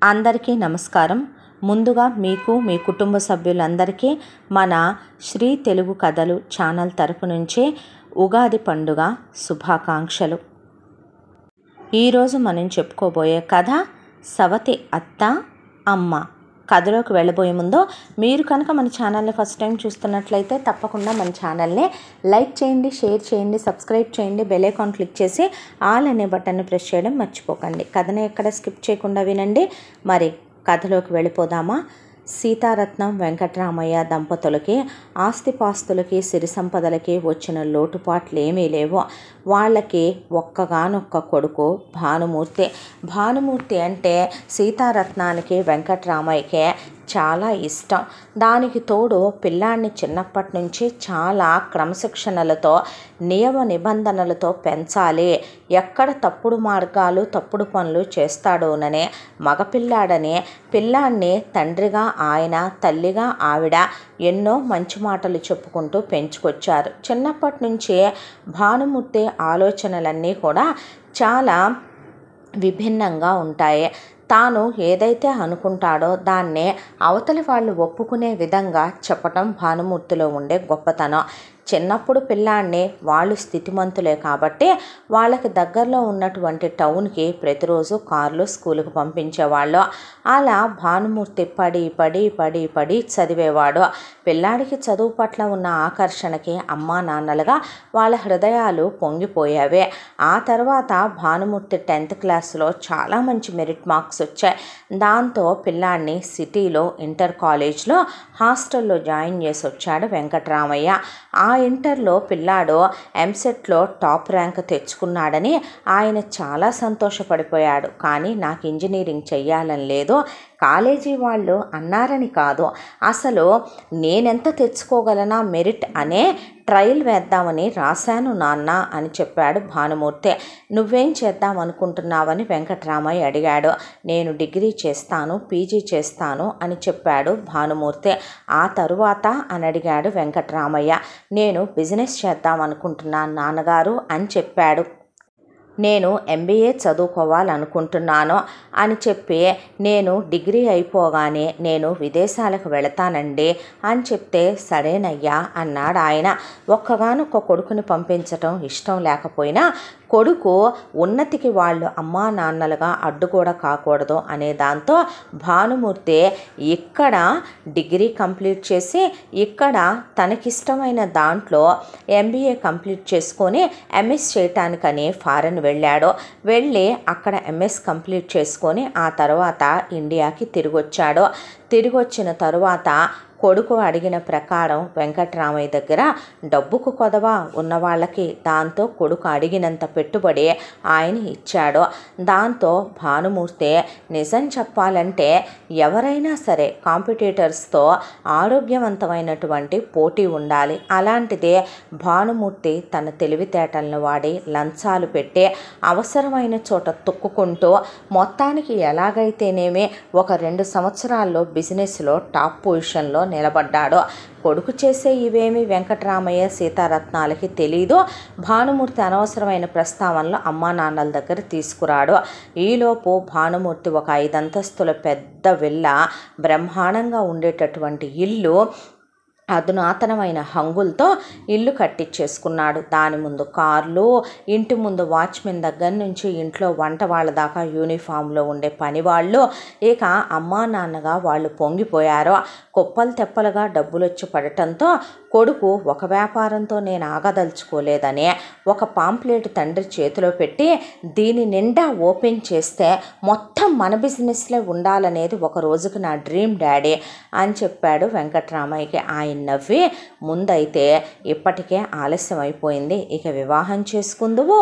అందరికీ నమస్కారం. ముందుగా మీకు మీ కుటుంబ సభ్యులందరికీ మన శ్రీ తెలుగు కథలు ఛానల్ తరపు నుంచి ఉగాది పండుగ శుభాకాంక్షలు. ఈరోజు మనం చెప్పుకోబోయే కథ సవతి అత్త అమ్మ. కథలోకి వెళ్ళబోయే ముందు మీరు కనుక మన ఛానల్ని ఫస్ట్ టైం చూస్తున్నట్లయితే తప్పకుండా మన ఛానల్ని లైక్ చేయండి, షేర్ చేయండి, సబ్స్క్రైబ్ చేయండి, బెల్ ఐకాన్ క్లిక్ చేసి ఆల్ అనే బటన్ని ప్రెస్ చేయడం మర్చిపోకండి. కథని ఎక్కడ స్కిప్ చేయకుండా వినండి. మరి కథలోకి వెళ్ళిపోదామా? సీతారత్నం వెంకటరామయ్య దంపతులకి ఆస్తిపాస్తులకి సిరి సంపదలకి వచ్చిన లోటుపాట్లు ఏమీ లేవు. వాళ్ళకి ఒక్కగానొక్క కొడుకు భానుమూర్తి. భానుమూర్తి అంటే సీతారత్నానికి వెంకటరామయ్యకే చాలా ఇష్టం. దానికి తోడు పిల్లాడిని చిన్నప్పటి నుంచి చాలా క్రమశిక్షణలతో నియమ నిబంధనలతో పెంచాలి, ఎక్కడ తప్పుడు మార్గాలు తప్పుడు పనులు చేస్తాడోననే మగపిల్లాడని పిల్లాడిని తండ్రిగా ఆయన, తల్లిగా ఆవిడ ఎన్నో మంచి మాటలు చెప్పుకుంటూ పెంచుకొచ్చారు. చిన్నప్పటి నుంచే భానుమూర్తి ఆలోచనలన్నీ కూడా చాలా విభిన్నంగా ఉంటాయి. తాను ఏదైతే అనుకుంటాడో దాన్నే అవతలి వాళ్ళు ఒప్పుకునే విధంగా చెప్పటం భానుమూర్తిలో ఉండే గొప్పతనం. చిన్నప్పుడు పిల్లాడిని వాళ్ళు స్థితిమంతులే కాబట్టి వాళ్ళకి దగ్గరలో ఉన్నటువంటి టౌన్కి ప్రతిరోజు కార్లు స్కూలుకు పంపించేవాళ్ళు. అలా భానుమూర్తి పడి పడి పడి పడి చదివేవాడు. పిల్లాడికి చదువు పట్ల ఉన్న ఆకర్షణకి అమ్మా నాన్నలుగా వాళ్ళ హృదయాలు పొంగిపోయావే. ఆ తర్వాత భానుమూర్తి 10th క్లాస్లో చాలా మంచి మెరిట్ మార్క్స్ వచ్చాయి. దాంతో పిల్లాడిని సిటీలో ఇంటర్ కాలేజ్లో హాస్టల్లో జాయిన్ చేసి వచ్చాడు వెంకటరామయ్య. ఆ ఇంటర్లో పిల్లాడు ఎంసెట్లో టాప్ ర్యాంక్ తెచ్చుకున్నాడని ఆయన చాలా సంతోషపడిపోయాడు. కానీ నాకు ఇంజనీరింగ్ చెయ్యాలని లేదు, కాలేజీ వాళ్ళు అన్నారని కాదు, అసలు నేనెంత తెచ్చుకోగలనా మెరిట్ అనే ట్రయల్ వేద్దామని రాశాను నాన్న అని చెప్పాడు భానుమూర్తి. నువ్వేం చేద్దాం అనుకుంటున్నావని వెంకటరామయ్య అడిగాడు. నేను డిగ్రీ చేస్తాను, పీజీ చేస్తాను అని చెప్పాడు భానుమూర్తి. ఆ తరువాత అని అడిగాడు వెంకటరామయ్య. నేను బిజినెస్ చేద్దాం అనుకుంటున్నాను నాన్నగారు అని చెప్పాడు. నేను MBA చదువుకోవాలనుకుంటున్నాను అని చెప్పి, నేను డిగ్రీ అయిపోగానే నేను విదేశాలకు వెళతానండి అని చెప్తే సరేనయ్యా అన్నాడు ఆయన. ఒక్కగానొక్క కొడుకుని పంపించటం ఇష్టం లేకపోయినా కొడుకు ఉన్నతికి వాళ్ళు అమ్మా నాన్నలుగా అడ్డు కూడా కాకూడదు అనే దాంతో భానుమూర్తి ఇక్కడ డిగ్రీ కంప్లీట్ చేసి ఇక్కడ తనకిష్టమైన దాంట్లో MBA కంప్లీట్ చేసుకొని MS చేయటానికని ఫారెన్ వెళ్ళాడు. వెళ్ళి అక్కడ MS కంప్లీట్ చేసుకొని ఆ తర్వాత ఇండియాకి తిరిగొచ్చాడు. తిరిగొచ్చిన తరువాత కొడుకు అడిగిన ప్రకారం వెంకటరామయ్య దగ్గర డబ్బుకు కొదవ ఉన్న వాళ్ళకి దాంతో కొడుకు అడిగినంత పెట్టుబడి ఆయన ఇచ్చాడు. దాంతో భానుమూర్తి నిజం చెప్పాలంటే ఎవరైనా సరే కాంపిటీటర్స్తో ఆరోగ్యవంతమైనటువంటి పోటీ ఉండాలి. అలాంటిదే భానుమూర్తి తన తెలివితేటలను వాడి లంచాలు పెట్టి అవసరమైన చోట తొక్కుకుంటూ మొత్తానికి ఎలాగైతేనేమి ఒక 2 సంవత్సరాల్లో బిజినెస్లో టాప్ పొజిషన్లో నిలబడ్డాడు. కొడుకు చేసే ఇవేమి వెంకటరామయ్య సీతారత్నాలకి తెలీదు. భానుమూర్తి అనవసరమైన ప్రస్తావనలు అమ్మా నాన్నల దగ్గర తీసుకురాడు. ఈలోపు భానుమూర్తి ఒక 5 అంతస్తుల పెద్ద విల్లా, బ్రహ్మాండంగా ఉండేటటువంటి ఇల్లు, అధునాతనమైన హంగులతో ఇల్లు కట్టించేసుకున్నాడు. దాని ముందు కార్లు, ఇంటి ముందు వాచ్మెన్ దగ్గర నుంచి ఇంట్లో వంట వాళ్ళ దాకా యూనిఫామ్లో ఉండే పనివాళ్ళు. ఇక అమ్మా నాన్నగా వాళ్ళు పొంగిపోయారు. కుప్పలు తెప్పలుగా డబ్బులు వచ్చి పడటంతో కొడుకు ఒక వ్యాపారంతో నేను ఆగదలుచుకోలేదని ఒక పాంప్లెట్ తండ్రి చేతిలో పెట్టి, దీని నిండా ఓపెన్ చేస్తే మొత్తం మన బిజినెస్లే ఉండాలనేది ఒక రోజుకి నా డ్రీమ్ డాడీ అని చెప్పాడు వెంకటరామయ్యకి. ఆయన నవ్వి, ముందైతే ఇప్పటికే ఆలస్యం అయిపోయింది, ఇక వివాహం చేసుకుందువు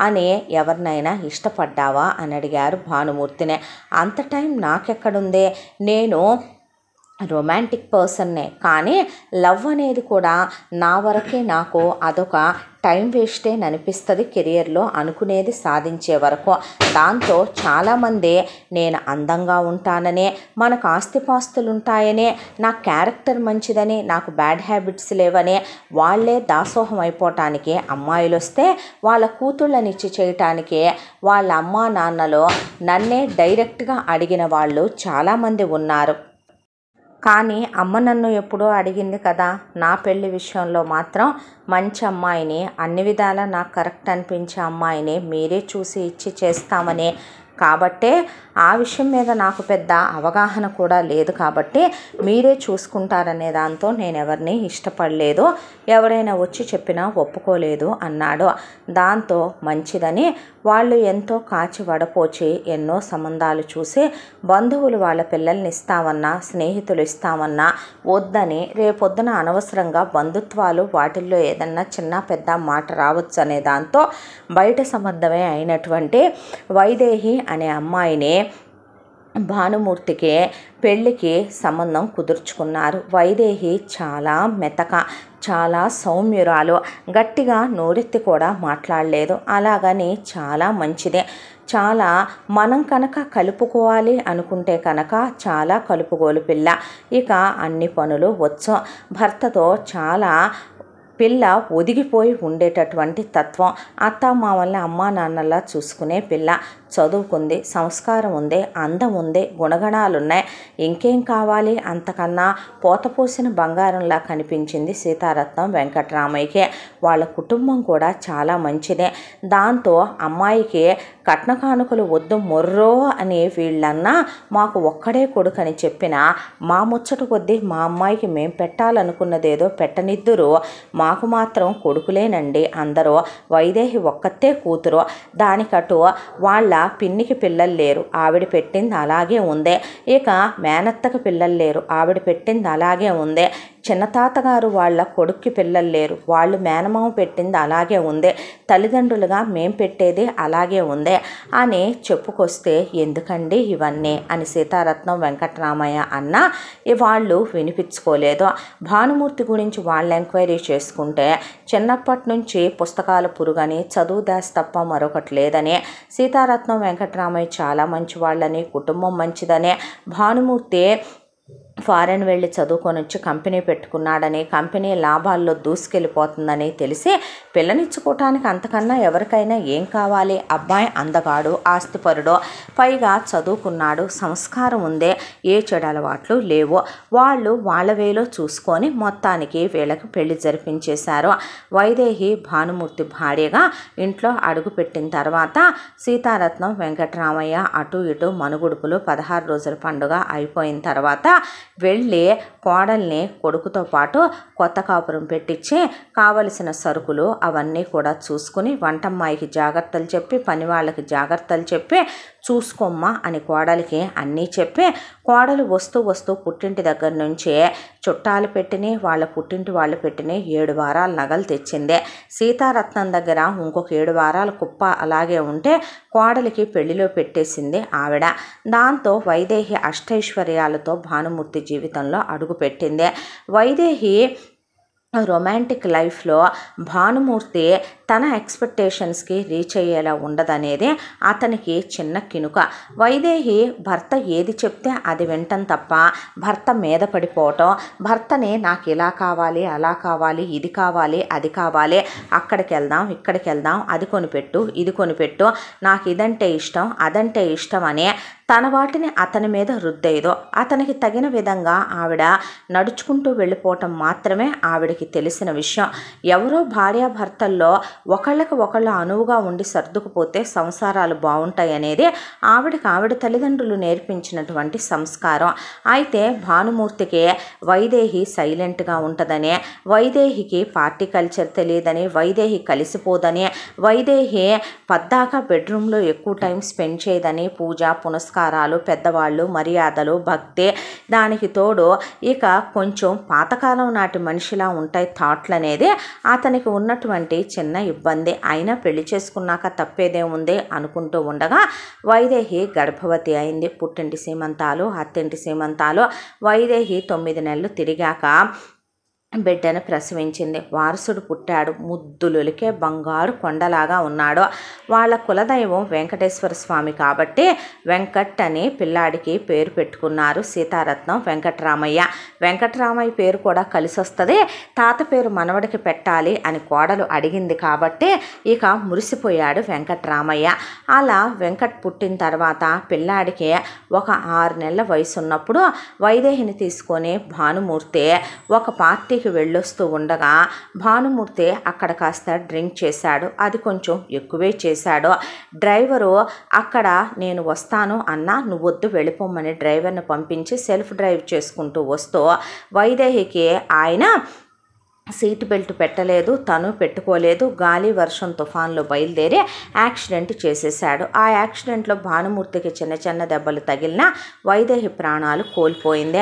అని ఎవరినైనా ఇష్టపడ్డావా అని అడిగారు భానుమూర్తిని. అంత టైం నాకెక్కడుంది, నేను రొమాంటిక్ పర్సన్నే, కానీ లవ్ అనేది కూడా నా వరకే, నాకు అదొక టైం వేస్టే అనిపిస్తుంది కెరియర్లో అనుకునేది సాధించే వరకు. దాంతో చాలామంది నేను అందంగా ఉంటాననే, మనకు ఆస్తిపాస్తులు ఉంటాయనే, నా క్యారెక్టర్ మంచిదని, నాకు బ్యాడ్ హ్యాబిట్స్ లేవనే వాళ్ళే దాసోహం అయిపోవటానికి అమ్మాయిలు వస్తే వాళ్ళ కూతుళ్ళనిచ్చి చేయటానికి వాళ్ళ అమ్మా నాన్నలు నన్నే డైరెక్ట్గా అడిగిన వాళ్ళు చాలామంది ఉన్నారు. కానీ అమ్మ నన్ను ఎప్పుడో అడిగింది కదా, నా పెళ్లి విషయంలో మాత్రం మంచి అమ్మాయిని, అన్ని విధాలా నాకు కరెక్ట్ అనిపించే అమ్మాయిని మీరే చూసి ఇచ్చి చేస్తామని. కాబట్టే ఆ విషయం మీద నాకు పెద్ద అవగాహన కూడా లేదు కాబట్టి మీరే చూసుకుంటారనే దాంతో నేను ఎవరిని ఇష్టపడలేదు, ఎవరైనా వచ్చి చెప్పినా ఒప్పుకోలేదు అన్నాడు. దాంతో మంచిదని వాళ్ళు ఎంతో కాచి వడపోచి ఎన్నో సంబంధాలు చూసి బంధువులు వాళ్ళ పిల్లల్ని ఇస్తామన్నా, స్నేహితులు ఇస్తామన్నా వద్దని, రేపొద్దున అనవసరంగా బంధుత్వాలు వాటిల్లో ఏదన్నా చిన్న పెద్ద మాట రావచ్చు అనే దాంతో బయట సంబంధమే అయినటువంటి వైదేహి అనే అమ్మాయిని భానుమూర్తికి పెళ్ళికి సంబంధం కుదుర్చుకున్నారు. వైదేహి చాలా మెతక, చాలా సౌమ్యురాలు, గట్టిగా నోరెత్తి కూడా మాట్లాడలేదు. అలాగని చాలా మంచిదే. చాలా మనం కనుక కలుపుకోవాలి అనుకుంటే కనుక చాలా కలుపుగోలు పిల్ల. ఇక అన్ని పనులు వచ్చు. భర్తతో చాలా పిల్ల ఒదిగిపోయి ఉండేటటువంటి తత్వం. అత్తమామల్ని అమ్మా నాన్నలా చూసుకునే పిల్ల. చదువుకుంది, సంస్కారం ఉంది, అందం ఉంది, గుణగణాలున్నాయి. ఇంకేం కావాలి అంతకన్నా? పోతపోసిన బంగారంలా కనిపించింది సీతారత్నం వెంకట్రామయ్యకి. వాళ్ళ కుటుంబం కూడా చాలా మంచిదే. దాంతో అమ్మాయికి కట్న కానుకలు వద్దు మొర్రో అని వీళ్ళన్నా మాకు ఒక్కడే కొడుకని చెప్పినా మా ముచ్చట కొద్దీ మా అమ్మాయికి మేం పెట్టాలనుకున్నదేదో పెట్టనిద్దురు, మాకు మాత్రం కొడుకులేనండి అందరూ. వైదేహి ఒక్కతే కూతురు. దానికటు వాళ్ళ పిన్నికి పిల్లలు లేరు, ఆవిడ పెట్టింది అలాగే ఉందే. ఇక మేనత్తకి పిల్లలు లేరు, ఆవిడ పెట్టింది అలాగే ఉందే. చిన్న తాతగారు వాళ్ళ కొడుక్కి పిల్లలు లేరు, వాళ్ళు మేనమామ పెట్టింది అలాగే ఉందే. తల్లిదండ్రులుగా మేం పెట్టేది అలాగే ఉందే అని చెప్పుకొస్తే ఎందుకండి ఇవన్నీ అని సీతారత్నం వెంకట్రామయ్య అన్న వాళ్ళు వినిపించుకోలేదు. భానుమూర్తి గురించి వాళ్ళు ఎంక్వైరీ చేసుకుంటే చిన్నప్పటి నుంచి పుస్తకాల పురుగని, చదువు దాస్ తప్ప మరొకటి లేదని, సీతారత్నం వెంకట్రామయ్య చాలా మంచి వాళ్ళని, కుటుంబం మంచిదని, భానుమూర్తి ఫారెన్ వెళ్ళి చదువుకొని వచ్చి కంపెనీ పెట్టుకున్నాడని, కంపెనీ లాభాల్లో దూసుకెళ్ళిపోతుందని తెలిసి పిల్లనిచ్చుకోవటానికి అంతకన్నా ఎవరికైనా ఏం కావాలి? అబ్బాయి అందగాడు, ఆస్తిపరుడు, పైగా చదువుకున్నాడు, సంస్కారం ఉందే, ఏ చెడు అలవాట్లు లేవు. వాళ్ళు వాళ్ళ వేలో చూసుకొని మొత్తానికి వీళ్ళకి పెళ్లి జరిపించేశారు. వైదేహి భానుమూర్తి భార్యగా ఇంట్లో అడుగుపెట్టిన తర్వాత సీతారత్నం వెంకట్రామయ్య అటు ఇటు మనుగుడుపులు 16 రోజుల పండుగ అయిపోయిన తర్వాత వెళ్ళి కోడల్ని కొడుకుతో పాటు కొత్త కాపురం పెట్టించి కావలసిన సరుకులు అవన్నీ కూడా చూసుకుని వంటమ్మాయికి జాగ్రత్తలు చెప్పి, పని వాళ్ళకి జాగ్రత్తలు చెప్పి, చూసుకోమ్మా అని కోడలికి అన్నీ చెప్పి, కోడలు వస్తూ పుట్టింటి దగ్గర నుంచే చుట్టాలు పెట్టిని, వాళ్ళ పుట్టింటి వాళ్ళు పెట్టిని 7 వారాల నగలు తెచ్చిందే. సీతారత్నం దగ్గర ఇంకొక 7 వారాల కుప్ప అలాగే ఉంటే కోడలికి పెళ్లిలో పెట్టేసింది ఆవిడ. దాంతో వైదేహి అష్టైశ్వర్యాలతో భానుమూర్తి జీవితంలో అడుగుపెట్టింది. వైదేహి రొమాంటిక్ లైఫ్లో భానుమూర్తి తన ఎక్స్పెక్టేషన్స్కి రీచ్ అయ్యేలా ఉండదనేది అతనికి చిన్న కినుక. వైదేహి భర్త ఏది చెప్తే అది వింటం తప్ప భర్త మీద పడిపోవటం, భర్తని నాకు ఇలా కావాలి, అలా కావాలి, ఇది కావాలి, అది కావాలి, అక్కడికి వెళ్దాం, ఇక్కడికి వెళ్దాం, అది కొనిపెట్టు, ఇది కొనిపెట్టు, నాకు ఇదంటే ఇష్టం, అదంటే ఇష్టం అని తన వాటిని అతని మీద రుద్దేదో, అతనికి తగిన విధంగా ఆవిడ నడుచుకుంటూ వెళ్ళిపోవటం మాత్రమే ఆవిడకి తెలిసిన విషయం. ఎవరో భార్యాభర్తల్లో ఒకళ్ళకి ఒకళ్ళు అనువుగా ఉండి సర్దుకుపోతే సంసారాలు బాగుంటాయి అనేది ఆవిడకి ఆవిడ తల్లిదండ్రులు నేర్పించినటువంటి సంస్కారం. అయితే భానుమూర్తికి వైదేహి సైలెంట్గా ఉంటుందని, వైదేహికి పార్టీ కల్చర్ తెలియదని, వైదేహి కలిసిపోదని, వైదేహి పద్దాకా బెడ్రూమ్లో ఎక్కువ టైం స్పెండ్ చేయదని, పూజ పునస్కారాలు, పెద్దవాళ్ళు, మర్యాదలు, భక్తి, దానికి తోడు ఇక కొంచెం పాతకాలం నాటి మనిషిలా ఉంటాయి థాట్లు అనేది అతనికి ఉన్నటువంటి చిన్న ఇబ్బంది. అయినా పెళ్లి చేసుకున్నాక తప్పేదేముంది అనుకుంటూ ఉండగా వైదేహి గర్భవతి అయింది. పుట్టింటి సీమంతాలు, అత్తింటి సీమంతాలు, వైదేహి 9 నెలలు తిరిగాక బిడ్డను ప్రసవించింది. వారసుడు పుట్టాడు. ముద్దులొలికే బంగారు కొండలాగా ఉన్నాడు. వాళ్ళ కులదైవం వెంకటేశ్వర స్వామి కాబట్టి వెంకట్ అని పిల్లాడికి పేరు పెట్టుకున్నారు. సీతారత్నం వెంకట్రామయ్య. వెంకట్రామయ్య పేరు కూడా కలిసి వస్తుంది. తాత పేరు మనవడికి పెట్టాలి అని కోడలు అడిగింది కాబట్టి ఇక మురిసిపోయాడు వెంకట్రామయ్య. అలా వెంకట్ పుట్టిన తర్వాత పిల్లాడికి ఒక 6 నెలల వయసు ఉన్నప్పుడు వైదేహిని తీసుకొని భానుమూర్తి ఒక పార్టీకి వెళ్ళొస్తూ ఉండగా భానుమూర్తి అక్కడ కాస్త డ్రింక్ చేశాడు. అది కొంచెం ఎక్కువే చేశాడు. డ్రైవరు అక్కడ నేను వస్తాను అన్నా నువ్వు వద్దు వెళ్ళిపోమని డ్రైవర్ని పంపించి సెల్ఫ్ డ్రైవ్ చేసుకుంటూ వస్తూ వైదేహికి ఆయన సీట్ బెల్ట్ పెట్టలేదు, తను పెట్టుకోలేదు. గాలి వర్షం తుఫాన్లో బయలుదేరి యాక్సిడెంట్ చేసేసాడు. ఆ యాక్సిడెంట్లో భానుమూర్తికి చిన్న చిన్న దెబ్బలు తగిలినా వైదేహి ప్రాణాలు కోల్పోయింది.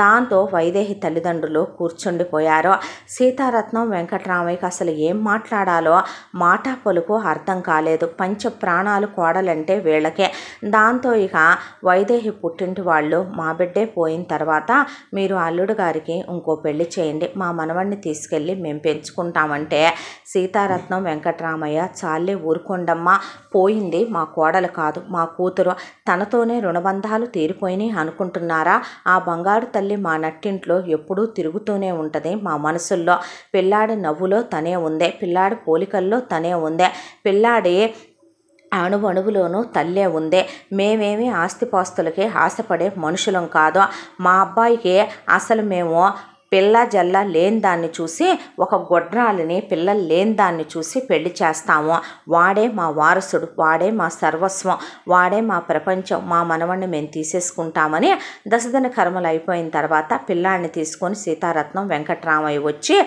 దాంతో వైదేహి తల్లిదండ్రులు కూర్చుండిపోయారు. సీతారత్నం వెంకట్రామయ్యకి అసలు ఏం మాట్లాడాలో మాట పలుకు అర్థం కాలేదు. పంచ ప్రాణాలు కోడలంటే వీళ్ళకే. దాంతో ఇక వైదేహి పుట్టింటి వాళ్ళు మా బిడ్డే పోయిన తర్వాత మీరు అల్లుడు గారికి ఇంకో పెళ్లి చేయండి, మా మనవడిని తీసుకెళ్ళి మేము పెంచుకుంటామంటే సీతారత్నం వెంకట్రామయ్య చాలే ఊరుకోండమ్మా, పోయింది మా కోడలు కాదు మా కూతురు, తనతోనే రుణబంధాలు తీరిపోయినాయి అనుకుంటున్నారా? ఆ బంగారు తల్లి మా నట్టింట్లో ఎప్పుడూ తిరుగుతూనే ఉంటుంది మా మనసుల్లో. పిల్లాడి నవ్వులో తనే ఉందే, పిల్లాడి పోలికల్లో తనే ఉందే, పిల్లాడి అణువణువులోనూ తల్లే ఉందే. మేమేమి ఆస్తిపాస్తులకి ఆశపడే మనుషులం కాదు. మా అబ్బాయికి అసలు మేము పిల్ల జల్ల లేని దాన్ని చూసి, ఒక గొడ్రాలిని పిల్లలు లేని దాన్ని చూసి పెళ్లి చేస్తాము. వాడే మా వారసుడు, వాడే మా సర్వస్వం, వాడే మా ప్రపంచం, మా మనవణ్ణి మేము తీసేసుకుంటామని దశదిన కర్మలు అయిపోయిన తర్వాత పిల్లాడిని తీసుకొని సీతారత్నం వెంకట్రామయ్య వచ్చి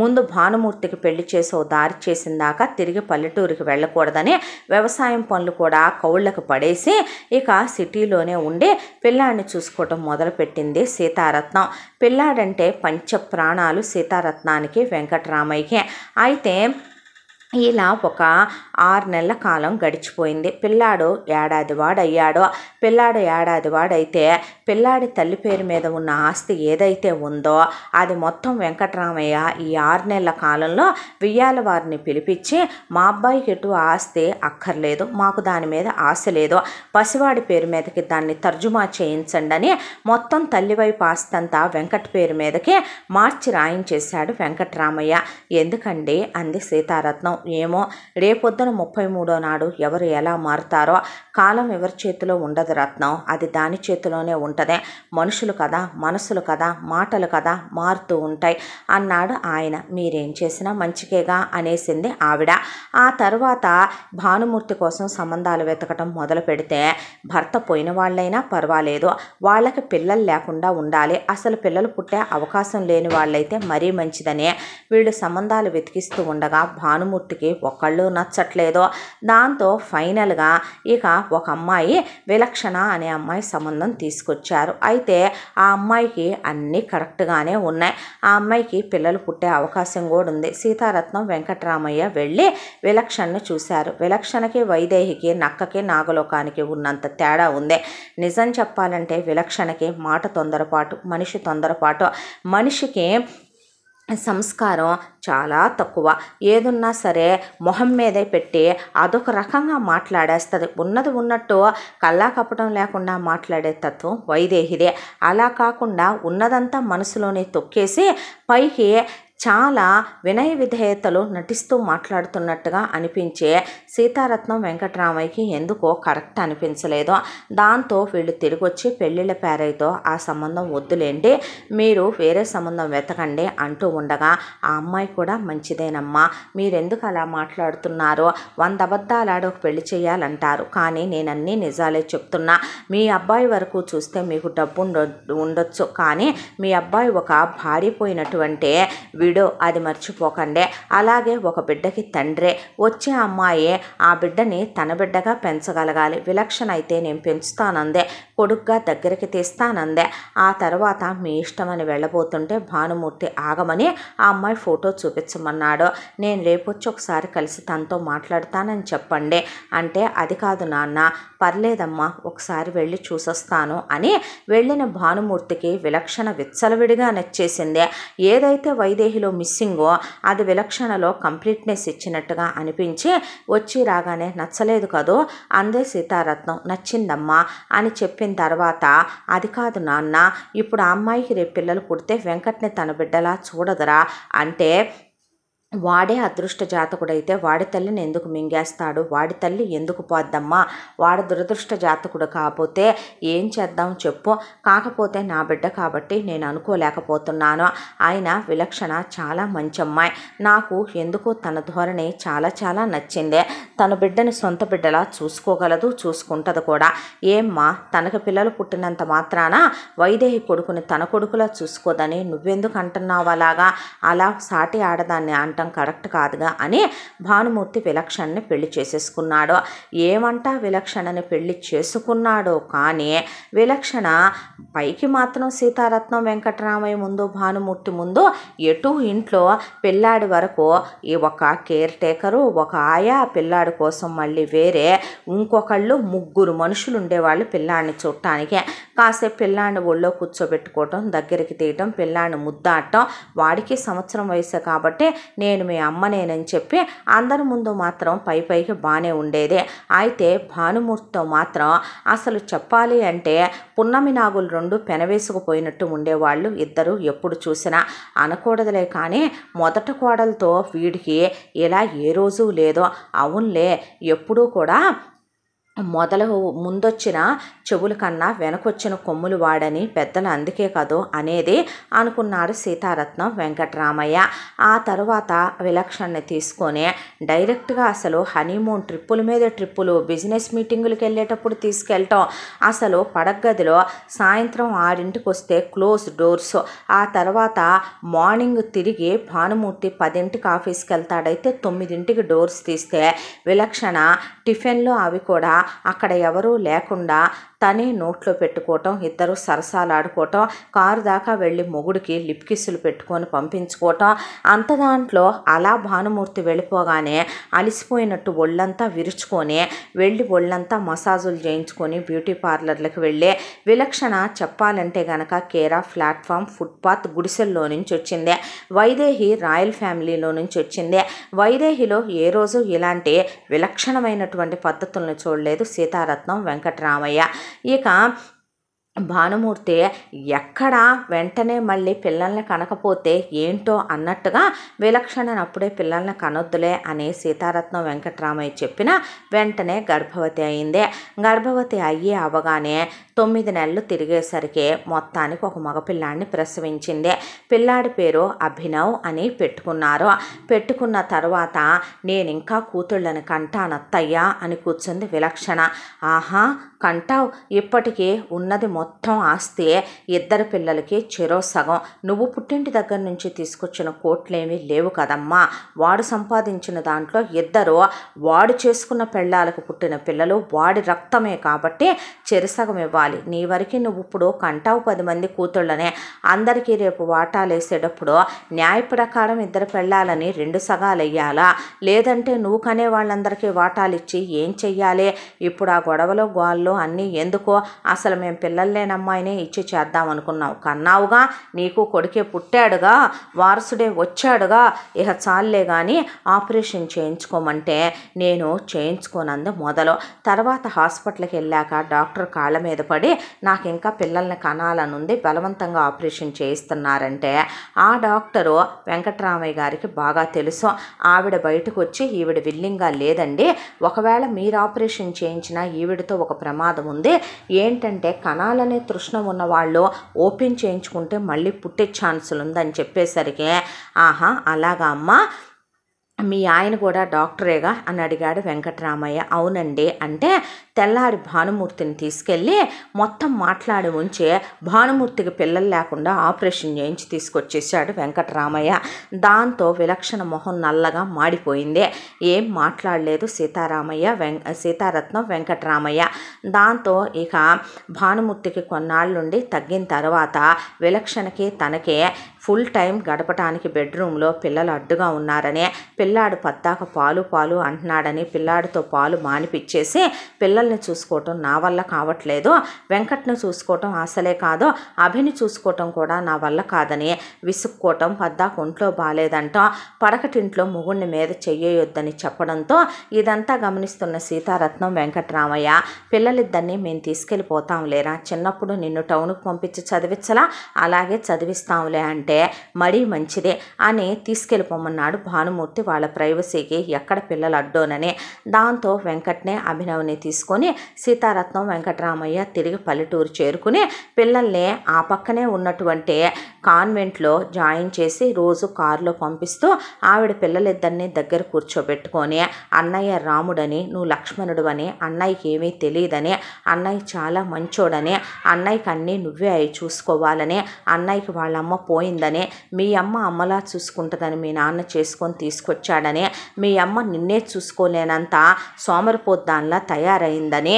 ముందు భానుమూర్తికి పెళ్లి చేసి దారి చేసిన దాకా తిరిగి పల్లెటూరికి వెళ్ళకూడదని వ్యవసాయం పనులు కూడా కౌళ్ళకు పడేసి ఇక సిటీలోనే ఉండి పిల్లాడిని చూసుకోవటం మొదలుపెట్టింది సీతారత్నం. పిల్లాడంటే పంచ ప్రాణాలు సీతారత్నానికి వెంకట్రామయ్యకి. అయితే ఇలా ఒక 6 నెలల కాలం గడిచిపోయింది. పిల్లాడు ఏడాది వాడయ్యాడో. పిల్లాడు ఏడాది వాడైతే పిల్లాడి తల్లి పేరు మీద ఉన్న ఆస్తి ఏదైతే ఉందో అది మొత్తం వెంకట్రామయ్య ఈ 6 నెలల కాలంలో వియ్యాల వారిని పిలిపించి మా అబ్బాయికి ఎటు ఆస్తి అక్కర్లేదు, మాకు దాని మీద ఆశ లేదు, పసివాడి పేరు మీదకి దాన్ని తర్జుమా చేయించండి అని మొత్తం తల్లివైపు ఆస్తి అంతా వెంకట్ పేరు మీదకి మార్చి రాయించేశాడు వెంకట్రామయ్య. ఎందుకండి అంది సీతారత్నం. ఏమో రేపొద్దున 33వ నాడు ఎవరు ఎలా మారుతారో. కాలం ఎవరి చేతిలో ఉండదు రత్నం, అది దాని చేతిలోనే ఉంటుంది. మనుషులు కదా, మనసులు కదా, మాటలు కదా మారుతూ ఉంటాయి అన్నాడు ఆయన. మీరేం చేసినా మంచికేగా అనేసింది ఆవిడ. ఆ తర్వాత భానుమూర్తి కోసం సంబంధాలు వెతకటం మొదలు పెడితే భర్త పోయిన వాళ్ళైనా పర్వాలేదు, వాళ్ళకి పిల్లలు లేకుండా ఉండాలి, అసలు పిల్లలు పుట్టే అవకాశం లేని వాళ్ళైతే మరీ మంచిదని వీళ్ళు సంబంధాలు వెతికిస్తూ ఉండగా భానుమూర్తికి ఒకళ్ళు నచ్చట్లేదు. దాంతో ఫైనల్గా ఇక ఒక అమ్మాయి విలక్షణ అనే అమ్మాయి సంబంధం తీసుకొచ్చారు. అయితే ఆ అమ్మాయికి అన్నీ కరెక్ట్గానే ఉన్నాయి. ఆ అమ్మాయికి పిల్లలు పుట్టే అవకాశం కూడా ఉంది. సీతారత్నం వెంకట్రామయ్య వెళ్ళి విలక్షణను చూశారు. విలక్షణకి వైదేహికి నక్కకి నాగలోకానికి ఉన్నంత తేడా ఉంది. నిజం చెప్పాలంటే విలక్షణకి మాట తొందరపాటు, మనిషి తొందరపాటు, మనిషికి సంస్కారం చాలా తక్కువ. ఏదున్నా సరే మొహం మీదే పెట్టి అదొక రకంగా మాట్లాడేస్తుంది. ఉన్నది ఉన్నట్టు కల్లా కప్పటం లేకుండా మాట్లాడే తత్వం వైదేహిదే. అలా కాకుండా ఉన్నదంతా మనసులోనే తొక్కేసి పైకి చాలా వినయ విధేయతలు నటిస్తూ మాట్లాడుతున్నట్టుగా అనిపించే సీతారత్నం వెంకట్రామయ్యకి ఎందుకో కరెక్ట్ అనిపించలేదు. దాంతో వీళ్ళు తిరిగి వచ్చి పెళ్ళిళ్ళ పేరైతో ఆ సంబంధం వద్దులేండి, మీరు వేరే సంబంధం వెతకండి అంటూ ఉండగా ఆ అమ్మాయి కూడా మంచిదేనమ్మా, మీరెందుకు అలా మాట్లాడుతున్నారో, 100 అబద్ధాలు ఆడి ఒక పెళ్లి చేయాలంటారు, కానీ నేను అన్నీ నిజాలే చెప్తున్నా. మీ అబ్బాయి వరకు చూస్తే మీకు డబ్బు ఉండొచ్చు, కానీ మీ అబ్బాయి ఒక భార్య పోయినటువంటి వీడు వీడో అది మర్చిపోకండి. అలాగే ఒక బిడ్డకి తండ్రే, వచ్చే అమ్మాయి ఆ బిడ్డని తన బిడ్డగా పెంచగలగాలి. విలక్షణ అయితే నేను పెంచుతానందే, కొడుగ్గా దగ్గరికి తీస్తానందే. ఆ తర్వాత మీ ఇష్టమని వెళ్ళబోతుంటే భానుమూర్తి ఆగమని ఆ అమ్మాయి ఫోటో చూపించమన్నాడు. నేను రేపొచ్చి ఒకసారి కలిసి తనతో మాట్లాడతానని చెప్పండి అంటే, అది కాదు నాన్న, పర్లేదమ్మా ఒకసారి వెళ్ళి చూసొస్తాను అని వెళ్ళిన భానుమూర్తికి విలక్షణ విచ్చలవిడిగా నచ్చేసింది. ఏదైతే వైదేహిలో మిస్సింగో అది విలక్షణలో కంప్లీట్నెస్ ఇచ్చినట్టుగా అనిపించి వచ్చి రాగానే నచ్చలేదు కదూ అందే సీతారత్నం. నచ్చిందమ్మా అని చెప్పిన తర్వాత, అది కాదు నాన్న, ఇప్పుడు ఆ అమ్మాయికి రేపు పిల్లలు పుడితే వెంకట్ని తన బిడ్డలా చూడదురా అంటే, వాడే అదృష్ట జాతకుడైతే వాడి తల్లిని ఎందుకు మింగేస్తాడు, వాడి తల్లి ఎందుకు పోద్దమ్మా, వాడు దురదృష్ట జాతకుడు కాకపోతే ఏం చేద్దాం చెప్పు, కాకపోతే నా బిడ్డ కాబట్టి నేను అనుకోలేకపోతున్నాను. ఆయన విలక్షణ చాలా మంచి అమ్మాయి, నాకు ఎందుకో తన ధోరణి చాలా చాలా నచ్చింది. తన బిడ్డని సొంత బిడ్డలా చూసుకోగలదు, చూసుకుంటుంది కూడా. ఏమ్మా, తనకు పిల్లలు పుట్టినంత మాత్రాన వైదేహి కొడుకుని తన కొడుకులా చూసుకోదని నువ్వెందుకు అంటున్నావు అలాగా, అలా సాటి ఆడదాన్ని అంటాం కరెక్ట్ కాదుగా అని భానుమూర్తి విలక్షణని పెళ్లి చేసేసుకున్నాడు. ఏమంటా విలక్షణని పెళ్లి చేసుకున్నాడో కానీ విలక్షణ పైకి మాత్రం సీతారత్నం వెంకటరామయ్య ముందు భానుమూర్తి ముందు ఎటు ఇంట్లో పిల్లాడి వరకు ఈ ఒక కేర్ టేకరు, ఒక ఆయా, పిల్లాడి కోసం మళ్ళీ వేరే ఇంకొకళ్ళు 3 మనుషులు ఉండేవాళ్ళు పిల్లాడిని చూడటానికి. కాసేపు పిల్లాడిని ఒళ్ళో కూర్చోబెట్టుకోవటం, దగ్గరికి తీయటం, పిల్లాడిని ముద్దాడటం, వాడికి సంవత్సరం వయసు కాబట్టి నేను మీ అమ్మనేనని చెప్పి అందరి ముందు మాత్రం పైకి బాగానే ఉండేదే. అయితే భానుమూర్తితో మాత్రం అసలు చెప్పాలి అంటే పున్నమి నాగులు 2 పెనవేసుకుపోయినట్టు ఉండేవాళ్ళు ఇద్దరు. ఎప్పుడు చూసినా అనకూడదులే కానీ మొదట కోడలతో వీడికి ఇలా ఏ రోజు లేదో. అవునులే, ఎప్పుడూ కూడా ముందొచ్చిన చెవుల కన్నా వెనకొచ్చిన కొమ్ములు వాడని పెద్దలు అందుకే కదో అనేది అనుకున్నాడు సీతారత్నం వెంకటరామయ్య. ఆ తర్వాత విలక్షణని తీసుకొని డైరెక్ట్గా అసలు హనీమూన్ ట్రిప్పుల మీద ట్రిప్పులు, బిజినెస్ మీటింగులకు వెళ్ళేటప్పుడు తీసుకెళ్ళటం, అసలు పడగదిలో సాయంత్రం 6ంటికి వస్తే క్లోజ్ డోర్స్. ఆ తర్వాత మార్నింగ్ తిరిగి భానుమూర్తి 10ంటికి ఆఫీస్కి వెళ్తాడైతే 9ంటికి డోర్స్ తీస్తే విలక్షణ టిఫిన్లు అవి కూడా అక్కడ ఎవరూ లేకుండా తనే నోట్లో పెట్టుకోవటం, ఇద్దరు సరసాలాడుకోవటం, కారు దాకా వెళ్ళి మొగుడికి లిప్ కిస్సులు పెట్టుకొని పంపించుకోవటం. అంత దాంట్లో అలా భానుమూర్తి వెళ్ళిపోగానే అలిసిపోయినట్టు ఒళ్ళంతా విరుచుకొని వెళ్ళి ఒళ్ళంతా మసాజులు చేయించుకొని బ్యూటీ పార్లర్లకు వెళ్ళి విలక్షణ చెప్పాలంటే గనక కేరా ప్లాట్ఫామ్, ఫుట్పాత్, గుడిసెల్లో నుంచి వచ్చింది. వైదేహి రాయల్ ఫ్యామిలీలో నుంచి వచ్చింది. వైదేహిలో ఏ రోజు ఇలాంటి విలక్షణమైనటువంటి పద్ధతులను చూడలేదు సీతారత్నం వెంకటరామయ్య. ఇక భానుమూర్తి ఎక్కడ వెంటనే మళ్ళీ పిల్లల్ని కనకపోతే ఏంటో అన్నట్టుగా విలక్షణని అప్పుడే పిల్లల్ని కనొద్దులే అని సీతారత్నం వెంకటరామయ్య చెప్పిన వెంటనే గర్భవతి అయింది. గర్భవతి అవగానే 9 నెలలు తిరిగేసరికి మొత్తానికి ఒక మగపిల్లాడిని ప్రసవించింది. పిల్లాడి పేరు అభినవ్ అని పెట్టుకున్నారు. పెట్టుకున్న తర్వాత నేను ఇంకా కూతుళ్ళని కంటానత్తయ్యా అని కూర్చుంది విలక్షణ. ఆహా, కంటావు, ఇప్పటికీ ఉన్నది మొత్తం ఆస్తి ఇద్దరు పిల్లలకి చెరో సగం. నువ్వు పుట్టింటి దగ్గర నుంచి తీసుకొచ్చిన కోట్లేమీ లేవు కదమ్మా. వాడు సంపాదించిన దాంట్లో ఇద్దరు వాడు చేసుకున్న పెళ్ళాలకు పుట్టిన పిల్లలు వాడి రక్తమే కాబట్టి చెరసగం ఇవ్వాలి. నీ వరకు నువ్వు ఇప్పుడు కంటావు 10 మంది కూతుళ్ళనే. అందరికీ రేపు వాటాలు వేసేటప్పుడు న్యాయ ప్రకారం ఇద్దరు పెళ్ళాలని 2 సగాలు వెయ్యాలా, లేదంటే నువ్వు కనే వాళ్ళందరికీ వాటాలు ఇచ్చి ఏం చెయ్యాలి? ఇప్పుడు ఆ గొడవలో గోళ్ళు అన్నీ ఎందుకో? అసలు మేము పిల్లల్లేనమ్మాయినే ఇచ్చి చేద్దాం అనుకున్నావు. కన్నావుగా, నీకు కొడుకే పుట్టాడుగా, వారసుడే వచ్చాడుగా, ఇక చాలే కానీ ఆపరేషన్ చేయించుకోమంటే నేను చేయించుకోనందు మొదలు. తర్వాత హాస్పిటల్కి వెళ్ళాక డాక్టర్ కాళ్ళ మీద పడి నాకు ఇంకా పిల్లల్ని కనాలనుంది, బలవంతంగా ఆపరేషన్ చేయిస్తున్నారంటే ఆ డాక్టరు వెంకటరామయ్య గారికి బాగా తెలుసు. ఆవిడ బయటకు వచ్చి ఈవిడ విల్లింగ్గా లేదండి, ఒకవేళ మీరు ఆపరేషన్ చేయించినా ఈవిడతో ఒక ప్రమాదం ఉంది. ఏంటంటే కణాలనే తృష్ణ ఉన్న వాళ్ళు ఓపెన్ చేయించుకుంటే మళ్ళీ పుట్టే ఛాన్సులు ఉందని చెప్పేసరికి ఆహా అలాగా అమ్మా, మీ ఆయన కూడా డాక్టరేగా అని అడిగాడు వెంకటరామయ్య. అవునండి అంటే తెల్లారి భానుమూర్తిని తీసుకెళ్ళి మొత్తం మాట్లాడి ఉంచే భానుమూర్తికి పిల్లలు లేకుండా ఆపరేషన్ చేయించి తీసుకొచ్చేసాడు వెంకటరామయ్య. దాంతో విలక్షణ మొహం నల్లగా మాడిపోయింది. ఏం మాట్లాడలేదు సీతారత్నం వెంకటరామయ్య. దాంతో ఇక భానుమూర్తికి కొన్నాళ్ళుండి తగ్గిన తర్వాత విలక్షణకి తనకే ఫుల్ టైం గడపటానికి బెడ్రూమ్లో పిల్లలు అడ్డుగా ఉన్నారని, పిల్లాడు పద్దాక పాలు పాలు అంటున్నాడని పిల్లాడితో పాలు మానిపిచ్చేసి పిల్లల్ని చూసుకోవటం నా వల్ల కావట్లేదు, వెంకట్ని చూసుకోవటం అసలే కాదు, అభిని చూసుకోవటం కూడా నా వల్ల కాదని విసుక్కోవటం, పద్దాక ఒంట్లో బాగాలేదంటాం, పడకటింట్లో మొగుడిని మీద చెయ్యొద్దని చెప్పడంతో ఇదంతా గమనిస్తున్న సీతారత్నం వెంకటరామయ్య పిల్లలిద్దరినీ మేము తీసుకెళ్ళిపోతాం లేరా, చిన్నప్పుడు నిన్ను టౌన్కు పంపించి చదివించలా, అలాగే చదివిస్తాంలే అంటే మరీ మంచిదే అని తీసుకెళ్ళిపోమన్నాడు భానుమూర్తి వాళ్ళ ప్రైవసీకి ఎక్కడ పిల్లలు అడ్డోనని. దాంతో వెంకట్నే అభినవ్ని తీసుకొని సీతారత్నం వెంకటరామయ్య తిరిగి పల్లెటూరు చేరుకుని పిల్లల్ని ఆ పక్కనే ఉన్నటువంటి కాన్వెంట్లో జాయిన్ చేసి రోజు కారులో పంపిస్తూ ఆవిడ పిల్లలిద్దరినీ దగ్గర కూర్చోబెట్టుకొని అన్నయ్య రాముడని నువ్వు లక్ష్మణుడు అని, అన్నయ్యకి ఏమీ తెలియదని, అన్నయ్య చాలా మంచోడని, అన్నయ్యకి అన్నీ నువ్వే అయి చూసుకోవాలని, అన్నయ్యకి వాళ్ళమ్మ పోయిందని, మీ అమ్మ అమ్మలా చూసుకుంటుందని మీ నాన్న చేసుకొని తీసుకొచ్చాడని, మీ అమ్మ నిన్నే చూసుకోలేనంత సోమరిపోద్దాన్లా తయారైందని,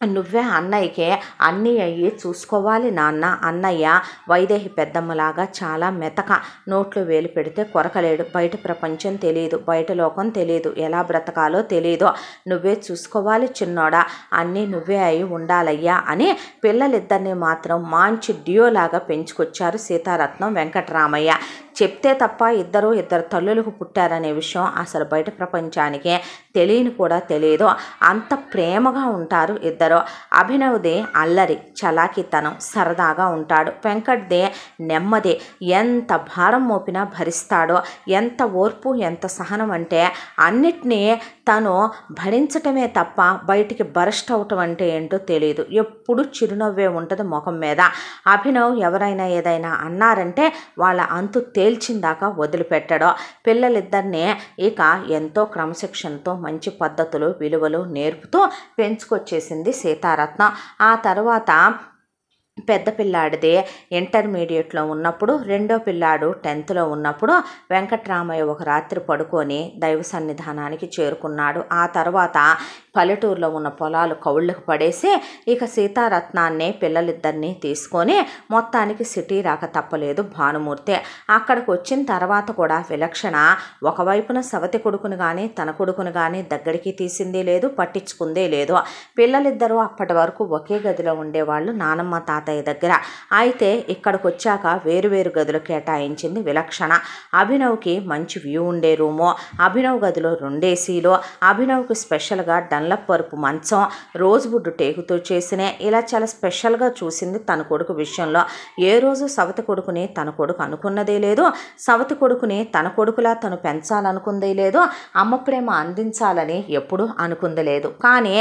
నువ్వే అన్నయ్యకే అన్నీ అయ్యి చూసుకోవాలి నాన్న, అన్నయ్య వైదేహి పెద్దమ్మలాగా చాలా మెతక, నోట్లో వేలు పెడితే కొరకలేడు, బయట ప్రపంచం తెలియదు, బయట లోకం తెలియదు, ఎలా బ్రతకాలో తెలియదు, నువ్వే చూసుకోవాలి చిన్నోడా, అన్నీ నువ్వే అయి ఉండాలయ్యా అని పిల్లలిద్దరినీ మాత్రం మంచి డియోలాగా పెంచుకొచ్చారు సీతారత్నం వెంకటరామయ్య. చెప్తే తప్ప ఇద్దరు తల్లులకు పుట్టారనే విషయం అసలు బయట ప్రపంచానికే తెలియని కూడా తెలియదు, అంత ప్రేమగా ఉంటారు ఇద్దరు. అభినవ్దే అల్లరి చలాకితనం సరదాగా ఉంటాడు, వెంకట్దే నెమ్మది, ఎంత భారం మోపినా భరిస్తాడో, ఎంత ఓర్పు ఎంత సహనం అంటే అన్నిటినీ తను భరించటమే తప్ప బయటికి బరస్ట్ అవటం అంటే ఏంటో తెలియదు, ఎప్పుడు చిరునవ్వే ఉంటుంది ముఖం మీద. అభినవ్ ఎవరైనా ఏదైనా అన్నారంటే వాళ్ళ అంతు తేల్చిందాకా వదిలిపెట్టడో. పిల్లలిద్దరినీ ఇక ఎంతో క్రమశిక్షణతో మంచి పద్ధతులు విలువలు నేర్పుతూ పెంచుకొచ్చేసింది సీతారత్నం. ఆ తర్వాత పెద్ద పిల్లాడిదే ఇంటర్మీడియట్లో ఉన్నప్పుడు, రెండో పిల్లాడు 10th ఉన్నప్పుడు వెంకటరామయ్య ఒక రాత్రి పడుకొని దైవ సన్నిధానానికి చేరుకున్నాడు. ఆ తర్వాత పల్లెటూరులో ఉన్న పొలాలు కౌళ్ళకు పడేసి ఇక సీతారత్నాన్ని పిల్లలిద్దరినీ తీసుకొని మొత్తానికి సిటీ రాక తప్పలేదు భానుమూర్తి. అక్కడికి వచ్చిన తర్వాత కూడా విలక్షణ ఒకవైపున సవతి కొడుకుని కానీ తన కొడుకుని కానీ దగ్గరికి తీసిందే లేదు, పట్టించుకుందే లేదు. పిల్లలిద్దరూ అప్పటి వరకు ఒకే గదిలో ఉండేవాళ్ళు నానమ్మ తాతయ్య దగ్గర. అయితే ఇక్కడికి వచ్చాక వేరువేరు గదులు కేటాయించింది విలక్షణ. అభినవ్కి మంచి వ్యూ ఉండే రూము, అభినవ్ గదిలో 2 ఏసీలు, అభినవ్కి స్పెషల్గా డన్లప్ పరుపు మంచం, రోజువుడ్ టేకుతో చేసిన, ఇలా చాలా స్పెషల్గా చూసింది తన కొడుకు విషయంలో. ఏ రోజు సవతి కొడుకుని తన కొడుకు అనుకున్నదే లేదు, సవతి కొడుకుని తన కొడుకులా తను పెంచాలనుకుందే లేదు, అమ్మ ప్రేమ అందించాలని ఎప్పుడూ అనుకుంది లేదు. కానీ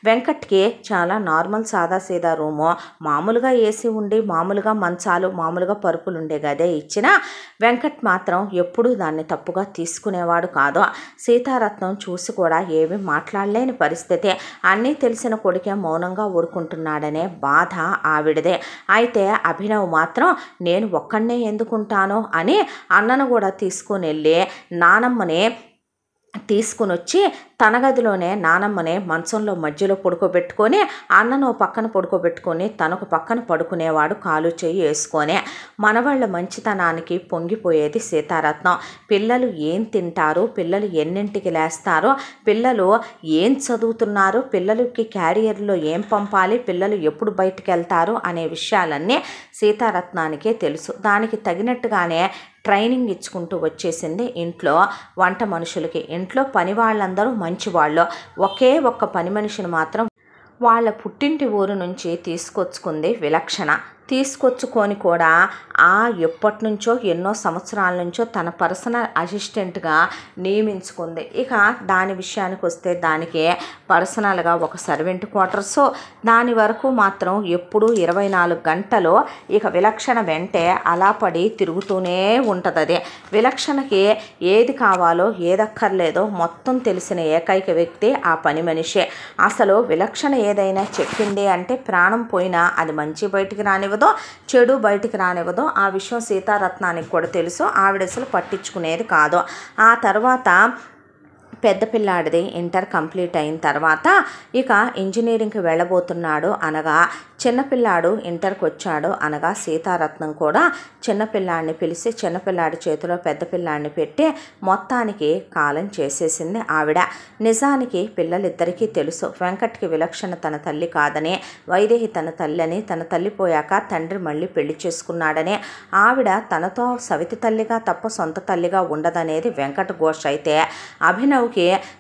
వెంకట్కి చాలా నార్మల్ సాదాసీదా రూము, మామూలుగా ఏసీ ఉండి మామూలుగా మంచాలు మామూలుగా పరుపులు ఉండే గదే ఇచ్చిన వెంకట్ మాత్రం ఎప్పుడూ దాన్ని తప్పుగా తీసుకునేవాడు కాదు. సీతారత్నం చూసి కూడా ఏమీ మాట్లాడలేని పరిస్థితి. అన్నీ తెలిసిన కొడుకే మౌనంగా ఊరుకుంటున్నాడనే బాధ ఆవిడదే. అయితే అభినవ్ మాత్రం నేను ఒక్కడనే ఎందుకుంటాను అని అన్నను కూడా తీసుకుని వెళ్ళి నానమ్మని తీసుకుని వచ్చి తన గదిలోనే నానమ్మనే మంచంలో మధ్యలో పడుకోబెట్టుకొని అన్నను పక్కన పడుకోబెట్టుకొని తనకు పక్కన పడుకునేవాడు కాలు చేయి వేసుకొని. మనవాళ్ళ మంచితనానికి పొంగిపోయేది సీతారత్నం. పిల్లలు ఏం తింటారు, పిల్లలు ఎన్నింటికి లేస్తారో, పిల్లలు ఏం చదువుతున్నారు, పిల్లలకి క్యారియర్లో ఏం పంపాలి, పిల్లలు ఎప్పుడు బయటికి వెళ్తారు అనే విషయాలన్నీ సీతారత్నానికే తెలుసు. దానికి తగినట్టుగానే ట్రైనింగ్ ఇచ్చుకుంటూ వచ్చేసింది ఇంట్లో వంట మనుషులకి. ఇంట్లో పని వాళ్ళందరూ మంచివాళ్ళు. ఒకే ఒక్క పని మనిషిని మాత్రం వాళ్ళ పుట్టింటి ఊరు నుంచి తీసుకొచ్చుకుంది విలక్షణ. తీసుకొచ్చుకొని కూడా ఎప్పటి నుంచో ఎన్నో సంవత్సరాల నుంచో తన పర్సనల్ అసిస్టెంట్గా నియమించుకుంది. ఇక దాని విషయానికి వస్తే దానికి పర్సనల్గా ఒక సర్వెంట్ క్వార్టర్స్, దాని వరకు మాత్రం ఎప్పుడు 24 గంటలు ఇక విలక్షణ వెంటే అలా పడి తిరుగుతూనే ఉంటుంది. విలక్షణకి ఏది కావాలో ఏదక్కర్లేదో మొత్తం తెలిసిన ఏకైక వ్యక్తి ఆ పని మనిషే. అసలు విలక్షణ ఏదైనా చెప్పింది అంటే ప్రాణం పోయినా అది మంచి బయటికి రానివ్వదో చెడు బయటికి రానివ్వదో ఆ విషయం సీతారత్నానికి కూడా తెలుసు. ఆవిడ అసలు పట్టించుకునేది కాదు. ఆ తర్వాత పెద్ద పిల్లాడిది ఇంటర్ కంప్లీట్ అయిన తర్వాత ఇక ఇంజనీరింగ్కి వెళ్ళబోతున్నాడు అనగా చిన్నపిల్లాడు ఇంటర్కి వచ్చాడు అనగా సీతారత్నం కూడా చిన్నపిల్లాడిని పిలిచి చిన్నపిల్లాడి చేతిలో పెద్ద పిల్లాడిని పెట్టి మొత్తానికి కాలం చేసేసింది ఆవిడ. నిజానికి పిల్లలిద్దరికీ తెలుసు వెంకట్కి విలక్షణ తన తల్లి కాదని, వైదేహి తన తల్లి అని, తన తల్లి పోయాక తండ్రి మళ్ళీ పెళ్లి చేసుకున్నాడని, ఆవిడ తనతో సవితి తల్లిగా తప్ప సొంత తల్లిగా ఉండదనేది వెంకట్ ఘోష్. అయితే అభినవ్కి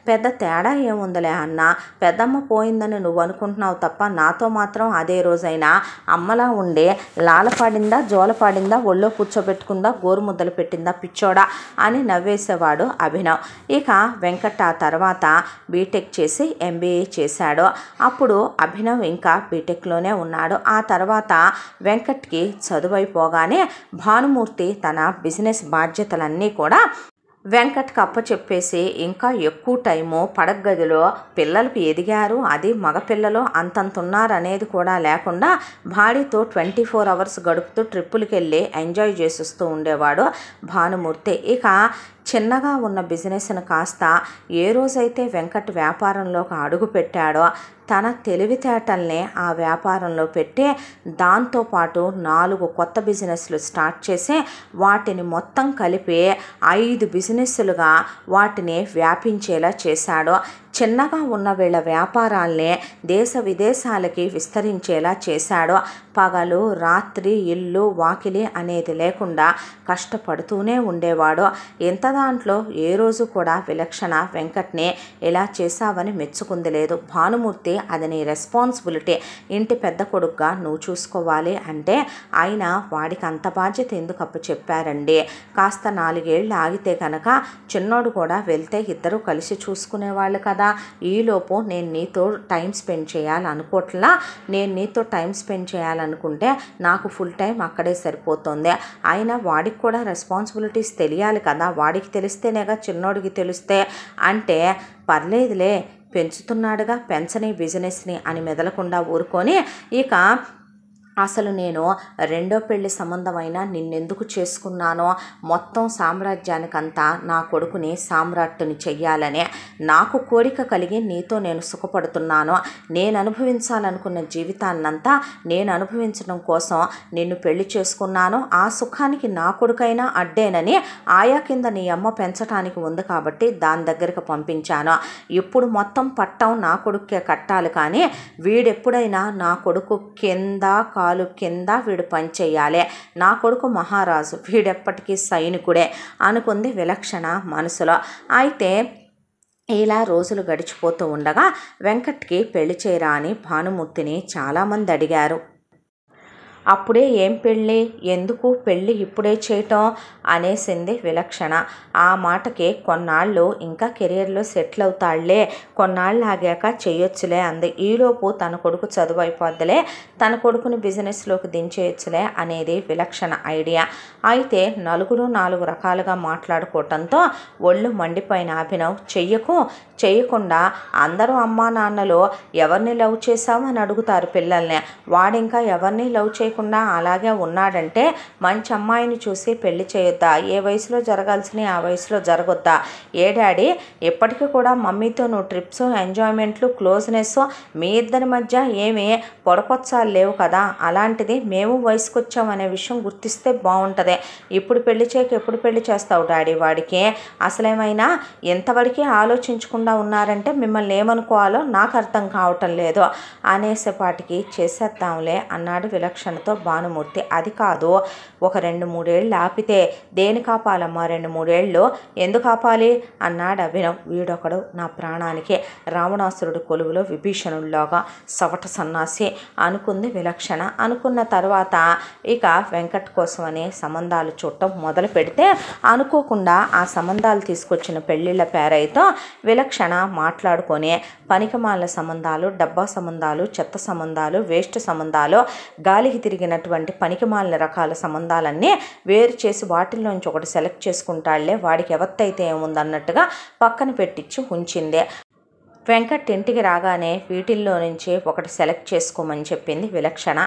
పెద్ద తేడా ఏముందిలే అన్న, పెద్దమ్మ పోయిందని నువ్వు అనుకుంటున్నావు తప్ప నాతో మాత్రం అదే రోజైనా అమ్మలా ఉండే లాలపాడిందా జోలపాడిందా ఒళ్ళో కూర్చోబెట్టుకుందా గోరు ముద్దలు పెట్టిందా పిచ్చోడా అని నవ్వేసేవాడు అభినవ్. ఇక వెంకట్ ఆ తర్వాత బీటెక్ చేసి ఎంబీఏ చేశాడు. అప్పుడు అభినవ్ ఇంకా బీటెక్లోనే ఉన్నాడు. ఆ తర్వాత వెంకట్కి చదువైపోగానే భానుమూర్తి తన బిజినెస్ బాధ్యతలన్నీ కూడా వెంకట్కి అప్పచెప్పేసి ఇంకా ఎక్కువ టైము పడగదిలో పిల్లలకు ఎదిగారు, అది మగపిల్లలు అంతంత ఉన్నారు అనేది కూడా లేకుండా భార్యతో 24 hours గడుపుతూ ట్రిప్పులకి వెళ్ళి ఎంజాయ్ చేసిస్తూ ఉండేవాడు భానుమూర్తి. ఇక చిన్నగా ఉన్న బిజినెస్ను కాస్త ఏ రోజైతే వెంకట్ వ్యాపారంలోకి అడుగు పెట్టాడో తన తెలివితేటల్ని ఆ వ్యాపారంలో పెట్టి దాంతోపాటు 4 కొత్త బిజినెస్లు స్టార్ట్ చేసి వాటిని మొత్తం కలిపి 5 బిజినెస్లుగా వాటిని వ్యాపించేలా చేశాడు. చిన్నగా ఉన్న వీళ్ళ వ్యాపారాల్ని దేశ విదేశాలకి విస్తరించేలా చేశాడు. పగలు రాత్రి ఇల్లు వాకిలి అనేది లేకుండా కష్టపడుతూనే ఉండేవాడు. ఇంత దాంట్లో ఏ రోజు కూడా విలక్షణ వెంకట్ని ఇలా చేశావని మెచ్చుకుంది లేదు. భానుమూర్తి అది నీ రెస్పాన్సిబిలిటీ, ఇంటి పెద్ద కొడుకుగా నువ్వు చూసుకోవాలి అంటే ఆయన వాడికి అంత బాధ్యత ఎందుకు చెప్పారండి, కాస్త 4 ఏళ్ళు ఆగితే కనుక చిన్నోడు కూడా వెళ్తే ఇద్దరు కలిసి చూసుకునేవాళ్ళు కదా, ఈలోపు నేను నీతో టైం స్పెండ్ చేయాలనుకోవట్లా, నేను నీతో టైం స్పెండ్ చేయాలనుకుంటే నాకు ఫుల్ టైం అక్కడే సరిపోతుంది, అయినా వాడికి కూడా రెస్పాన్సిబిలిటీస్ తెలియాలి కదా, వాడికి తెలిస్తేనేగా చిన్నోడికి తెలిస్తే అంటే పర్లేదులే పెంచుతున్నాడుగా పెంచని బిజినెస్ని అని మెదలకుండా ఊరుకొని ఇక అసలు నేను రెండో పెళ్లి సంబంధమైన నిన్నెందుకు చేసుకున్నానో మొత్తం సామ్రాజ్యానికంతా నా కొడుకుని సామ్రాట్టుని చెయ్యాలనే నాకు కోరిక కలిగి నీతో నేను సుఖపడుతున్నాను, నేను అనుభవించాలనుకున్న జీవితాన్నంతా నేను అనుభవించడం కోసం నిన్ను పెళ్లి చేసుకున్నాను, ఆ సుఖానికి నా కొడుకైనా అడ్డేనని ఆయా కింద నీ అమ్మ పెంచడానికి ఉంది కాబట్టి దాని దగ్గరకు పంపించాను, ఇప్పుడు మొత్తం పట్టం నా కొడుకే కట్టాలి కానీ వీడెప్పుడైనా నా కొడుకు కింద కాలు కింద వీడు పనిచేయాలి, నా కొడుకు మహారాజు వీడెప్పటికీ సైనికుడే అనుకుంది విలక్షణ మనసులో. అయితే ఇలా రోజులు గడిచిపోతూ ఉండగా వెంకట్కి పెళ్లి చేయరా అని భానుమూర్తిని చాలామంది అడిగారు. అప్పుడే ఏం పెళ్ళి, ఎందుకు పెళ్ళి ఇప్పుడే చేయటం అనేసింది విలక్షణ. ఆ మాటకి కొన్నాళ్ళు ఇంకా కెరియర్లో సెటిల్ అవుతాళ్లే, కొన్నాళ్ళు ఆగాక చేయొచ్చులే అంది. ఈలోపు తన కొడుకు చదువు అయిపోద్దులే, తన కొడుకుని బిజినెస్లోకి దించేయచ్చులే అనేది విలక్షణ ఐడియా. అయితే నలుగురు 4 రకాలుగా మాట్లాడుకోవటంతో ఒళ్ళు మండిపోయిన అభినవ్ చెయ్యకుండా అందరూ అమ్మా నాన్నలు ఎవరిని లవ్ చేసావు అని అడుగుతారు పిల్లల్ని, వాడింకా ఎవరిని లవ్ చేయకుండా అలాగే ఉన్నాడంటే మంచి అమ్మాయిని చూసి పెళ్లి చేయొద్దా, ఏ వయసులో జరగాల్సినవి ఆ వయసులో జరగొద్దా, ఏ డాడీ ఎప్పటికీ కూడా మమ్మీతో నువ్వు ట్రిప్స్ ఎంజాయ్మెంట్లు క్లోజ్నెస్ మీ ఇద్దరి మధ్య ఏమీ పొడపొచ్చాలు లేవు కదా, అలాంటిది మేము వయసుకు వచ్చామనే విషయం గుర్తిస్తే బాగుంటుంది, ఇప్పుడు పెళ్లి చేయక ఎప్పుడు పెళ్లి చేస్తావు డాడీ, వాడికి అసలేమైనా ఎంతవరకు ఆలోచించకుండా ఉన్నారంటే మిమ్మల్ని ఏమనుకోవాలో నాకు అర్థం కావటం లేదు అనేసేపాటికి చేసేద్దాంలే అన్నాడు విలక్షణతో భానుమూర్తి. అది కాదు, ఒక 2-3 ఏళ్ళు ఆపితే దేనికి ఆపాలమ్మా, 2-3 ఏళ్ళు ఎందుకు ఆపాలి అన్నాడు అభినవ్. వీడొకడు నా ప్రాణానికి రావణాసురుడు కొలువులో విభీషణుల్లాగా సవట సన్నాసి అనుకుంది విలక్షణ. అనుకున్న తర్వాత ఇక వెంకట్ కోసమని సంబంధాలు చూడటం మొదలు పెడితే అనుకోకుండా ఆ సంబంధాలు తీసుకొచ్చిన పెళ్ళిళ్ళ పేరైతో విలక్షణ మాట్లాడుకొని పనికిమాల సంబంధాలు, డబ్బా సంబంధాలు, చెత్త సంబంధాలు, వేస్ట్ సంబంధాలు, గాలికి తిరిగి తిరిగినటువంటి పనికిమాలిన రకాల సంబంధాలన్నీ వేరు చేసి వాటిల్లోంచి ఒకటి సెలెక్ట్ చేసుకుంటాళ్లే, వాడికి ఎవత్తైతే ఏముందన్నట్టుగా పక్కన పెట్టించి ఉంచిందే. వెంకట్ ఇంటికి రాగానే వీటిల్లో నుంచి ఒకటి సెలెక్ట్ చేసుకోమని చెప్పింది విలక్షణ.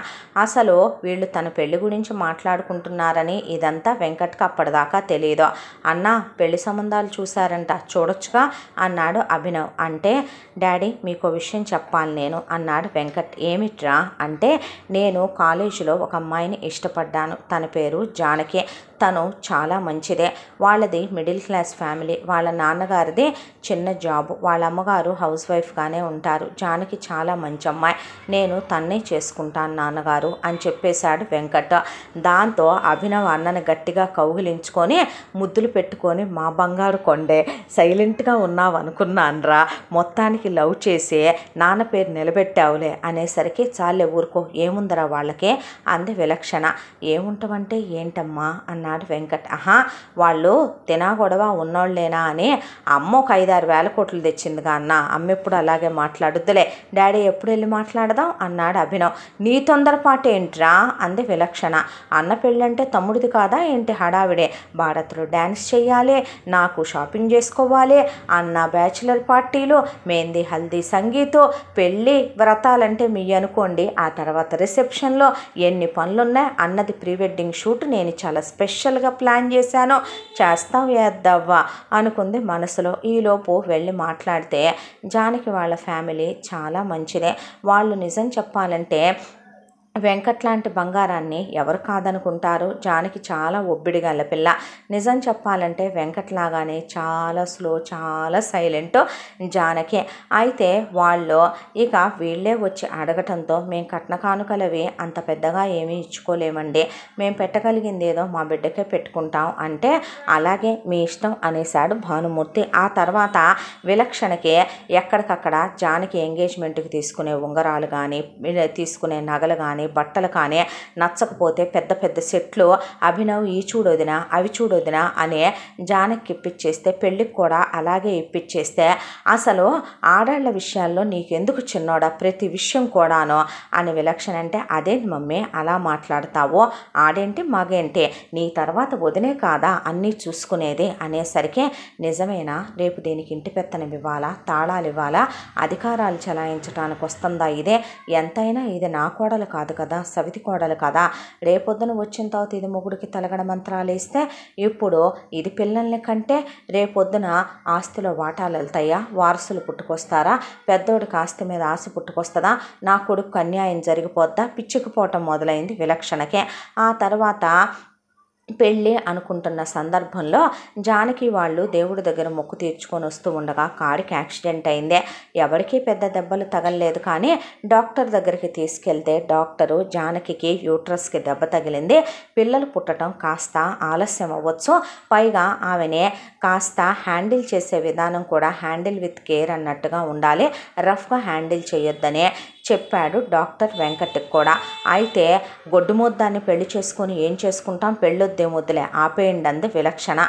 అసలు వీళ్ళు తన పెళ్లి గురించి మాట్లాడుకుంటున్నారని ఇదంతా వెంకట్కి అప్పటిదాకా తెలియదు. అన్న పెళ్లి సంబంధాలు చూశారంట, చూడొచ్చుగా అన్నాడు అభినవ్. అంటే డాడీ మీకు విషయం చెప్పాలి నేను అన్నాడు వెంకట్. ఏమిట్రా అంటే, నేను కాలేజీలో ఒక అమ్మాయిని ఇష్టపడ్డాను. తన పేరు జానకి. తను చాలా మంచిదే. వాళ్ళది మిడిల్ క్లాస్ ఫ్యామిలీ. వాళ్ళ నాన్నగారిది చిన్న జాబు, వాళ్ళ అమ్మగారు హౌస్ వైఫ్గానే ఉంటారు. జానకి చాలా మంచి అమ్మాయి. నేను తన్నే చేసుకుంటాను నాన్నగారు అని చెప్పేశాడు వెంకట్. దాంతో అభినవ్ అన్నని గట్టిగా కౌగిలించుకొని ముద్దులు పెట్టుకొని, మా బంగారు కొండే సైలెంట్గా ఉన్నావు అనుకున్నాన్రా, మొత్తానికి లవ్ చేసి నాన్న పేరు నిలబెట్టావులే అనేసరికి చాలే ఊరుకో, ఏముందరా వాళ్ళకే అంది విలక్షణ. ఏముంటావంటే ఏంటమ్మా అన్నాడు వెంకట్. వాళ్ళు తినా గొడవ ఉన్నోళ్ళేనా అని అమ్మ ఒక 5-6 వేల కోట్లు తెచ్చిందిగా అన్న, అమ్మ ఎప్పుడు అలాగే మాట్లాడుద్దులే, డాడీ ఎప్పుడు వెళ్ళి మాట్లాడదాం అన్నాడు అభినవ్. నీ తొందరపాటు ఏంట్రా అంది విలక్షణ. అన్న పెళ్ళంటే తమ్ముడిది కాదా ఏంటి హడావిడే, భారత్లో డ్యాన్స్ చెయ్యాలి, నాకు షాపింగ్ చేసుకోవాలి, అన్న బ్యాచులర్ పార్టీలు, మెహందీ హల్దీ సంగీతు, పెళ్ళి వ్రతాలంటే మీ అనుకోండి, ఆ తర్వాత రిసెప్షన్లో ఎన్ని పనులున్నాయి. అన్నది ప్రీ వెడ్డింగ్ షూట్ నేను చాలా స్పెషల్గా ప్లాన్ చేశాను, చేస్తాం వేద్దావా అనుకుంది మనసులో. ఈలోపు వెళ్ళి మాట్లాడితే జానకి వాళ్ళ ఫ్యామిలీ చాలా మంచిదే. వాళ్ళు నిజం చెప్పాలంటే వెంకట్ లాంటి బంగారాన్ని ఎవరు కాదనుకుంటారు. జానకి చాలా ఒబ్బిడిగల పిల్ల. నిజం చెప్పాలంటే వెంకట్ లాగానే చాలా స్లో, చాలా సైలెంట్ జానకి. అయితే వాళ్ళు ఇక వీళ్ళే వచ్చి అడగటంతో మేము కట్న కానుకలవి అంత పెద్దగా ఏమీ ఇచ్చుకోలేమండి, మేము పెట్టగలిగింది ఏదో మా బిడ్డకే పెట్టుకుంటాం అంటే అలాగే మీ ఇష్టం అనేశాడు భానుమూర్తి. ఆ తర్వాత విలక్షణకి ఎక్కడికక్కడ జానకి ఎంగేజ్మెంట్కి తీసుకునే ఉంగరాలు కానీ, తీసుకునే నగలు కానీ, బట్టలు కానీ నచ్చకపోతే పెద్ద పెద్ద సెట్లు అభినవ్ ఈ చూడొదినా అవి చూడొదినా అనే జానకి ఇప్పించేస్తే, పెళ్ళికి కూడా అలాగే ఇప్పించేస్తే, అసలు ఆడాళ్ల విషయాల్లో నీకెందుకు చిన్నోడా ప్రతి విషయం కూడాను అని విలక్షణ అంటే, అదేంటి మమ్మీ అలా మాట్లాడతావో, ఆడేంటి మగేంటి, నీ తర్వాత వదినే కాదా అన్నీ చూసుకునేది అనేసరికి, నిజమేనా రేపు దీనికి ఇంటి పెత్తనం ఇవ్వాలా, తాళాలు ఇవ్వాలా, అధికారాలు చలాయించడానికి వస్తుందా, ఇదే ఎంతైనా ఇది నా కోడలు కాదు కదా, సవితి కోడలు కదా, రేపొద్దున వచ్చిన తర్వాత ఇది మొగుడికి తలగడ మంత్రాలు వేస్తే, ఇప్పుడు ఇది పిల్లల్ని కంటే రేపొద్దున ఆస్తిలో వాటాలు వెళ్తాయా, వారసులు పుట్టుకొస్తారా, పెద్దోడికి ఆస్తి మీద ఆశ పుట్టుకొస్తుందా, నా కొడుకు అన్యాయం జరిగిపోద్దా, పిచ్చుకుపోవటం మొదలైంది విలక్షణకే. ఆ తర్వాత పెళ్ళి అనుకుంటున్న సందర్భంలో జానకి వాళ్ళు దేవుడి దగ్గర మొక్కు తీర్చుకొని వస్తూ ఉండగా కారుకి యాక్సిడెంట్ అయిందే. ఎవరికీ పెద్ద దెబ్బలు తగలలేదు, కానీ డాక్టర్ దగ్గరికి తీసుకెళ్తే డాక్టరు జానకి యూట్రస్కి దెబ్బ తగిలింది, పిల్లలు పుట్టడం కాస్త ఆలస్యం అవ్వచ్చు, పైగా ఆమెనే కాస్త హ్యాండిల్ చేసే విధానం కూడా హ్యాండిల్ విత్ కేర్ అన్నట్టుగా ఉండాలి, రఫ్గా హ్యాండిల్ చేయొద్దనే చెప్పాడు డాక్టర్ వెంకట్కి కూడా. అయితే గొడ్డు ముద్దాన్ని పెళ్లి చేసుకొని ఏం చేసుకుంటాం, పెళ్ళొద్దే ముద్దులే ఆపేయండి అంది విలక్షణ.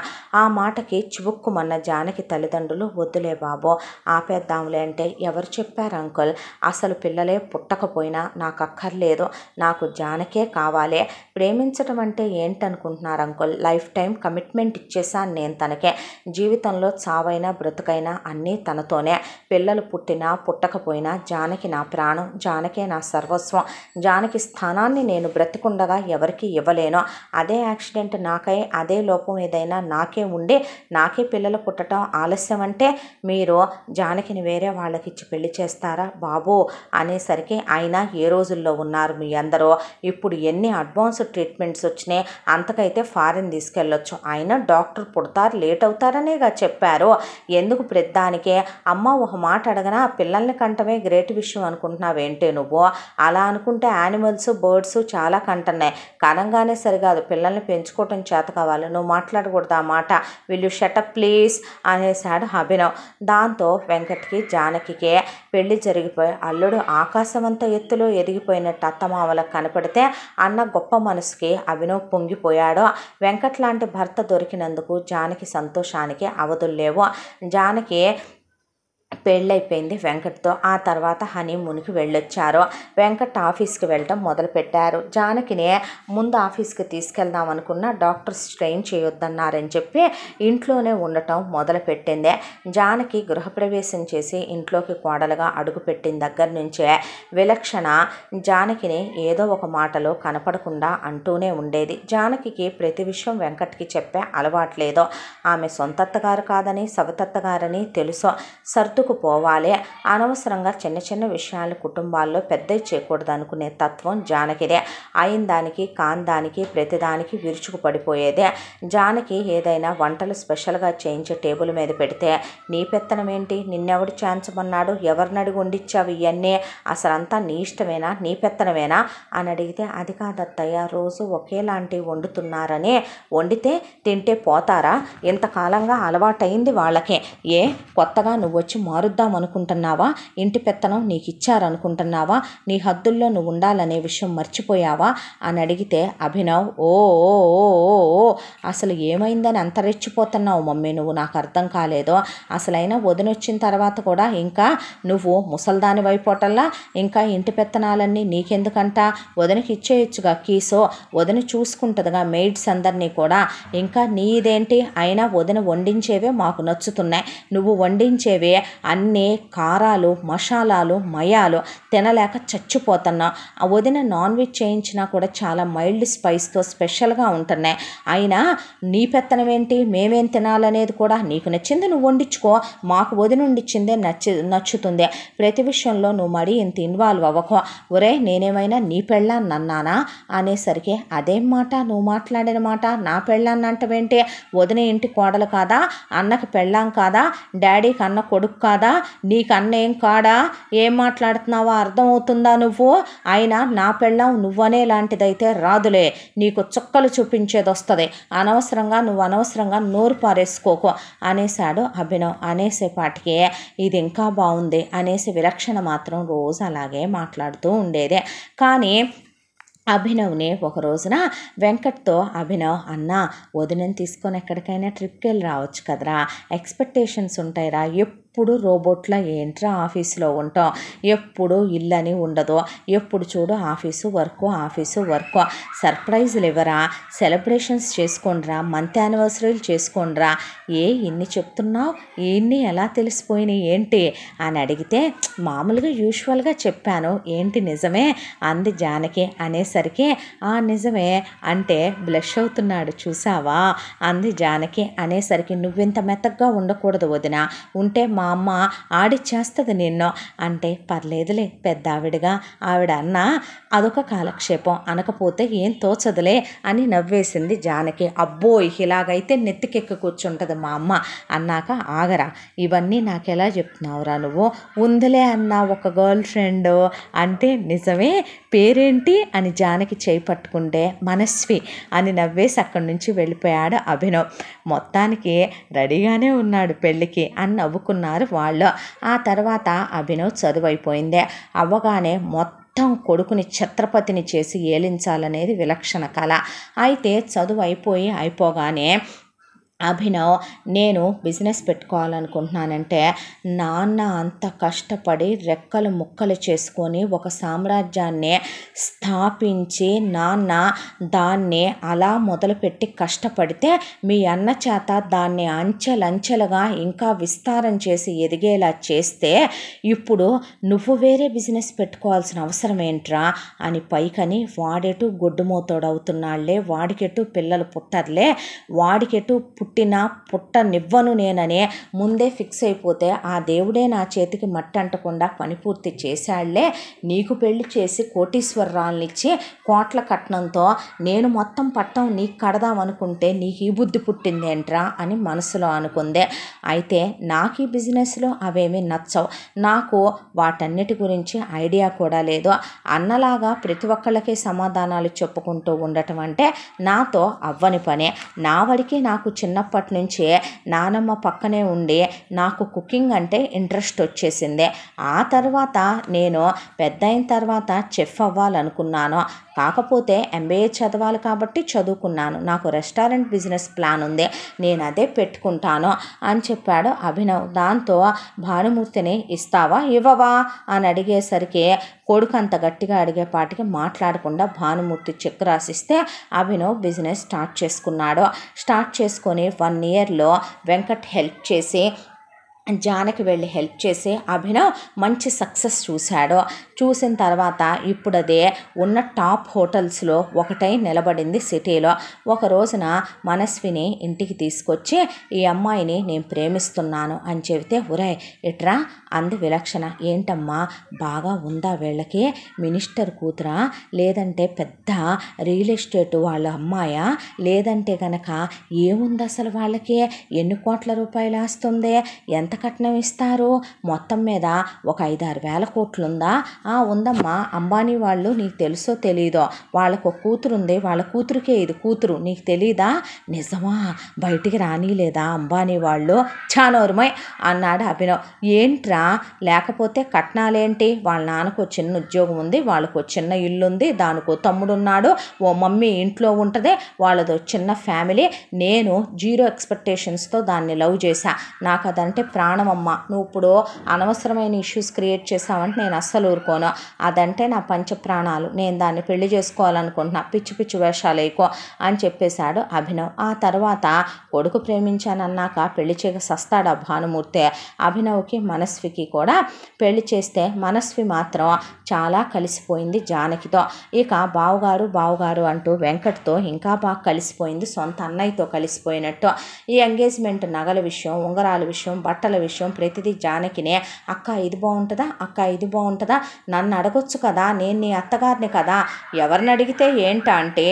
ఆ మాటకి చివుక్కుమన్న జానకి తల్లిదండ్రులు, వద్దులే బాబో ఆపేద్దాంలే అంటే, ఎవరు చెప్పారు అంకుల్, అసలు పిల్లలే పుట్టకపోయినా నాకు అక్కర్లేదు, నాకు జానకే కావాలి, ప్రేమించడం అంటే ఏంటనుకుంటున్నారు అంకుల్, లైఫ్ టైం కమిట్మెంట్ ఇచ్చేసాను నేను తనకే, జీవితంలో చావైనా బ్రతుకైనా అన్నీ తనతోనే, పిల్లలు పుట్టినా పుట్టకపోయినా జానకి నా ప్రాణం, జానకే నా సర్వస్వం, జానకి స్థానాన్ని నేను బ్రతికుండగా ఎవరికి ఇవ్వలేను, అదే యాక్సిడెంట్ నాకై అదే లోపం ఏదైనా నాకే ఉండి నాకే పిల్లలు పుట్టడం ఆలస్యం అంటే మీరు జానకిని వేరే వాళ్ళకి ఇచ్చి పెళ్లి చేస్తారా బాబు అనేసరికి, అయినా ఏ రోజుల్లో ఉన్నారు మీ అందరూ, ఇప్పుడు ఎన్ని అడ్వాన్స్డ్ ట్రీట్మెంట్స్ వచ్చినాయి, అంతకైతే ఫారిన్ తీసుకెళ్ళొచ్చు, అయినా డాక్టర్ పుడతారు లేట్ అవుతారనేగా చెప్పారు, ఎందుకు ప్రతిదానికే అమ్మ ఒక మాట అడగనా, పిల్లల్ని కంటమే గ్రేట్ విషయం అనుకుంటున్నావేంటే నువ్వు, అలా అనుకుంటే యానిమల్స్ బర్డ్స్ చాలా కంటున్నాయి, కనంగానే సరికాదు పిల్లల్ని పెంచుకోవటం చేత కావాలి, నువ్వు మాట్లాడకూడదు ఆ మాట, విల్ యూ షటప్ ప్లీజ్ అనేశాడు అభినవ్. దాంతో వెంకట్కి జానకికే పెళ్లి జరిగిపోయి అల్లుడు ఆకాశమంతా ఎత్తులో ఎదిగిపోయినట్టు అత్తమామలకు కనపడితే అన్న గొప్ప మనసుకి అభినవ్ పొంగిపోయాడు. వెంకట్ లాంటి భర్త దొరికినందుకు జానకి సంతోషానికి అవధుల్లేవు. జానకి పెళ్ళైపోయింది వెంకట్తో. ఆ తర్వాత హనీమూన్కి వెళ్ళొచ్చారు. వెంకట్ ఆఫీస్కి వెళ్ళటం మొదలుపెట్టారు. జానకిని ముందు ఆఫీస్కి తీసుకెళ్దాం అనుకున్న డాక్టర్ స్ట్రెయిన్ చేయొద్దన్నారని చెప్పి ఇంట్లోనే ఉండటం మొదలుపెట్టింది. జానకి గృహప్రవేశం చేసి ఇంట్లోకి కోడలుగా అడుగుపెట్టిన దగ్గర నుంచే విలక్షణ జానకిని ఏదో ఒక మాటలో కనపడకుండా అంటూనే ఉండేది. జానకికి ప్రతి విషయం వెంకట్కి చెప్పే అలవాట్లేదు. ఆమె సొంతత్తగారు కాదని సవతత్తగారని తెలుసు. సర్దుకుపోవాలి. అనవసరంగా చిన్న చిన్న విషయాలు కుటుంబాల్లో పెద్దవి చేయకూడదు అనుకునే తత్వం జానకిదే. అయిన దానికి కాని దానికి ప్రతిదానికి విరుచుకు పడిపోయేదే. జానకి ఏదైనా వంటలు స్పెషల్గా చేయించి టేబుల్ మీద పెడితే నీ పెత్తనం ఏంటి, నిన్నెవడు చేయించమన్నాడు, ఎవరిని అడిగి వండిచ్చావు ఇవన్నీ, అసలంతా నీ ఇష్టమేనా, నీ పెత్తనమేనా అని అడిగితే అది కాదత్తయ్య, రోజు ఒకేలాంటివి వండుతున్నారని, వండితే తింటే పోతారా, ఇంతకాలంగా అలవాటైంది వాళ్ళకే, ఏ కొత్తగా నువ్వు వచ్చి మారుద్దాం అనుకుంటున్నావా, ఇంటి పెత్తనం నీకు ఇచ్చారనుకుంటున్నావా, నీ హద్దుల్లో నువ్వు ఉండాలనే విషయం మర్చిపోయావా అని అడిగితే అభినవ్ ఓ ఓ ఓ ఓ అసలు ఏమైందని అంత రెచ్చిపోతున్నావు మమ్మీ, నువ్వు నాకు అర్థం కాలేదో, అసలైనా వదినొచ్చిన తర్వాత కూడా ఇంకా నువ్వు ముసల్దాని వైపోటల్లా ఇంకా ఇంటి పెత్తనాలన్నీ నీకెందుకంట, వదినకి ఇచ్చేయచ్చుగా కీసో, వదిన చూసుకుంటుందిగా మెయిడ్స్ అందరినీ కూడా, ఇంకా నీదేంటి, అయినా వదిన వండించేవే మాకు నచ్చుతున్నాయి, నువ్వు వండించేవే అన్నీ కారాలు మసాలాలు మయాలు తినలేక చచ్చిపోతున్నావు, ఆ వదిన నాన్ వెజ్ చేయించినా కూడా చాలా మైల్డ్ స్పైస్తో స్పెషల్గా ఉంటున్నాయి, అయినా నీ పెత్తనం ఏంటి, మేమేం తినాలనేది కూడా నీకు నచ్చింది నువ్వు వండించుకో, మాకు వదిన వండించిందే నచ్చుతుంది, ప్రతి విషయంలో నువ్వు మరీ ఇంత ఇన్వాల్వ్ అవ్వకో, ఒరే నేనేమైనా నీ పెళ్ళాన్ని అన్నానా అనేసరికి అదేం మాట నువ్వు మాట్లాడిన మాట, నా పెళ్ళాన్ని అంటవేంటి, వదిన ఇంటి కోడలు కాదా, అన్నకి పెళ్ళాం కాదా, డాడీకి అన్న కొడుకు కాదా, నీకు అన్న ఏం కాడా, ఏం మాట్లాడుతున్నావో అర్థమవుతుందా నువ్వు, అయినా నా పెళ్ళాం నువ్వనే లాంటిదైతే రాదులే, నీకు చుక్కలు చూపించేది వస్తుంది, అనవసరంగా నోరు పారేసుకోకు అనేశాడు అభినవ్. అనేసేపాటికి ఇది ఇంకా బాగుంది అనేసి విలక్షణ మాత్రం రోజు అలాగే మాట్లాడుతూ ఉండేదే. కానీ అభినవ్ని ఒక రోజున వెంకట్తో అభినవ్ అన్న వదినని తీసుకొని ఎక్కడికైనా ట్రిప్కి వెళ్ళి రావచ్చు కదరా, ఎక్స్పెక్టేషన్స్ ఉంటాయిరా, ఎప్పుడు రోబోట్లా ఏంట్రా ఆఫీసులో ఉంటాం, ఎప్పుడు ఇల్లని ఉండదు, ఎప్పుడు చూడు ఆఫీసు వర్క్, సర్ప్రైజులు ఇవ్వరా, సెలబ్రేషన్స్ చేసుకోండిరా, మంత్ యానివర్సరీలు చేసుకోండిరా, ఇన్ని చెప్తున్నావు, ఇన్ని ఎలా తెలిసిపోయినాయి ఏంటి అని అడిగితే మామూలుగా యూజువల్గా చెప్పాను, ఏంటి నిజమే అంది జానకి. అనేసరికి ఆ నిజమే అంటే బ్లష్ అవుతున్నాడు చూసావా అంది జానకి. అనేసరికి నువ్వింత మెత్తగా ఉండకూడదు వదిన, ఉంటే మా అమ్మ ఆడిచ్చేస్తుంది నిన్ను అంటే, పర్లేదులే పెద్ద ఆవిడగా ఆవిడ అన్న అదొక కాలక్షేపం, అనకపోతే ఏం తోచదులే అని నవ్వేసింది జానకి. అబ్బో ఇలాగైతే నెత్తికెక్కి కూర్చుంటుంది మా అమ్మ అన్నాక ఆగరా, ఇవన్నీ నాకెలా చెప్తున్నావురా నువ్వు, ఉందిలే అన్న ఒక గర్ల్ ఫ్రెండ్ అంటే, నిజమే పేరేంటి అని జానకి చేయి పట్టుకుంటే మనస్వి అని నవ్వేసి అక్కడి నుంచి వెళ్ళిపోయాడు అభినవ్. మొత్తానికి రెడీగానే ఉన్నాడు పెళ్ళికి అని నవ్వుకున్నారు వాళ్ళు. ఆ తర్వాత అభినవ్ చదువు అయిపోయిందే. అవ్వగానే మొత్తం కొడుకుని ఛత్రపతిని చేసి ఏలించాలనేది విలక్షణ కళ. అయితే చదువు అయిపోగానే అభినవ్ నేను బిజినెస్ పెట్టుకోవాలనుకుంటున్నానంటే, నాన్న అంత కష్టపడి రెక్కలు ముక్కలు చేసుకొని ఒక సామ్రాజ్యాన్ని స్థాపించి నాన్న దాన్ని అలా మొదలుపెట్టి కష్టపడితే మీ అన్న చేత దాన్ని అంచెలంచెలుగా ఇంకా విస్తారం చేసి ఎదిగేలా చేస్తే ఇప్పుడు నువ్వు వేరే బిజినెస్ పెట్టుకోవాల్సిన అవసరం ఏంట్రా అని పైకని వాడెటు గొడ్డుమోతోడవుతున్నాళ్లే, వాడికెటు పిల్లలు పుట్టర్లే, వాడికెటు పుట్టిన పుట్టనివ్వను నేననే ముందే ఫిక్స్ అయిపోతే ఆ దేవుడే నా చేతికి మట్టి అంటకుండా పని పూర్తి చేశాళ్లే, నీకు పెళ్లి చేసి కోటీశ్వరరాలనిచ్చి కోట్ల కట్నంతో నేను మొత్తం పట్టం నీకు కడదామనుకుంటే నీకు ఈ బుద్ధి పుట్టిందేంట్రా అని మనసులో అనుకుందే. అయితే నాకు ఈ బిజినెస్లో అవేమీ నచ్చవు, నాకు వాటన్నిటి గురించి ఐడియా కూడా లేదు, అన్నలాగా ప్రతి ఒక్కళ్ళకి సమాధానాలు చెప్పుకుంటూ ఉండటం అంటే నాతో అవ్వని పనే, నా వాడికి నాకు చిన్నప్పటి నుంచే నానమ్మ పక్కనే ఉండి నాకు కుకింగ్ అంటే ఇంట్రెస్ట్ వచ్చేసింది. ఆ తర్వాత నేను పెద్ద అయిన తర్వాత చెఫ్ అవ్వాలనుకున్నాను, కాకపోతే MBA చదవాలి కాబట్టి చదువుకున్నాను, నాకు రెస్టారెంట్ బిజినెస్ ప్లాన్ ఉంది, నేను అదే పెట్టుకుంటాను అని చెప్పాడు అభినవ్. దాంతో భానుమూర్తిని ఇస్తావా ఇవ్వవా అని అడిగేసరికి కొడుకు అంత గట్టిగా అడిగేపాటికి మాట్లాడకుండా భానుమూర్తి చెక్ రాసిస్తే అభినవ్ బిజినెస్ స్టార్ట్ చేసుకొని 1 yearలో వెంకట్ హెల్ప్ చేసి జానకి వెళ్ళి హెల్ప్ చేసి అభినవ్ మంచి సక్సెస్ చూసిన తర్వాత ఇప్పుడు అదే ఉన్న టాప్ హోటల్స్లో ఒకటై నిలబడింది సిటీలో. ఒక రోజున మనస్విని ఇంటికి తీసుకొచ్చి ఈ అమ్మాయిని నేను ప్రేమిస్తున్నాను అని చెబితే ఒరే ఇట్రా అంది విలక్షణ. ఏంటమ్మా బాగా ఉందా వీళ్ళకి, మినిస్టర్ కూతురా లేదంటే పెద్ద రియల్ ఎస్టేట్ వాళ్ళ అమ్మాయా, లేదంటే కనుక ఏముంది అసలు వాళ్ళకి, ఎన్ని కోట్ల రూపాయలు ఆస్తుంది, ఎంత కట్నం ఇస్తారు, మొత్తం మీద ఒక 5-6 వేల కోట్లు ఉందా? ఉందమ్మా, అంబానీ వాళ్ళు నీకు తెలుసో తెలీదో, వాళ్ళకు ఒక కూతురు ఉంది, వాళ్ళ కూతురుకే ఇది కూతురు, నీకు తెలీదా? నిజమా? బయటికి రానిలేదా అంబానీ వాళ్ళు? చానోరుమై అన్నాడు అభినవ్. ఏంట్రా లేకపోతే కట్నాలేంటి, వాళ్ళ నాన్నకు చిన్న ఉద్యోగం ఉంది, వాళ్ళకు చిన్న ఇల్లు ఉంది, దానికో తమ్ముడు ఉన్నాడు, ఓ మమ్మీ ఇంట్లో ఉంటుంది, వాళ్ళదో చిన్న ఫ్యామిలీ, నేను 0 ఎక్స్పెక్టేషన్స్తో దాన్ని లవ్ చేశా, నాకు అదంటే ప్రాణమమ్మ, నువ్వు ఇప్పుడు అనవసరమైన ఇష్యూస్ క్రియేట్ చేసావంటే నేను అస్సలు ఊరుకోను, అదంటే నా పంచ ప్రాణాలు, నేను దాన్ని పెళ్లి చేసుకోవాలనుకుంటున్నా, పిచ్చి పిచ్చి వేషాలు ఎక్కువ అని చెప్పేశాడు అభినవ్. ఆ తర్వాత కొడుకు ప్రేమించానన్నాక పెళ్లి చేయక సస్తాడు ఆ భానుమూర్తి. అభినవ్కి మనస్వికి కూడా పెళ్లి చేస్తే మనస్వి మాత్రం చాలా కలిసిపోయింది జానకితో. ఇక బావుగారు అంటూ వెంకట్తో ఇంకా బాగా కలిసిపోయింది, సొంత అన్నయ్యతో కలిసిపోయినట్టు. ఈ ఎంగేజ్మెంట్ నగల విషయం, ఉంగరాల విషయం, బట్టల విషయం ప్రతిదీ జానకినే, అక్క ఇది బాగుంటుందా, నన్ను అడగొచ్చు కదా, నేను నీ అత్తగారిని కదా, ఎవరిని అడిగితే ఏంటా అంటే,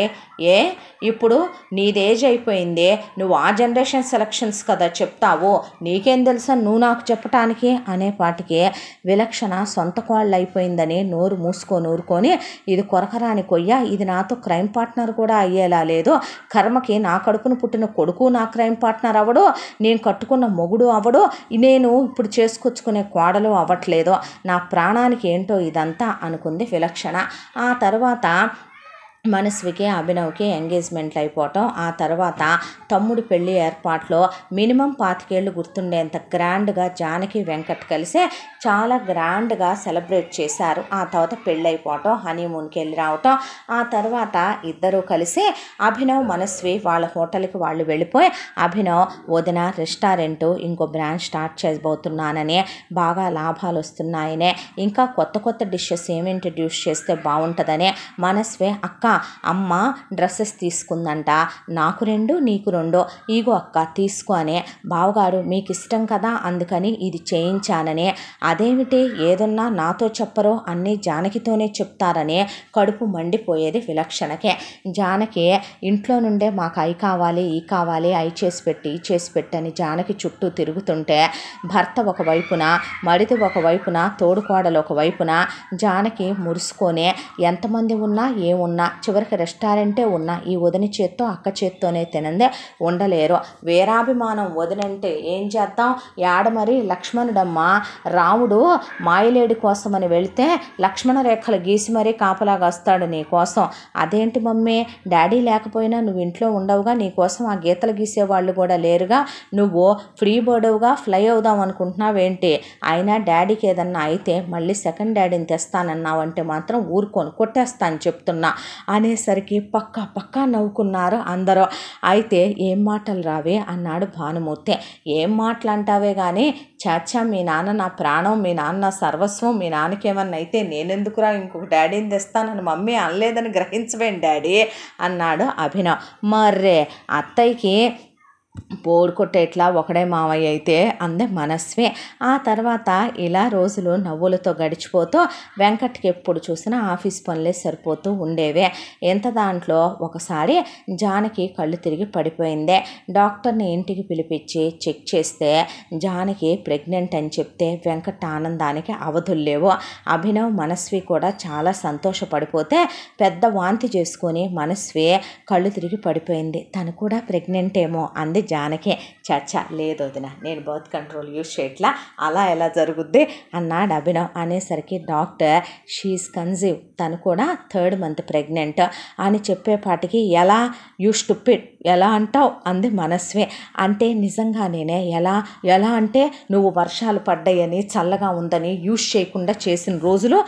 ఇప్పుడు నీది ఏజ్ అయిపోయింది, నువ్వు ఆ జనరేషన్ సెలక్షన్స్ కదా చెప్తావు, నీకేం తెలుసా నువ్వు నాకు చెప్పటానికి అనేపాటికి విలక్షణ సొంత కోళ్ళు అయిపోయిందని నోరు ఊరుకొని ఇది కొరకరాని కొయ్య, ఇది నాతో క్రైమ్ పార్ట్నర్ కూడా అయ్యేలా లేదు, కర్మకి నా కడుపును పుట్టిన కొడుకు నా క్రైమ్ పార్ట్నర్ అవ్వడు, నేను కట్టుకున్న మొగుడు అవ్వడు, నేను ఇప్పుడు చేసుకొచ్చుకునే కోడలు అవ్వట్లేదు, నా ప్రాణానికి ఏంటో ఇదంతా అనుకుంది విలక్షణ. ఆ తర్వాత మనస్వికి అభినవ్కి ఎంగేజ్మెంట్లు అయిపోవటం, ఆ తర్వాత తమ్ముడి పెళ్లి ఏర్పాట్లో మినిమం 25 ఏళ్ళు గుర్తుండేంత గ్రాండ్గా జానకి వెంకట్ కలిసి చాలా గ్రాండ్గా సెలబ్రేట్ చేశారు. ఆ తర్వాత పెళ్ళి అయిపోవటం, హనీమూన్కి వెళ్ళి రావటం, ఆ తర్వాత ఇద్దరూ కలిసి అభినవ్ మనస్వి వాళ్ళ హోటల్కి వాళ్ళు వెళ్ళిపోయి అభినవ్ వదిన రెస్టారెంట్ ఇంకో బ్రాంచ్ స్టార్ట్ చేయబోతున్నానని, బాగా లాభాలు వస్తున్నాయనే, ఇంకా కొత్త డిషెస్ ఏమి ఇంట్రడ్యూస్ చేస్తే బాగుంటుందని, మనస్వి అక్క అమ్మ డ్రెస్సెస్ తీసుకుందంట, నాకు 2 నీకు 2, ఇగో అక్క తీసుకో అని, బావగారు మీకు ఇష్టం కదా అందుకని ఇది చేయించానని, అదేమిటి ఏదన్నా నాతో చెప్పరో అన్నీ జానకితోనే చెప్తారని కడుపు మండిపోయేది విలక్షణకే. జానకి ఇంట్లో నుండే మాకు అయి కావాలి ఈ కావాలి, అయి చేసి పెట్టని జానకి చుట్టూ తిరుగుతుంటే భర్త ఒకవైపున, మడిది ఒకవైపున, తోడుకోడలు ఒకవైపున, జానకి మురుసుకొని ఎంతమంది ఉన్నా ఏమున్నా చివరికి రెస్టారెంటే ఉన్నా ఈ వదిన చేత్తో అక్క చేత్తోనే తినందే ఉండలేరు. వీరాభిమానం వదినంటే ఏం చేద్దాం, యాడ మరి లక్ష్మణుడమ్మ, రాముడు మాయలేడి కోసమని వెళితే లక్ష్మణ రేఖలు గీసి మరీ కాపలాగా వస్తాడు నీ కోసం, అదేంటి మమ్మీ డాడీ లేకపోయినా నువ్వు ఇంట్లో ఉండవుగా, నీ కోసం ఆ గీతలు గీసేవాళ్ళు కూడా లేరుగా, నువ్వు ఫ్రీ బర్డ్గా ఫ్లై అవుదాం అనుకుంటున్నావేంటి, అయినా డాడీకి ఏదన్నా అయితే మళ్ళీ సెకండ్ డాడీని తెస్తానన్నావంటే మాత్రం ఊరుకోను కొట్టేస్తాను చెప్తున్నా అనేసరికి పక్కా నవ్వుకున్నారు అందరూ. అయితే ఏం మాటలు రావే అన్నాడు భానుమూర్తి. ఏం మాటలు అంటావే కానీ, చాచా మీ నాన్న నా ప్రాణం, మీ నాన్న సర్వస్వం, మీ నాన్నకేమన్నా అయితే నేనెందుకురా ఇంకొక డాడీని తెస్తానని మమ్మీ అనలేదని గ్రహించవేండి డాడీ అన్నాడు అభినవ్. మర్రే అత్తయ్యకి బోర్డు కొట్టేట్లా ఒకడే మావయ్య అయితే అందే మనస్వి. ఆ తర్వాత ఇలా రోజులు నవ్వులతో గడిచిపోతూ వెంకట్కి ఎప్పుడు చూసినా ఆఫీస్ పనులే సరిపోతూ ఉండేవే. ఎంత దాంట్లో ఒకసారి జానకి కళ్ళు తిరిగి పడిపోయిందే. డాక్టర్ని ఇంటికి పిలిపించి చెక్ చేస్తే జానకి ప్రెగ్నెంట్ అని చెప్తే వెంకట్ ఆనందానికి అవధుల్లేవు. అభినవ్ మనస్వి కూడా చాలా సంతోషపడిపోతే పెద్ద వాంతి చేసుకొని మనస్వి కళ్ళు తిరిగి పడిపోయింది. తను కూడా ప్రెగ్నెంట్ ఏమో అంది జానకి. చచ్చా లేదు వదిన, నేను బర్త్ కంట్రోల్ యూజ్ చేయట్లా, అలా ఎలా జరుగుద్ది అన్నాడు అభినవ్. అనేసరికి డాక్టర్ షీఈస్ కన్సీవ్, తను కూడా 3rd month ప్రెగ్నెంట్ అని చెప్పేపాటికి ఎలా యూ స్టూపిడ్, ఎలా అంటావు అంది మనస్వి. అంటే నిజంగానే ఎలా అంటే నువ్వు వర్షాలు పడ్డాయని చల్లగా ఉందని యూజ్ చేయకుండా చేసిన రోజులు.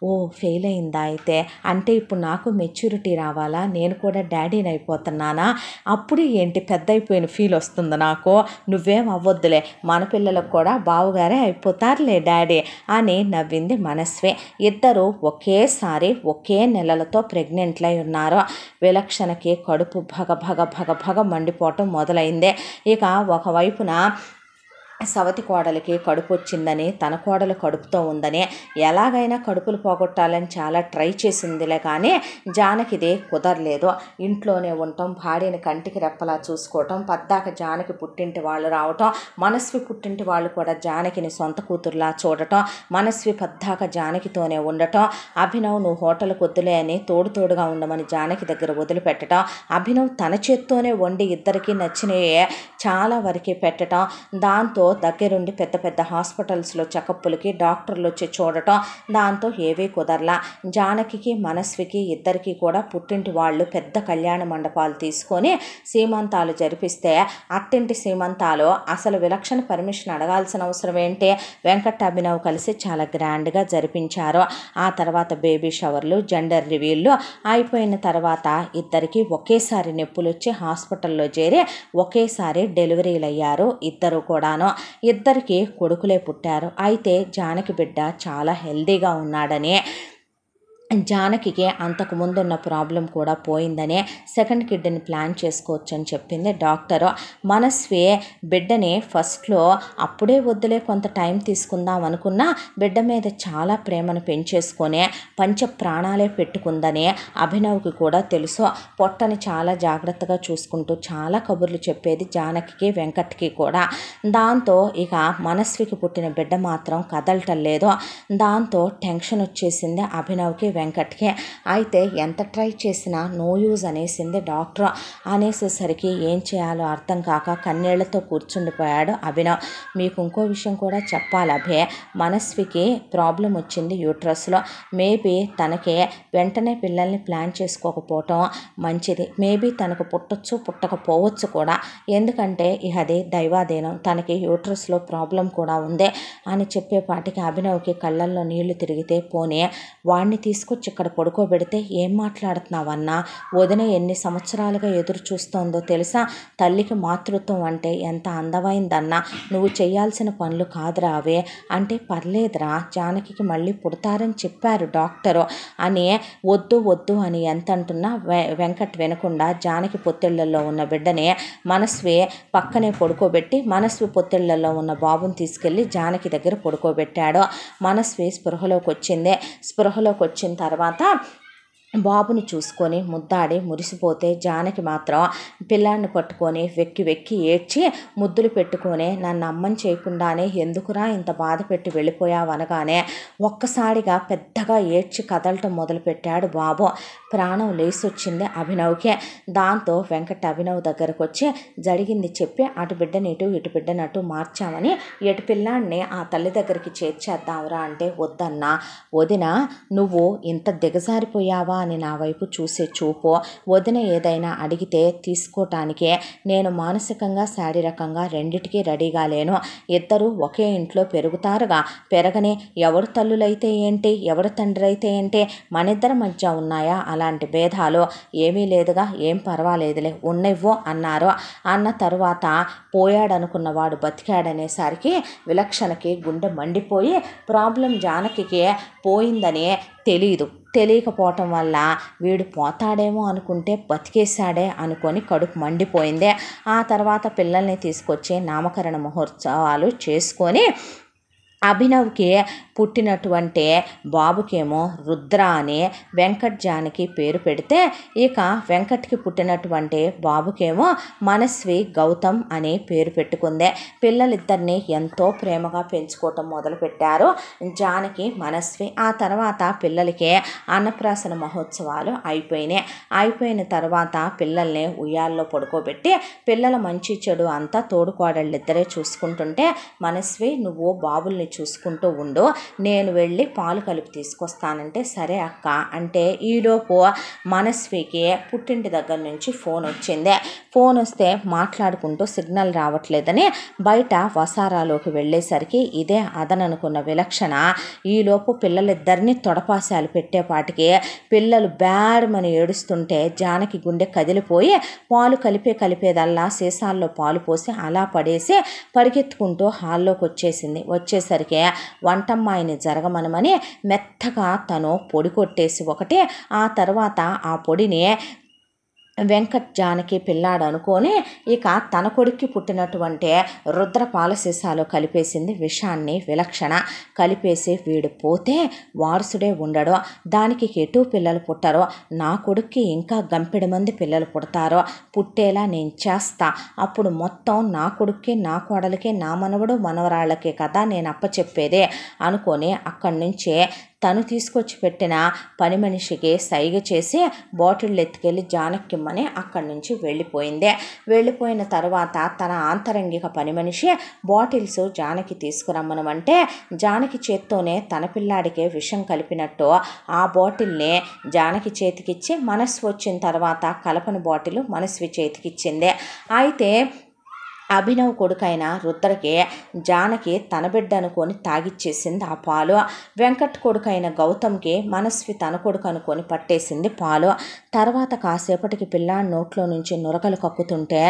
ఓ ఫెయిల్ అయిందా అయితే, అంటే ఇప్పుడు నాకు మెచ్యూరిటీ రావాలా, నేను కూడా డాడీని అయిపోతున్నానా, అప్పుడు ఏంటి పెద్ద అయిపోయిన ఫీల్ వస్తుంది నాకు. నువ్వేం అవ్వద్దులే, మన పిల్లలకు కూడా బావగారే అయిపోతారులే డాడీ అని నవ్వింది మనస్వి. ఇద్దరు ఒకేసారి ఒకే నెలలతో ప్రెగ్నెంట్లై ఉన్నారు. విలక్షణకి కడుపు భగ మండిపోవటం మొదలైందే. ఇక ఒకవైపున సవతి కోడలికి కడుపు వచ్చిందని, తన కోడలు కడుపుతో ఉందని, ఎలాగైనా కడుపులు పోగొట్టాలని చాలా ట్రై చేసిందిలే, కానీ జానకిది కుదరలేదు. ఇంట్లోనే ఉండటం, భార్యని కంటికి రెప్పలా చూసుకోవటం, పద్దాక జానకి పుట్టింటి వాళ్ళు రావటం, మనస్వి పుట్టింటి వాళ్ళు కూడా జానకిని సొంత కూతురులా చూడటం, మనస్వి పద్దాక జానకితోనే ఉండటం, అభినవ్ నువ్వు హోటల్ కొద్దులే అని తోడుగా ఉండమని జానకి దగ్గర వదిలిపెట్టడం, అభినవ్ తన చేత్తోనే వండి ఇద్దరికీ నచ్చినవి చాలా వరకే పెట్టడం, దాంతో దగ్గరుండి పెద్ద హాస్పిటల్స్లో చెకప్పులకి డాక్టర్లు వచ్చి చూడటం, దాంతో ఏవీ కుదరలా. జానకి మనస్వికి ఇద్దరికి కూడా పుట్టింటి వాళ్ళు పెద్ద కళ్యాణ మండపాలు తీసుకొని సీమంతాలు జరిపిస్తే, అత్తింటి సీమంతాలు అసలు విలక్షణ పర్మిషన్ అడగాల్సిన అవసరం ఏంటి, వెంకట్ అభినవ్ కలిసి చాలా గ్రాండ్గా జరిపించారు. ఆ తర్వాత బేబీ షవర్లు, జెండర్ రివీల్లు అయిపోయిన తర్వాత ఇద్దరికి ఒకేసారి నొప్పులు వచ్చి హాస్పిటల్లో చేరి ఒకేసారి డెలివరీలు అయ్యారు ఇద్దరు కూడాను. ఇద్దరికి కొడుకులే పుట్టారు. అయితే జానకి బిడ్డ చాలా హెల్దీగా ఉన్నాడని, జానకికి అంతకు ముందున్న ప్రాబ్లం కూడా పోయిందనే సెకండ్ కిడ్ని ప్లాన్ చేసుకోవచ్చు అని చెప్పింది డాక్టరు. మనస్వి బిడ్డని ఫస్ట్లో అప్పుడే వద్దులే కొంత టైం తీసుకుందాం అనుకున్నా, బిడ్డ మీద చాలా ప్రేమను పెంచేసుకొని పంచ ప్రాణాలే పెట్టుకుందని అభినవ్కి కూడా తెలుసు. పొట్టని చాలా జాగ్రత్తగా చూసుకుంటూ చాలా కబుర్లు చెప్పేది జానకి, వెంకట్కి కూడా. దాంతో ఇక మనస్వికి పుట్టిన బిడ్డ మాత్రం కదలటం లేదు. దాంతో టెన్షన్ వచ్చేసింది అభినవ్కి, వెంకట్కి. అయితే ఎంత ట్రై చేసినా నో యూజ్ అనేసింది డాక్టర్. అనేసేసరికి ఏం చేయాలో అర్థం కాక కన్నీళ్లతో కూర్చుండిపోయాడు అభినవ్. మీకు ఇంకో విషయం కూడా చెప్పాలి అభే, మనస్వికి ప్రాబ్లం వచ్చింది యూట్రస్లో. మేబీ తనకి వెంటనే పిల్లల్ని ప్లాన్ చేసుకోకపోవటం మంచిది. మేబీ తనకు పుట్టొచ్చు పుట్టకపోవచ్చు కూడా, ఎందుకంటే అది దైవాధీనం, తనకి యూట్రస్లో ప్రాబ్లం కూడా ఉంది అని చెప్పేపాటికి అభినవ్కి కళ్ళల్లో నీళ్లు తిరిగితే, పోనీ వాడిని తీసుకొచ్చి ఇక్కడ పడుకోబెడితే ఏం మాట్లాడుతున్నావన్నా, వదిన ఎన్ని సంవత్సరాలుగా ఎదురు చూస్తోందో తెలుసా, తల్లికి మాతృత్వం అంటే ఎంత అందమైందన్నా, నువ్వు చేయాల్సిన పనులు కాదురా అవే అంటే, పర్లేదురా జానకి మళ్ళీ పుడతారని చెప్పారు డాక్టరు అని వద్దు అని ఎంత అంటున్నా వెంకట్ వినకుండా జానకి పొత్తిళ్లలో ఉన్న బిడ్డని మనస్వి పక్కనే పడుకోబెట్టి, మనస్వి పొత్తిళ్లలో ఉన్న బాబుని తీసుకెళ్ళి జానకి దగ్గర పడుకోబెట్టాడు. మనస్వి స్పృహలోకి వచ్చిన తర్వాత బాబుని చూసుకొని ముద్దాడి మురిసిపోతే, జానకి మాత్రం పిల్లాన్ని పట్టుకొని వెక్కి ఏడ్చి ముద్దులు పెట్టుకొని, నన్ను అమ్మని చేయకుండానే ఎందుకురా ఇంత బాధ పెట్టి వెళ్ళిపోయావనగానే ఒక్కసారిగా పెద్దగా ఏడ్చి కదలటం మొదలుపెట్టాడు బాబు. ప్రాణం లేసొచ్చింది అభినవ్కి. దాంతో వెంకట్ అభినవ్ దగ్గరకు వచ్చి జరిగింది చెప్పి, అటు బిడ్డని ఇటు బిడ్డని అటు మార్చామని ఎటు పిల్లాన్ని ఆ తల్లి దగ్గరికి చేర్చేద్దాంరా అంటే, వద్దన్నా వదిన, నువ్వు ఇంత దిగజారిపోయావా అని నా వైపు చూసే చూపు, వదిన ఏదైనా అడిగితే తీసుకోవటానికే నేను మానసికంగా శారీరకంగా రెండిటికీ రెడీగా లేను. ఇద్దరు ఒకే ఇంట్లో పెరుగుతారుగా, పెరగని ఎవరు తల్లులైతే ఏంటి, ఎవరు తండ్రి అయితే ఏంటి, మనిద్దరి మధ్య ఉన్నాయా అలాంటి భేదాలు, ఏమీ లేదుగా, ఏం పర్వాలేదులే ఉన్నవ్వు అన్నారు. అన్న తరువాత పోయాడనుకున్నవాడు బతికాడనేసరికి విలక్షణకి గుండె మండిపోయి, ప్రాబ్లం జానకి పోయిందని తెలియకపోవటం వల్ల వీడు పోతాడేమో అనుకుంటే బతికేశాడే అనుకొని కడుపు మండిపోయింది. ఆ తర్వాత పిల్లల్ని తీసుకొచ్చి నామకరణ మహోత్సవాలు చేసుకొని అభినవ్కి పుట్టినటువంటి బాబుకేమో రుద్ర అని వెంకట్ జానకి పేరు పెడితే, ఇక వెంకట్కి పుట్టినటువంటి బాబుకేమో మనస్వి గౌతమ్ అని పేరు పెట్టుకుంది. పిల్లలిద్దరిని ఎంతో ప్రేమగా పెంచుకోవటం మొదలుపెట్టారు జానకి, మనస్వి. ఆ తర్వాత పిల్లలకి అన్నప్రాసన మహోత్సవాలు అయిపోయిన తర్వాత పిల్లల్ని ఉయ్యాల్లో పడుకోబెట్టి పిల్లల మంచి చెడు అంతా తోడుకోడళ్ళిద్దరే చూసుకుంటుంటే, మనస్వి నువ్వు బాబుల్ని చూసుకుంటూ ఉండు, నేను వెళ్ళి పాలు కలిపి తీసుకొస్తానంటే సరే అక్క అంటే, ఈలోపు మనస్వికి పుట్టింటి దగ్గర నుంచి ఫోన్ వచ్చింది. ఫోన్ వస్తే మాట్లాడుకుంటూ సిగ్నల్ రావట్లేదని బయట వసారాలోకి వెళ్ళేసరికి ఇదే అదననుకున్న విలక్షణ ఈలోపు పిల్లలిద్దరినీ తొడపాశాలు పెట్టేపాటికి పిల్లలు బ్యాడ్మని ఏడుస్తుంటే జానకి గుండె కదిలిపోయి పాలు కలిపేదల్లా సీసాల్లో పాలు పోసి అలా పడేసి పరిగెత్తుకుంటూ హాల్లోకి వచ్చేసరికి వంటమ్మాయిని జరగమనమని మెత్తగా తను పొడి కొట్టేసి ఒకటి, ఆ తర్వాత ఆ పొడిని వెంకట్ జానకి పిల్లాడు అనుకొని ఇక తన కొడుక్కి పుట్టినటువంటి రుద్ర పాల సీసాలో కలిపేసింది విషాన్ని విలక్షణ. కలిపేసి వీడు పోతే వారసుడే ఉండడు, దానికి ఎటు పిల్లలు పుట్టరో, నా కొడుక్కి ఇంకా గంపెడు మంది పిల్లలు పుడతారో, పుట్టేలా నేను చేస్తా, అప్పుడు మొత్తం నా కొడుక్కి నా కోడలికి నా మనవడు మనవరాళ్ళకే కదా నేను అప్పచెప్పేదే అనుకొని అక్కడి నుంచే తను తీసుకొచ్చి పెట్టిన పని మనిషికి సైగ చేసి బాటిల్ ఎత్తుకెళ్ళి జానకిమ్మని అక్కడి నుంచి వెళ్ళిపోయిన తర్వాత తన ఆంతరంగిక పని మనిషి బాటిల్స్ జానకి తీసుకురమ్మనమంటే జానకి చేత్తోనే తన పిల్లాడికే విషం కలిపినట్టు ఆ బాటిల్ని జానకి చేతికిచ్చి మనస్వి వచ్చిన తర్వాత కలపని బాటిల్ మనస్వి చేతికిచ్చింది. అయితే అభినవ్ కొడుకైన రుద్రకి జానకి తన బిడ్డ అనుకొని తాగిచ్చేసింది ఆ పాలు. వెంకట్ కొడుకైన గౌతమ్కి మనస్వి తన కొడుకు అనుకొని పట్టేసింది పాలు. తర్వాత కాసేపటికి పిల్లాడి నోట్లో నుంచి నురగలు కక్కుతుంటే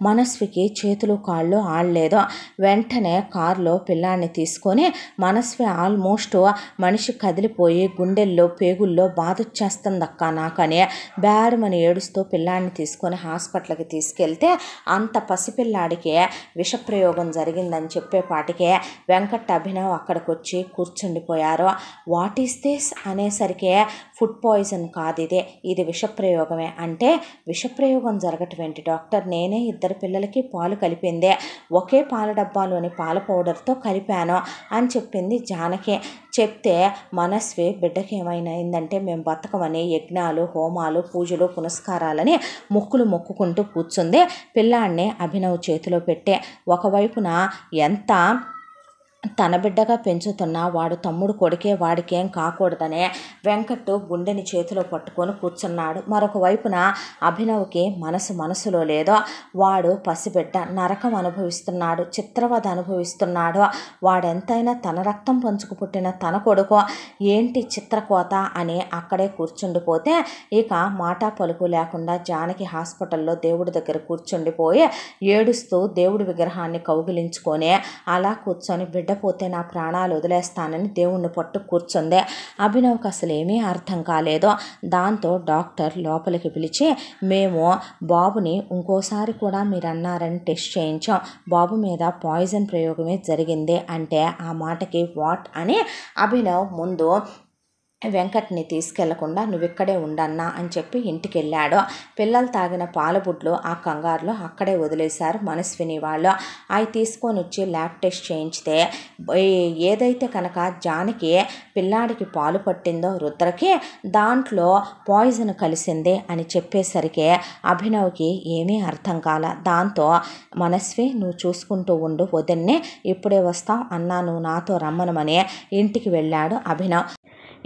మనస్వికి చేతులు కాళ్ళు ఆడలేదు. వెంటనే కారులో పిల్లాడిని తీసుకొని మనస్వి ఆల్మోస్ట్ మనిషి కదిలిపోయి గుండెల్లో పేగుల్లో బాధొచ్చేస్తుందక్క నాకని బ్యాడమని ఏడుస్తూ పిల్లాడిని తీసుకొని హాస్పిటల్కి తీసుకెళ్తే అంత పసిపిల్లాడికి విషప్రయోగం జరిగిందని చెప్పేపాటికే వెంకట్ అభినవ్ అక్కడికి వచ్చి కూర్చుండిపోయారు. వాట్ ఈస్ దిస్ అనేసరికి ఫుడ్ పాయిజన్ కాదు ఇది విషప్రయోగమే అంటే, విషప్రయోగం జరగటం ఏంటి డాక్టర్, నేనే 2 పిల్లలకి పాలు కలిపిందే, ఒకే పాల డబ్బాలోని పాల పౌడర్తో కలిపాను అని చెప్పింది జానకి. చెప్తే మనస్వి బిడ్డకి ఏమైనా అయిందంటే మేము బతకమని యజ్ఞాలు హోమాలు పూజలు పునస్కారాలని మొక్కుకుంటూ కూర్చుంది. పిల్లాడిని అభినవ్ చేతిలో పెట్టే ఒకవైపున ఎంత తన బిడ్డగా పెంచుతున్నా వాడు తమ్ముడు కొడుకే, వాడికేం కాకూడదనే వెంకట్ గుండెని చేతిలో పట్టుకొని కూర్చున్నాడు. మరొక వైపున అభినవ్కి మనసులో లేదో, వాడు పసిబిడ్డ నరకం అనుభవిస్తున్నాడు, చిత్రవద అనుభవిస్తున్నాడు, వాడెంతైనా తన రక్తం పంచుకు పుట్టిన తన కొడుకు, ఏంటి చిత్రకోత అని అక్కడే కూర్చుండిపోతే ఇక మాట పలుకు లేకుండా జానకి హాస్పిటల్లో దేవుడి దగ్గర కూర్చుండిపోయి ఏడుస్తూ దేవుడి విగ్రహాన్ని కౌగిలించుకొని అలా కూర్చొని బిడ్డ పోతే నా ప్రాణాలు వదిలేస్తానని దేవుణ్ణి పట్టు కూర్చుంది. అభినవ్కి అసలు ఏమీ అర్థం కాలేదు. దాంతో డాక్టర్ లోపలికి పిలిచి మేము బాబుని ఇంకోసారి కూడా మీరు అన్నారని టెస్ట్ చేయించాం, బాబు మీద పాయిజన్ ప్రయోగమే జరిగింది అంటే ఆ మాటకి వాట్ అని అభినవ్ ముందు వెంకట్ని తీసుకెళ్లకుండా నువ్వు ఇక్కడే ఉండన్నా అని చెప్పి ఇంటికి వెళ్ళాడు. పిల్లలు తాగిన పాల బుడ్లు ఆ కంగారులో అక్కడే వదిలేశారు మనస్విని వాళ్ళు. అవి తీసుకొని వచ్చి ల్యాబ్ టెస్ట్ చేయించితే ఏదైతే కనుక జానకి పిల్లాడికి పాలు పట్టిందో రుద్రకి దాంట్లో పాయిజన్ కలిసింది అని చెప్పేసరికి అభినవ్కి ఏమీ అర్థం కాల. దాంతో మనస్వి నువ్వు చూసుకుంటూ ఉండు, వదిన్నే ఇప్పుడే వస్తాం అన్నా నువ్వు నాతో రమ్మనమని ఇంటికి వెళ్ళాడు అభినవ్.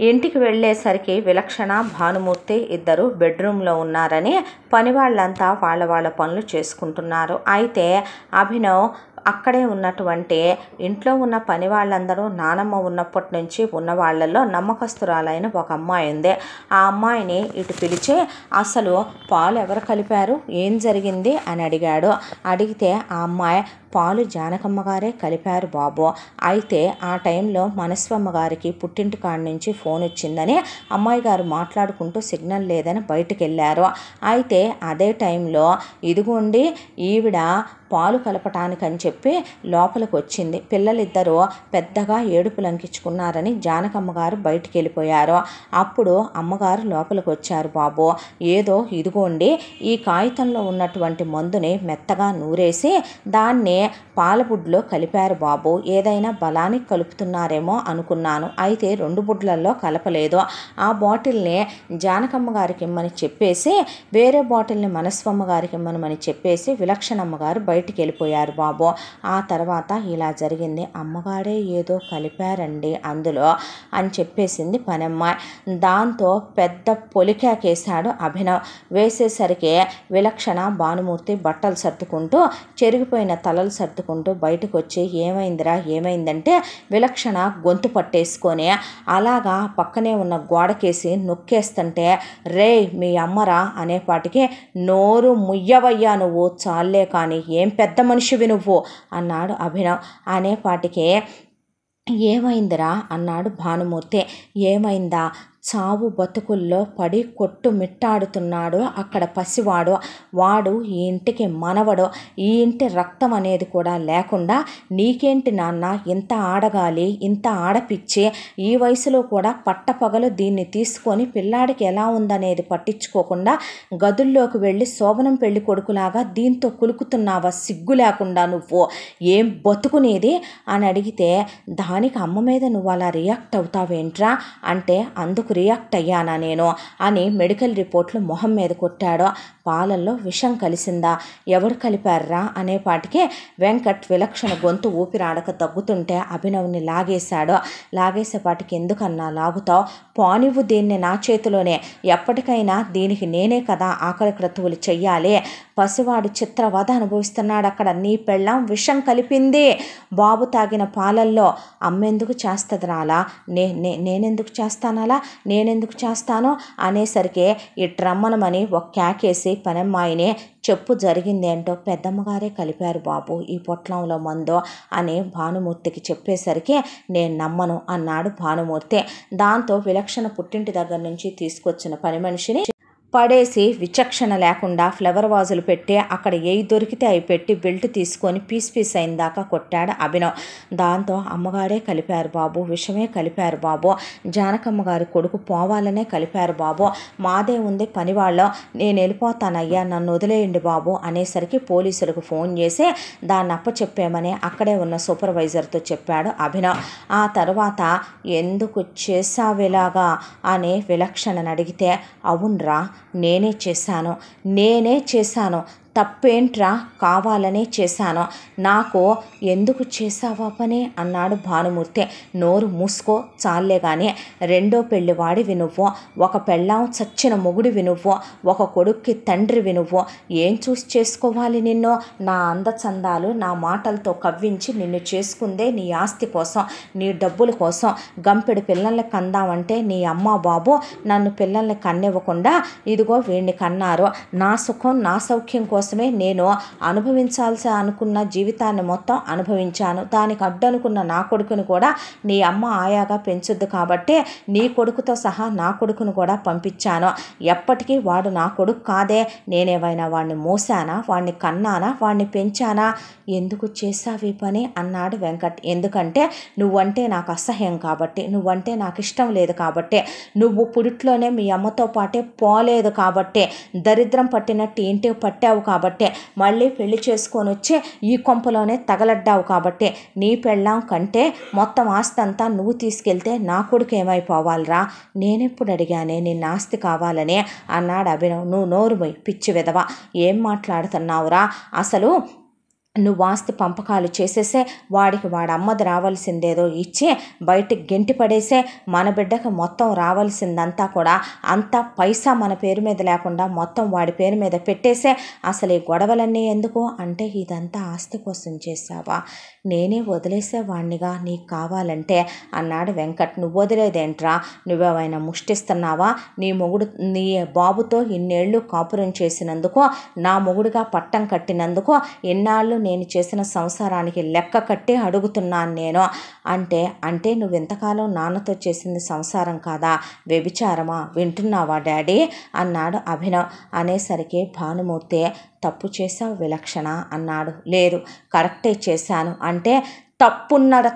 ఇంటికి వెళ్ళేసరికి విలక్షణ భానుమూర్తి ఇద్దరు బెడ్రూమ్లో ఉన్నారని పని వాళ్ళంతా వాళ్ళ పనులు చేసుకుంటున్నారు. అయితే అభినవ్ అక్కడే ఉన్నటువంటి ఇంట్లో ఉన్న పని వాళ్ళందరూ నానమ్మ ఉన్నప్పటి నుంచి ఉన్న వాళ్ళల్లో నమ్మకస్తురాలైన ఒక అమ్మాయి ఉంది. ఆ అమ్మాయిని ఇటు పిలిచి అసలు పాలు ఎవరు కలిపారు, ఏం జరిగింది అని అడిగాడు. అడిగితే ఆ అమ్మాయి పాలు జానకమ్మ గారే కలిపారు బాబు, అయితే ఆ టైంలో మనస్వమ్మ గారికి పుట్టింటి కాడి నుంచి ఫోన్ వచ్చిందని అమ్మాయి గారు మాట్లాడుకుంటూ సిగ్నల్ లేదని బయటికి వెళ్ళారు. అయితే అదే టైంలో ఇదిగోండి ఈవిడ పాలు కలపటానికని చెప్పి లోపలికి వచ్చింది. పిల్లలిద్దరూ పెద్దగా ఏడుపు లంకించుకున్నారని జానకమ్మ గారు బయటికి వెళ్ళిపోయారు. అప్పుడు అమ్మగారు లోపలికి వచ్చారు. బాబు, ఏదో ఇదిగోండి ఈ కాగితంలో ఉన్నటువంటి మందుని మెత్తగా నూరేసి దాన్ని పాలబుడ్లో కలిపారు బాబు. ఏదైనా బలానికి కలుపుతున్నారేమో అనుకున్నాను. అయితే 2 బుడ్లల్లో కలపలేదు. ఆ బాటిల్ని జానకమ్మ గారికి ఇమ్మని చెప్పేసి వేరే బాటిల్ని మనస్వమ్మ గారికి ఇమ్మని చెప్పేసి విలక్షణమ్మ గారు బయటికి వెళ్ళిపోయారు బాబు. ఆ తర్వాత ఇలా జరిగింది. అమ్మగారే ఏదో కలిపారండి అందులో అని చెప్పేసింది పనమ్మాయి. దాంతో పెద్ద పొలికాకేశాడు అభినవ్. వేసేసరికి విలక్షణ భానుమూర్తి బట్టలు సర్దుకుంటూ చెరిగిపోయిన తలలు సర్దుకుంటూ బయటకు వచ్చి ఏమైందిరా ఏమైందంటే విలక్షణ గొంతు పట్టేసుకొని అలాగా పక్కనే ఉన్న గోడకేసి నొక్కేస్తుంటే రే మీ అమ్మరా అనేపాటికి నోరు ముయ్యవయ్యా నువ్వు, చాలే కానీ ఏం పెద్ద మనిషివి నువ్వు అన్నాడు అభినవ్. అనేపాటికి ఏమైందిరా అన్నాడు భానుమూర్తి. ఏమైందా, చావు బతుకుల్లో పడి కొట్టుమిట్టాడుతున్నాడు అక్కడ పసివాడు. వాడు ఈ ఇంటికి మనవడు. ఈ ఇంటి రక్తం అనేది కూడా లేకుండా నీకేంటి నాన్న ఇంత ఆడగాలి, ఇంత ఆడపిచ్చి, ఈ వయసులో కూడా పట్టపగలు దీన్ని తీసుకొని పిల్లాడికి ఎలా ఉందనేది పట్టించుకోకుండా గదుల్లోకి వెళ్ళి శోభనం పెళ్లి కొడుకులాగా దీంతో కులుకుతున్నావా సిగ్గు లేకుండా నువ్వు, ఏం బతుకునేది అని అడిగితే దానికి అమ్మ మీద నువ్వు అలా రియాక్ట్ అవుతావేంట్రా అంటే అందుకు రియాక్ట్ అయ్యానా నేను అని మెడికల్ రిపోర్ట్లు మొహం మీద కొట్టాడు. పాలల్లో విషం కలిసిందా, ఎవరు కలిపారా అనేపాటికే వెంకట్ విలక్షణ గొంతు ఊపిరాడక తగ్గుతుంటే అభినవ్ని లాగేశాడు. లాగేసేపాటికి ఎందుకన్నా లాగుతావు, పానివ్వు దీన్ని నా చేతిలోనే, ఎప్పటికైనా దీనికి నేనే కదా ఆకలి క్రతువులు చెయ్యాలి. పసివాడు చిత్రవధ అనుభవిస్తున్నాడు అక్కడ, నీ పెళ్ళాం విషం కలిపింది బాబు తాగిన పాలల్లో. అమ్మెందుకు చేస్తుంది రాలా, నేనెందుకు చేస్తానలా, నేనెందుకు చేస్తాను అనేసరికి ఇట్రమ్మనమని ఒక క్యాకేసి పనమ్మాయిని చెప్పు జరిగిందేంటో. పెద్దమ్మగారే కలిపారు బాబు ఈ పొట్లంలో మందు అని భానుమూర్తికి చెప్పేసరికి నేను నమ్మను అన్నాడు భానుమూర్తి. దాంతో విలక్షణ పుట్టింటి దగ్గర నుంచి తీసుకొచ్చిన పని మనిషిని పడేసి విచక్షణ లేకుండా ఫ్లవర్ వాజులు పెట్టి అక్కడ ఏవి దొరికితే అవి పెట్టి బెల్ట్ తీసుకొని పీస్ అయిన దాకా కొట్టాడు అభినవ్. దాంతో అమ్మగారే కలిపారు బాబు, విషమే కలిపారు బాబు, జానకమ్మ గారి కొడుకు పోవాలనే కలిపారు బాబు, మాదే ఉంది పనివాళ్ళం, నేను వెళ్ళిపోతానయ్యా నన్ను వదిలేయండి బాబు అనేసరికి పోలీసులకు ఫోన్ చేసి దాన్ని అప్పచెప్పేమని అక్కడే ఉన్న సూపర్వైజర్తో చెప్పాడు అభినవ్. ఆ తర్వాత ఎందుకు చేసావిలాగా అని విలక్షణని అడిగితే అవునరా నేనే చేశాను, తప్పేంట్రా కావాలనే చేశాను, నాకు ఎందుకు చేసావా పని అన్నాడు భానుమూర్తి. నోరు మూసుకో చాలే కానీ, రెండో పెళ్లి వాడివి నువ్వు, ఒక పెళ్ళాం చచ్చిన మొగుడివి నువ్వు, ఒక కొడుక్కి తండ్రివి నువ్వు, ఏం చూసి చేసుకోవాలి నిన్ను, నా అందచందాలు నా మాటలతో కవ్వించి నిన్ను చేసుకుందే నీ ఆస్తి కోసం, నీ డబ్బుల కోసం. గంపెడు పిల్లల్ని కందామంటే నీ అమ్మ బాబు నన్ను పిల్లల్ని కన్నివ్వకుండా ఇదిగో వీడిని కన్నారు. నా సుఖం నా సౌఖ్యం కోసమే నేను అనుభవించాల్సి అనుకున్న జీవితాన్ని మొత్తం అనుభవించాను. దానికి అడ్డనుకున్న నా కొడుకుని కూడా నీ అమ్మ ఆయాగా పెంచుద్దు కాబట్టి నీ కొడుకుతో సహా నా కొడుకును కూడా పంపించాను. ఎప్పటికీ వాడు నా కొడుకు కాదే, నేనేమైనా వాడిని మోసానా, వాడిని కన్నానా, వాడిని పెంచానా, ఎందుకు చేసావి పని అన్నాడు వెంకట్. ఎందుకంటే నువ్వంటే నాకు అసహ్యం కాబట్టి, నువ్వంటే నాకు ఇష్టం లేదు కాబట్టి, నువ్వు పుడిట్లోనే మీ అమ్మతో పాటే పోలేదు కాబట్టి, దరిద్రం పట్టినట్టు ఇంటికి పట్టావు కాబట్టి, మళ్ళీ పెళ్లి చేసుకొని వచ్చి ఈ కొంపలోనే తగలడ్డావు కాబట్టి, నీ పెళ్ళాం కంటే మొత్తం ఆస్తి అంతా నువ్వు తీసుకెళ్తే నా కొడుకు ఏమైపోవాలిరా, నేనెప్పుడు అడిగానే నిన్న ఆస్తి కావాలని అన్నాడు అభినవ్. నువ్వు నోరు మొయ్ పిచ్చి విధవ, ఏం మాట్లాడుతున్నావురా, అసలు నువ్వు ఆస్తి పంపకాలు చేసేసే, వాడికి వాడి అమ్మది రావాల్సిందేదో ఇచ్చి బయటికి గెంటి పడేసే, మన బిడ్డకు మొత్తం రావాల్సిందంతా కూడా అంతా పైసా మన పేరు మీద లేకుండా మొత్తం వాడి పేరు మీద పెట్టేసే. అసలు ఈ గొడవలన్నీ ఎందుకు అంటే ఇదంతా ఆస్తి కోసం చేసావా, నేనే వదిలేసేవాణ్ణిగా నీకు కావాలంటే అన్నాడు వెంకట్. నువ్వు వదిలేదేంట్రా, నువ్వేమైనా ముష్టిస్తున్నావా, నీ బాబుతో ఇన్నేళ్ళు కాపురం చేసినందుకు, నా మొగుడుగా పట్టం కట్టినందుకు, ఇన్నాళ్ళు నేను చేసిన సంసారానికి లెక్క కట్టి అడుగుతున్నాను నేను. అంటే నువ్వు ఇంతకాలం నాన్నతో చేసింది సంసారం కాదా, వ్యభిచారమా, వింటున్నావా డాడీ అన్నాడు అభినవ్. అనేసరికి భానుమూర్తి తప్పు చేశావు విలక్షణ అన్నాడు. లేదు కరెక్టే చేశాను. అంటే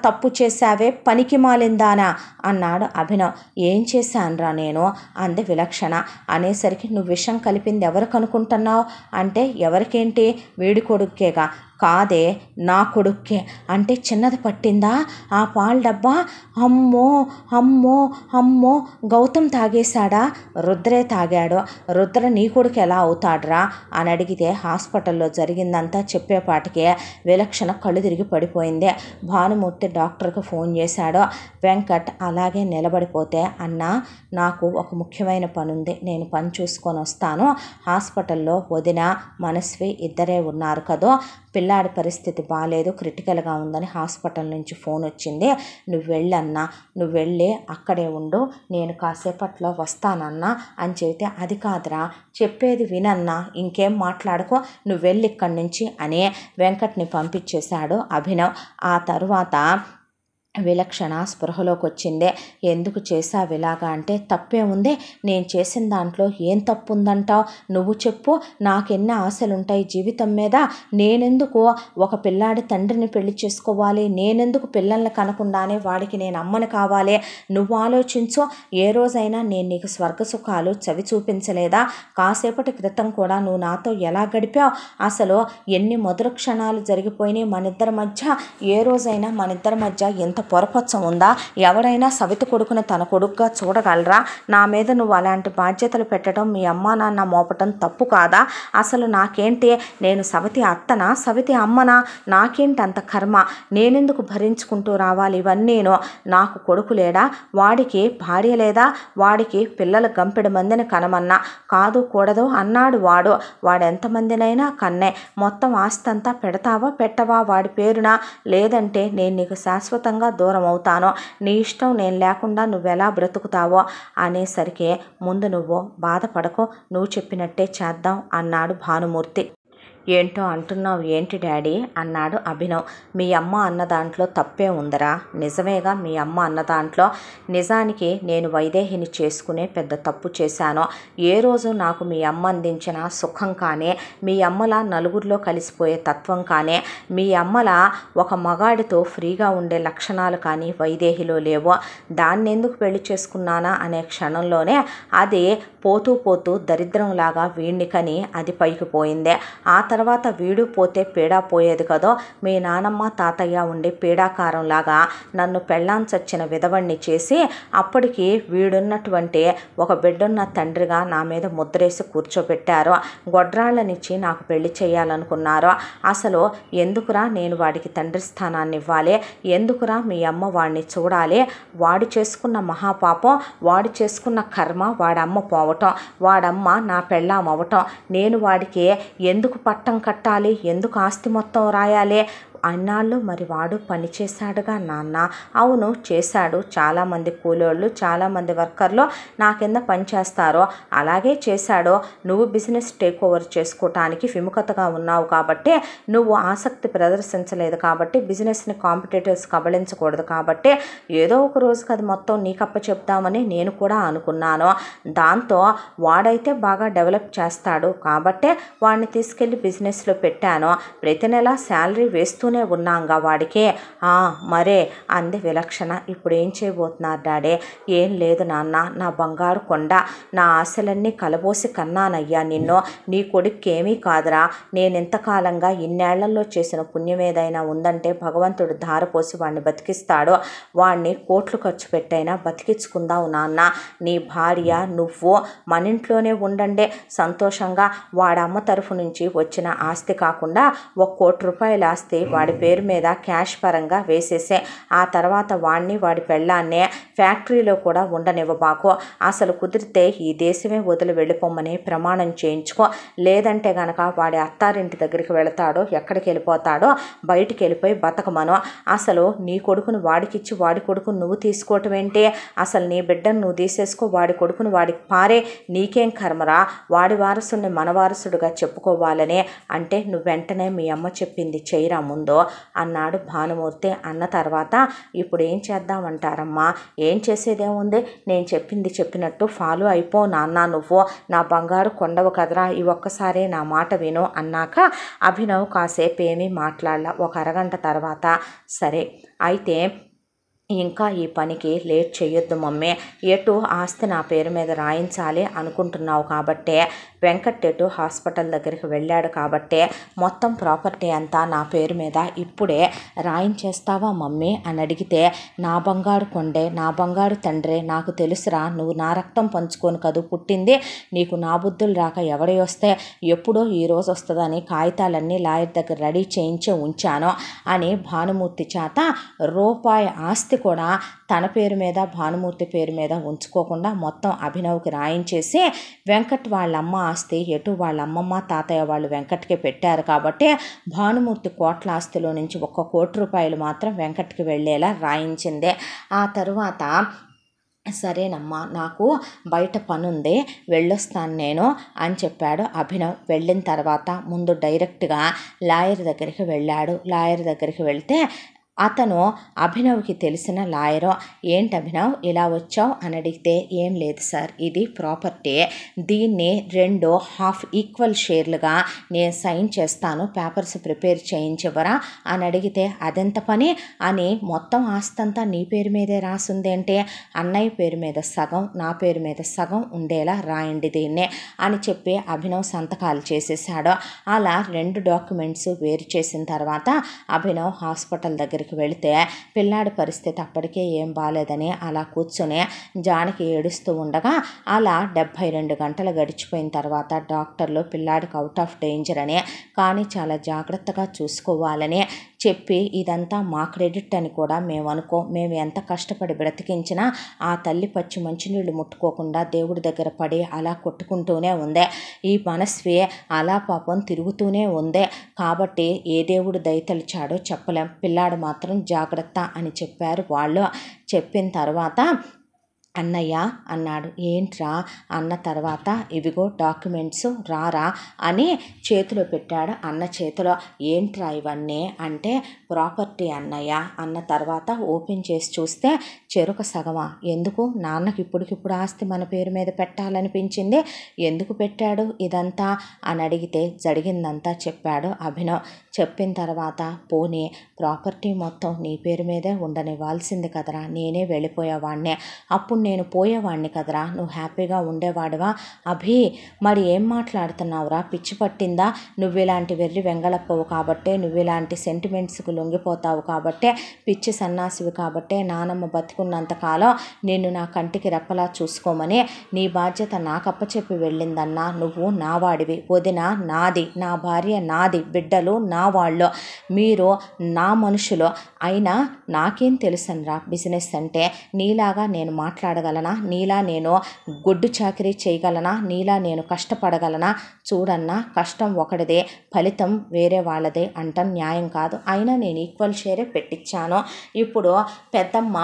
తప్పు చేశావే పనికి మాలిందానా అన్నాడు అభినవ్. ఏం చేశానురా నేను అంది విలక్షణ. అనేసరికి నువ్వు విషం కలిపింది ఎవరికి అనుకుంటున్నావు అంటే ఎవరికేంటి, వీడి కొడుక్కేగా. కాదే నా కొడుక్కే. అంటే చిన్నది పట్టిందా ఆ పాల డబ్బా? అమ్మో అమ్మో అమ్మో గౌతమ్ తాగేశాడా? రుద్రే తాగాడు. రుద్ర నీ కొడుకు ఎలా అవుతాడ్రా అని అడిగితే హాస్పిటల్లో జరిగిందంతా చెప్పేపాటికే విలక్షణ కళ్ళు తిరిగి పడిపోయింది. భానుమూర్తి డాక్టర్కి ఫోన్ చేశాడు. వెంకట్ అలాగే నిలబడిపోతే, అన్నా నాకు ఒక ముఖ్యమైన పని ఉంది, నేను పని చూసుకొని వస్తాను. హాస్పిటల్లో వదిన మనస్వి ఇద్దరే ఉన్నారు కదో, పిల్లాడి పరిస్థితి బాగాలేదు, క్రిటికల్గా ఉందని హాస్పిటల్ నుంచి ఫోన్ వచ్చింది. నువ్వు వెళ్ళన్నా, నువ్వు వెళ్ళి అక్కడే ఉండు, నేను కాసేపట్లో వస్తానన్నా అని చెబితే, అది కాదురా చెప్పేది వినన్నా, ఇంకేం మాట్లాడుకో, నువ్వు వెళ్ళి ఇక్కడి నుంచి అని వెంకట్ని పంపించేశాడు అభినవ్. ఆ తరువాత విలక్షణ స్పృహలోకి వచ్చిందే. ఎందుకు చేసావు ఇలాగా అంటే, తప్పే ఉంది, నేను చేసిన దాంట్లో ఏం తప్పు ఉందంటావు, నువ్వు చెప్పు. నాకెన్ని ఆశలుంటాయి జీవితం మీద, నేనెందుకు ఒక పిల్లాడి తండ్రిని పెళ్లి చేసుకోవాలి, నేనెందుకు పిల్లల్ని కనకుండానే వాడికి నేను అమ్మని కావాలి, నువ్వు ఆలోచించు. ఏ రోజైనా నేను నీకు స్వర్గసుఖాలు చవి చూపించలేదా? కాసేపటి క్రితం కూడా నువ్వు నాతో ఎలా గడిపావు, అసలు ఎన్ని మధుర క్షణాలు జరిగిపోయినాయి మనిద్దరి మధ్య. ఏ రోజైనా మనిద్దరి మధ్య ఎంత పొరపచ్చం ఉందా? ఎవరైనా సవితి కొడుకుని తన కొడుకుగా చూడగలరా? నా మీద నువ్వు అలాంటి బాధ్యతలు పెట్టడం, మీ అమ్మా నాన్న మోపటం తప్పు కాదా? అసలు నాకేంటి, నేను సవితి అత్తనా, సవితి అమ్మనా? నాకేంటి అంత కర్మ, నేనెందుకు భరించుకుంటూ రావాలి ఇవన్నీను? నాకు కొడుకు లేడా, వాడికి భార్య లేదా, వాడికి పిల్లలు గంపెడు మందిని కనమన్నా కాదు కూడదు అన్నాడు వాడెంతమందినైనా కన్నే. మొత్తం ఆస్తంతా పెడతావా పెట్టవా వాడి పేరున, లేదంటే నేను నీకు శాశ్వతంగా దూరం అవుతాను, నీ ఇష్టం, నేను లేకుండా నువ్వెలా బ్రతుకుతావో అనేసరికి, ముందు నువ్వు బాధపడకు, నువ్వు చెప్పినట్టే చేద్దాం అన్నాడు భానుమూర్తి. ఏంటో అంటున్నావు ఏంటి డాడీ అన్నాడు అభినవ్. మీ అమ్మ అన్న దాంట్లో తప్పే ఉందరా, నిజమేగా మీ అమ్మ అన్న దాంట్లో. నిజానికి నేను వైదేహిని చేసుకునే పెద్ద తప్పు చేశాను. ఏ రోజు నాకు మీ అమ్మ అందించిన సుఖం కానీ, మీ అమ్మలా నలుగురిలో కలిసిపోయే తత్వం కానీ, మీ అమ్మలా ఒక మగాడితో ఫ్రీగా ఉండే లక్షణాలు కానీ వైదేహిలో లేవు. దాన్ని ఎందుకు పెళ్లి చేసుకున్నానా అనే క్షణంలోనే అది పోతూ పోతూ దరిద్రంలాగా వీడిని కని అది పైకి పోయిందే. ఆ తర్వాత వీడు పోతే పీడా పోయేది కదో, మీ నానమ్మ తాతయ్య ఉండి పీడాకారంలాగా నన్ను పెళ్ళాంచొచ్చిన విధవణ్ణి చేసి, అప్పటికి వీడున్నటువంటి ఒక బిడ్డున్న తండ్రిగా నా మీద ముద్రేసి కూర్చోబెట్టారు. గొడ్రాళ్ళనిచ్చి నాకు పెళ్లి చేయాలనుకున్నారు. అసలు ఎందుకురా నేను వాడికి తండ్రి స్థానాన్ని ఇవ్వాలి, ఎందుకురా మీ అమ్మ వాడిని చూడాలి? వాడు చేసుకున్న మహాపాపం, వాడు చేసుకున్న కర్మ, వాడమ్మ పోవటం, వాడమ్మ నా పెళ్ళాం అవటం, నేను వాడికి ఎందుకు పట్టం కట్టాలి, ఎందుకు ఆస్తి మొత్తం రాయాలి? అన్నాళ్ళు మరి వాడు పని చేశాడుగా నాన్న. అవును చేశాడు, చాలామంది కూలోళ్ళు, చాలామంది వర్కర్లు నా కింద పనిచేస్తారు, అలాగే చేశాడు. నువ్వు బిజినెస్ టేక్ ఓవర్ చేసుకోవటానికి విముఖతగా ఉన్నావు కాబట్టి, నువ్వు ఆసక్తి ప్రదర్శించలేదు కాబట్టి, బిజినెస్ని కాంపిటేటర్స్ కబళించకూడదు కాబట్టి, ఏదో ఒక రోజుకి అది మొత్తం నీకప్ప చెప్దామని నేను కూడా అనుకున్నాను. దాంతో వాడైతే బాగా డెవలప్ చేస్తాడు కాబట్టే వాడిని తీసుకెళ్ళి బిజినెస్లో పెట్టాను. ప్రతి నెల శాలరీ వేస్తూనే ఉన్నాంగా వాడికి. మరే అంది విలక్షణ. ఇప్పుడు ఏం చేయబోతున్నారు డాడీ? ఏం లేదు నాన్న, నా బంగారు కొండ, నా ఆశలన్నీ కలబోసి కన్నానయ్యా నిన్ను. నీ కొడుక్కి ఏమీ కాదురా. నేను ఇంతకాలంగా ఇన్నేళ్లలో చేసిన పుణ్యం ఏదైనా ఉందంటే భగవంతుడు ధారపోసి వాడిని బతికిస్తాడు. వాడిని కోట్లు ఖర్చు పెట్టైనా బతికించుకుందావు నాన్న. నీ భార్య నువ్వు మన ఇంట్లోనే ఉండండి సంతోషంగా. వాడమ్మ తరఫు నుంచి వచ్చిన ఆస్తి కాకుండా 1 కోటి రూపాయల ఆస్తి వాడి పేరు మీద క్యాష్ పరంగా వేసేసే. ఆ తర్వాత వాడిని వాడి పెళ్ళాన్నే ఫ్యాక్టరీలో కూడా ఉండనివ్వబాకు. అసలు కుదిరితే ఈ దేశమే వదిలి వెళ్ళిపోమని ప్రమాణం చేయించుకో. లేదంటే గనక వాడి అత్తారింటి దగ్గరికి వెళతాడో ఎక్కడికి వెళ్ళిపోతాడో బయటికి వెళ్ళిపోయి బతకమను. అసలు నీ కొడుకును వాడికిచ్చి వాడి కొడుకును నువ్వు తీసుకోవటం ఏంటి? అసలు నీ బిడ్డను నువ్వు తీసేసుకో, వాడి కొడుకును వాడికి పారే. నీకేం కర్మరా? వాడి వారసుని మన వారసుడుగా చెప్పుకోవాలని అంటే నువ్వు వెంటనే మీ అమ్మ చెప్పింది చేయరా ముందు అన్నాడు భానుమూర్తి. అన్న తర్వాత ఇప్పుడు ఏం చేద్దామంటారమ్మా? ఏం చేసేదేముంది, నేను చెప్పింది చెప్పినట్టు ఫాలో అయిపో నాన్న. నువ్వు నా బంగారు కొండవు కదరా, ఈ ఒక్కసారి నా మాట విను అన్నాక అభినవ్ కాసేపు ఏమీ మాట్లాడలా. ఒక అరగంట తర్వాత సరే అయితే ఇంకా ఈ పనికి లేట్ చేయొద్దు మమ్మీ. ఎటు ఆస్తి నా పేరు మీద రాయించాలి అనుకుంటున్నావు కాబట్టే వెంకట్ ఎటు హాస్పిటల్ దగ్గరికి వెళ్ళాడు కాబట్టే మొత్తం ప్రాపర్టీ అంతా నా పేరు మీద ఇప్పుడే రాయించేస్తావా మమ్మీ అని అడిగితే, నా బంగారు కొండే, నా బంగారు తండ్రే, నాకు తెలుసురా, నువ్వు నా రక్తం పంచుకొని కదూ పుట్టింది. నీకు నా బుద్ధులు రాక ఎవడి వస్తే ఎప్పుడో ఈరోజు వస్తుందని కాగితాలన్నీ లాయర్ దగ్గర రెడీ చేయించే ఉంచాను అని భానుమూర్తి చేత రూపాయి ఆస్తి కూడా తన పేరు మీద భానుమూర్తి పేరు మీద ఉంచుకోకుండా మొత్తం అభినవ్కి రాయించేసి వెంకట్ వాళ్ళమ్మ ఆస్తి ఎటు వాళ్ళ అమ్మమ్మ తాతయ్య వాళ్ళు వెంకట్కి పెట్టారు కాబట్టి భానుమూర్తి కోట్ల ఆస్తిలో నుంచి 1 కోటి రూపాయలు మాత్రం వెంకట్కి వెళ్ళేలా రాయించింది. ఆ తరువాత సరేనమ్మా, నాకు బయట పనుంది, వెళ్ళొస్తాను నేను అని చెప్పాడు అభినవ్. వెళ్ళిన తర్వాత ముందు డైరెక్ట్గా లాయర్ దగ్గరికి వెళ్ళాడు. లాయర్ దగ్గరికి వెళ్తే అతను అభినవ్కి తెలిసిన లాయరు. ఏంటి అభినవ్ ఇలా వచ్చావు అని అడిగితే, ఏం లేదు సార్, ఇది ప్రాపర్టీ, దీన్ని 2 హాఫ్ ఈక్వల్ షేర్లుగా నేను సైన్ చేస్తాను, పేపర్స్ ప్రిపేర్ చేయించవరా అని అడిగితే, అదెంత పని అని మొత్తం ఆస్తంతా నీ పేరు మీదే రాసుందేంటే, అన్నయ్య పేరు మీద సగం నా పేరు మీద సగం ఉండేలా రాయండి దీన్నే అని చెప్పి అభినవ్ సంతకాలు చేసేసాడు. అలా 2 డాక్యుమెంట్స్ వేరు చేసిన తర్వాత అభినవ్ హాస్పిటల్ దగ్గర వెళితే పిల్లాడి పరిస్థితి అప్పటికే ఏం బాలేదని అలా కూర్చొని జానకి ఏడుస్తూ ఉండగా అలా 72 గంటలు గడిచిపోయిన తర్వాత డాక్టర్లు పిల్లాడికి అవుట్ ఆఫ్ డేంజర్ అని, కానీ చాలా జాగ్రత్తగా చూసుకోవాలని చెప్పి ఇదంతా మా క్రెడిట్ అని కూడా మేము అనుకో, మేము ఎంత కష్టపడి బ్రతికించినా ఆ తల్లి పచ్చి మంచినీళ్ళు ముట్టుకోకుండా దేవుడి దగ్గర పడి అలా కొట్టుకుంటూనే ఉందే. ఈ మనస్వి అలా పాపం తిరుగుతూనే ఉందే. కాబట్టి ఏ దేవుడు దయతలిచాడో చెప్పలేం, పిల్లాడు మాత్రం జాగ్రత్త అని చెప్పారు వాళ్ళు. చెప్పిన తర్వాత అన్నయ్య అన్నాడు. ఏంట్రా అన్న తర్వాత, ఇవిగో డాక్యుమెంట్స్ రారా అని చేతిలో పెట్టాడు అన్న చేతిలో. ఏంట్రా ఇవన్నీ అంటే, ప్రాపర్టీ అన్నయ్య అన్న తర్వాత ఓపెన్ చేసి చూస్తే చెరొక సగమా? ఎందుకు? నాన్నకి ఇప్పటికిప్పుడు ఆస్తి మన పేరు మీద పెట్టాలనిపించింది, ఎందుకు పెట్టాడు ఇదంతా అని అడిగితే జరిగిందంతా చెప్పాడు అభినవ్. చెప్పిన తర్వాత, పోనీ ప్రాపర్టీ మొత్తం నీ పేరు మీదే ఉండనివ్వాల్సింది కదరా, నేనే వెళ్ళిపోయేవాడినే, అప్పుడు నేను పోయేవాడిని కదరా, నువ్వు హ్యాపీగా ఉండేవాడువా. అభి మరి ఏం మాట్లాడుతున్నావురా, పిచ్చి పట్టిందా? నువ్వు ఇలాంటి వెర్రి వెంగళప్పవు కాబట్టే, నువ్వు ఇలాంటి సెంటిమెంట్స్కి లొంగిపోతావు కాబట్టే, పిచ్చి సన్నాసివి కాబట్టే నానమ్మ బతికున్నంతకాలం నిన్ను నా కంటికి రెప్పలా చూసుకోమని నీ బాధ్యత నాకు అప్పచెప్పి వెళ్ళిందన్నా. నువ్వు నా వాడివి, వదిన నాది, నా భార్య నాది, బిడ్డలు నా వాళ్ళు, మీరు నా మనుషులు. అయినా నాకేం తెలుసనరా బిజినెస్ అంటే, నీలాగా నేను మాట్లాడగలనా, నీలా నేను గొడ్డు చాకరీ చేయగలనా, నీలా నేను కష్టపడగలనా? చూడన్నా, కష్టం ఒకటిదే, ఫలితం వేరే వాళ్ళదే అంటాం న్యాయం కాదు. అయినా నేను ఈక్వల్ షేరే పెట్టించాను. ఇప్పుడు పెద్దమ్మ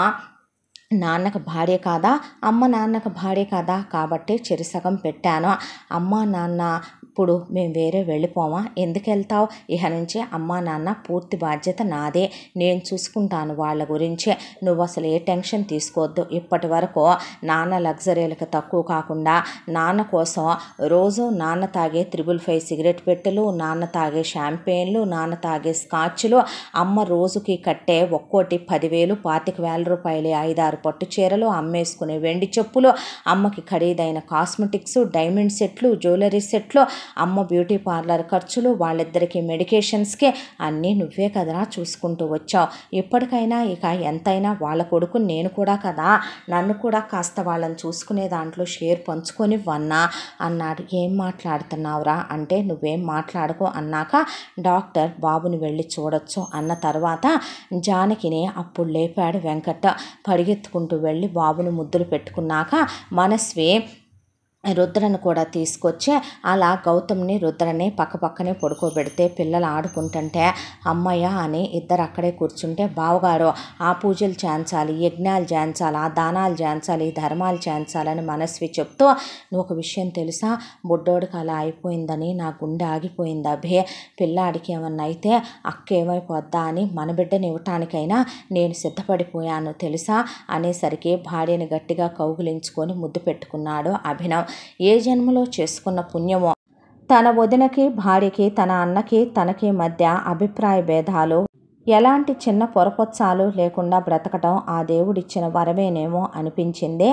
నాన్నకు భార్య కాదా, అమ్మ నాన్నకు భార్య కాదా, కాబట్టి చెరిసగం పెట్టాను. అమ్మ నాన్న ఇప్పుడు మేము వేరే వెళ్ళిపోమా? ఎందుకు వెళ్తావు? ఇహ నుంచి అమ్మా నాన్న పూర్తి బాధ్యత నాదే, నేను చూసుకుంటాను వాళ్ళ గురించి, నువ్వు అసలు ఏ టెన్షన్ తీసుకోవద్దు. ఇప్పటి వరకు నాన్న లగ్జరీలకు తక్కువ కాకుండా నాన్న కోసం రోజు నాన్న తాగే 555 సిగరెట్ పెట్టెలు, నాన్న తాగే షాంపెయిన్లు, నాన్న తాగే స్కాచ్లు, అమ్మ రోజుకి కట్టే ఒక్కోటి 10,000 25,000 రూపాయలు 5-6 పట్టు చీరలు, అమ్మేసుకునే వెండి చెప్పులు, అమ్మకి ఖరీదైన కాస్మెటిక్స్, డైమండ్ సెట్లు, జ్యువెలరీ సెట్లు, అమ్మ బ్యూటీ పార్లర్ ఖర్చులు, వాళ్ళిద్దరికీ మెడికేషన్స్కి అన్నీ నువ్వే కదరా చూసుకుంటూ వచ్చావు. ఇప్పటికైనా ఇక ఎంతైనా వాళ్ళ కొడుకు నేను కూడా కదా, నన్ను కూడా కాస్త వాళ్ళని చూసుకునే దాంట్లో షేర్ పంచుకొని వన్నా అన్నాడు. ఏం మాట్లాడుతున్నావురా అంటే నువ్వేం మాట్లాడుకో అన్నాక డాక్టర్ బాబుని వెళ్ళి చూడొచ్చు అన్న తర్వాత జానకిని అప్పుడు లేపాడు వెంకట్. పరిగెత్తుకుంటూ వెళ్ళి బాబును ముద్దులు పెట్టుకున్నాక మనస్వి రుద్రను కూడా తీసుకొచ్చి అలా గౌతమ్ని రుద్రని పక్కపక్కనే పడుకోబెడితే పిల్లలు ఆడుకుంటుంటే అమ్మయ్య అని ఇద్దరు అక్కడే కూర్చుంటే బావగారు ఆ పూజలు చేయించాలి, యజ్ఞాలు చేయించాలి, ఆ దానాలు చేయించాలి, ఈ ధర్మాలు చేయించాలని మనస్వి చెప్తూ నువ్వు ఒక విషయం తెలుసా, బుడ్డోడికి అలా అయిపోయిందని నా గుండె ఆగిపోయింది అభే, పిల్లాడికి ఏమన్నా అయితే అక్క ఏమైపోద్దా అని మన బిడ్డని ఇవ్వటానికైనా నేను సిద్ధపడిపోయాను తెలుసా అనేసరికి భార్యని గట్టిగా కౌగిలించుకొని ముద్దు పెట్టుకున్నాడు అభినవ్. ఏ జన్మలో చేసుకున్న పుణ్యమో, తన వదినకి భార్యకి తన అన్నకి తనకి మధ్య అభిప్రాయ భేదాలు, ఎలాంటి చిన్న పొరపొచ్చాలు లేకుండా బ్రతకటం ఆ దేవుడిచ్చిన వరమేనేమో అనిపించింది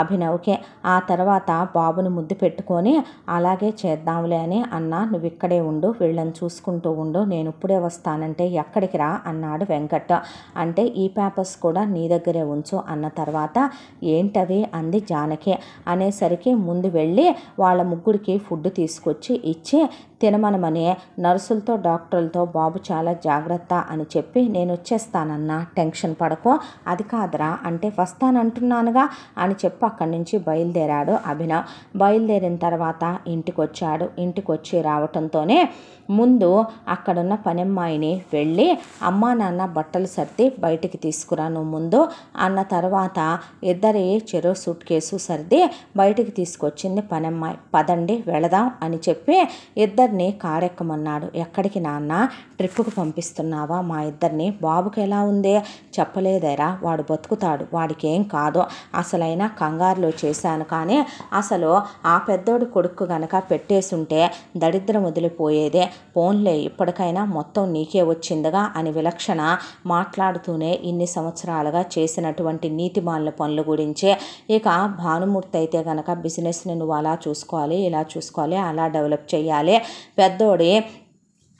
అభినవ్కే. ఆ తర్వాత బాబును ముద్దు పెట్టుకొని అలాగే చేద్దాంలే అని అన్న, నువ్వు ఇక్కడే ఉండు, వీళ్ళని చూసుకుంటూ ఉండు, నేను ఇప్పుడే వస్తానంటే ఎక్కడికి రా అన్నాడు వెంకట్. అంటే ఈ పేపర్స్ కూడా నీ దగ్గరే ఉంచు అన్న తర్వాత ఏంటవి అంది జానకి. అనేసరికి ముందు వెళ్ళి వాళ్ళ ముగ్గురికి ఫుడ్ తీసుకొచ్చి ఇచ్చి తినమనమని నర్సులతో డాక్టర్లతో బాబు చాలా జాగ్రత్త అని చెప్పి నేను వచ్చేస్తానన్నా, టెన్షన్ పడకో, అది కాదురా అంటే వస్తానంటున్నానుగా అని చెప్పి అక్కడి నుంచి బయలుదేరాడు అభినవ్. బయలుదేరిన తర్వాత ఇంటికి వచ్చాడు. ఇంటికి వచ్చి రావటంతోనే ముందు అక్కడున్న పనమ్మాయిని వెళ్ళి అమ్మా నాన్న బట్టలు సర్ది బయటికి తీసుకురా నువ్వు ముందు అన్న తర్వాత ఇద్దరి చెరో సూట్ కేసు సర్ది బయటికి తీసుకొచ్చింది పనమ్మాయి. పదండి వెళదాం అని చెప్పి ఇద్దరిని కారెక్కమన్నాడు. ఎక్కడికి నాన్న, ట్రిప్పుకు పంపిస్తున్నావా మా ఇద్దరిని? బాబుకి ఎలా ఉందే? చెప్పలేదేరా, వాడు బతుకుతాడు, వాడికి ఏం కాదు, అసలైన కంగారులో చేశాను కానీ అసలు ఆ పెద్దోడి కొడుకు గనక పెట్టేసుంటే దరిద్రం వదిలిపోయేదే, పోన్లే ఇప్పటికైనా మొత్తం నీకే వచ్చిందిగా అని విలక్షణ మాట్లాడుతూనే ఇన్ని సంవత్సరాలుగా చేసినటువంటి నీతిమాలిన పనుల గురించే. ఇక భానుమూర్తి అయితే గనక బిజినెస్ని నువ్వు అలా చూసుకోవాలి, ఇలా చూసుకోవాలి, అలా డెవలప్ చేయాలి, పెద్దోడి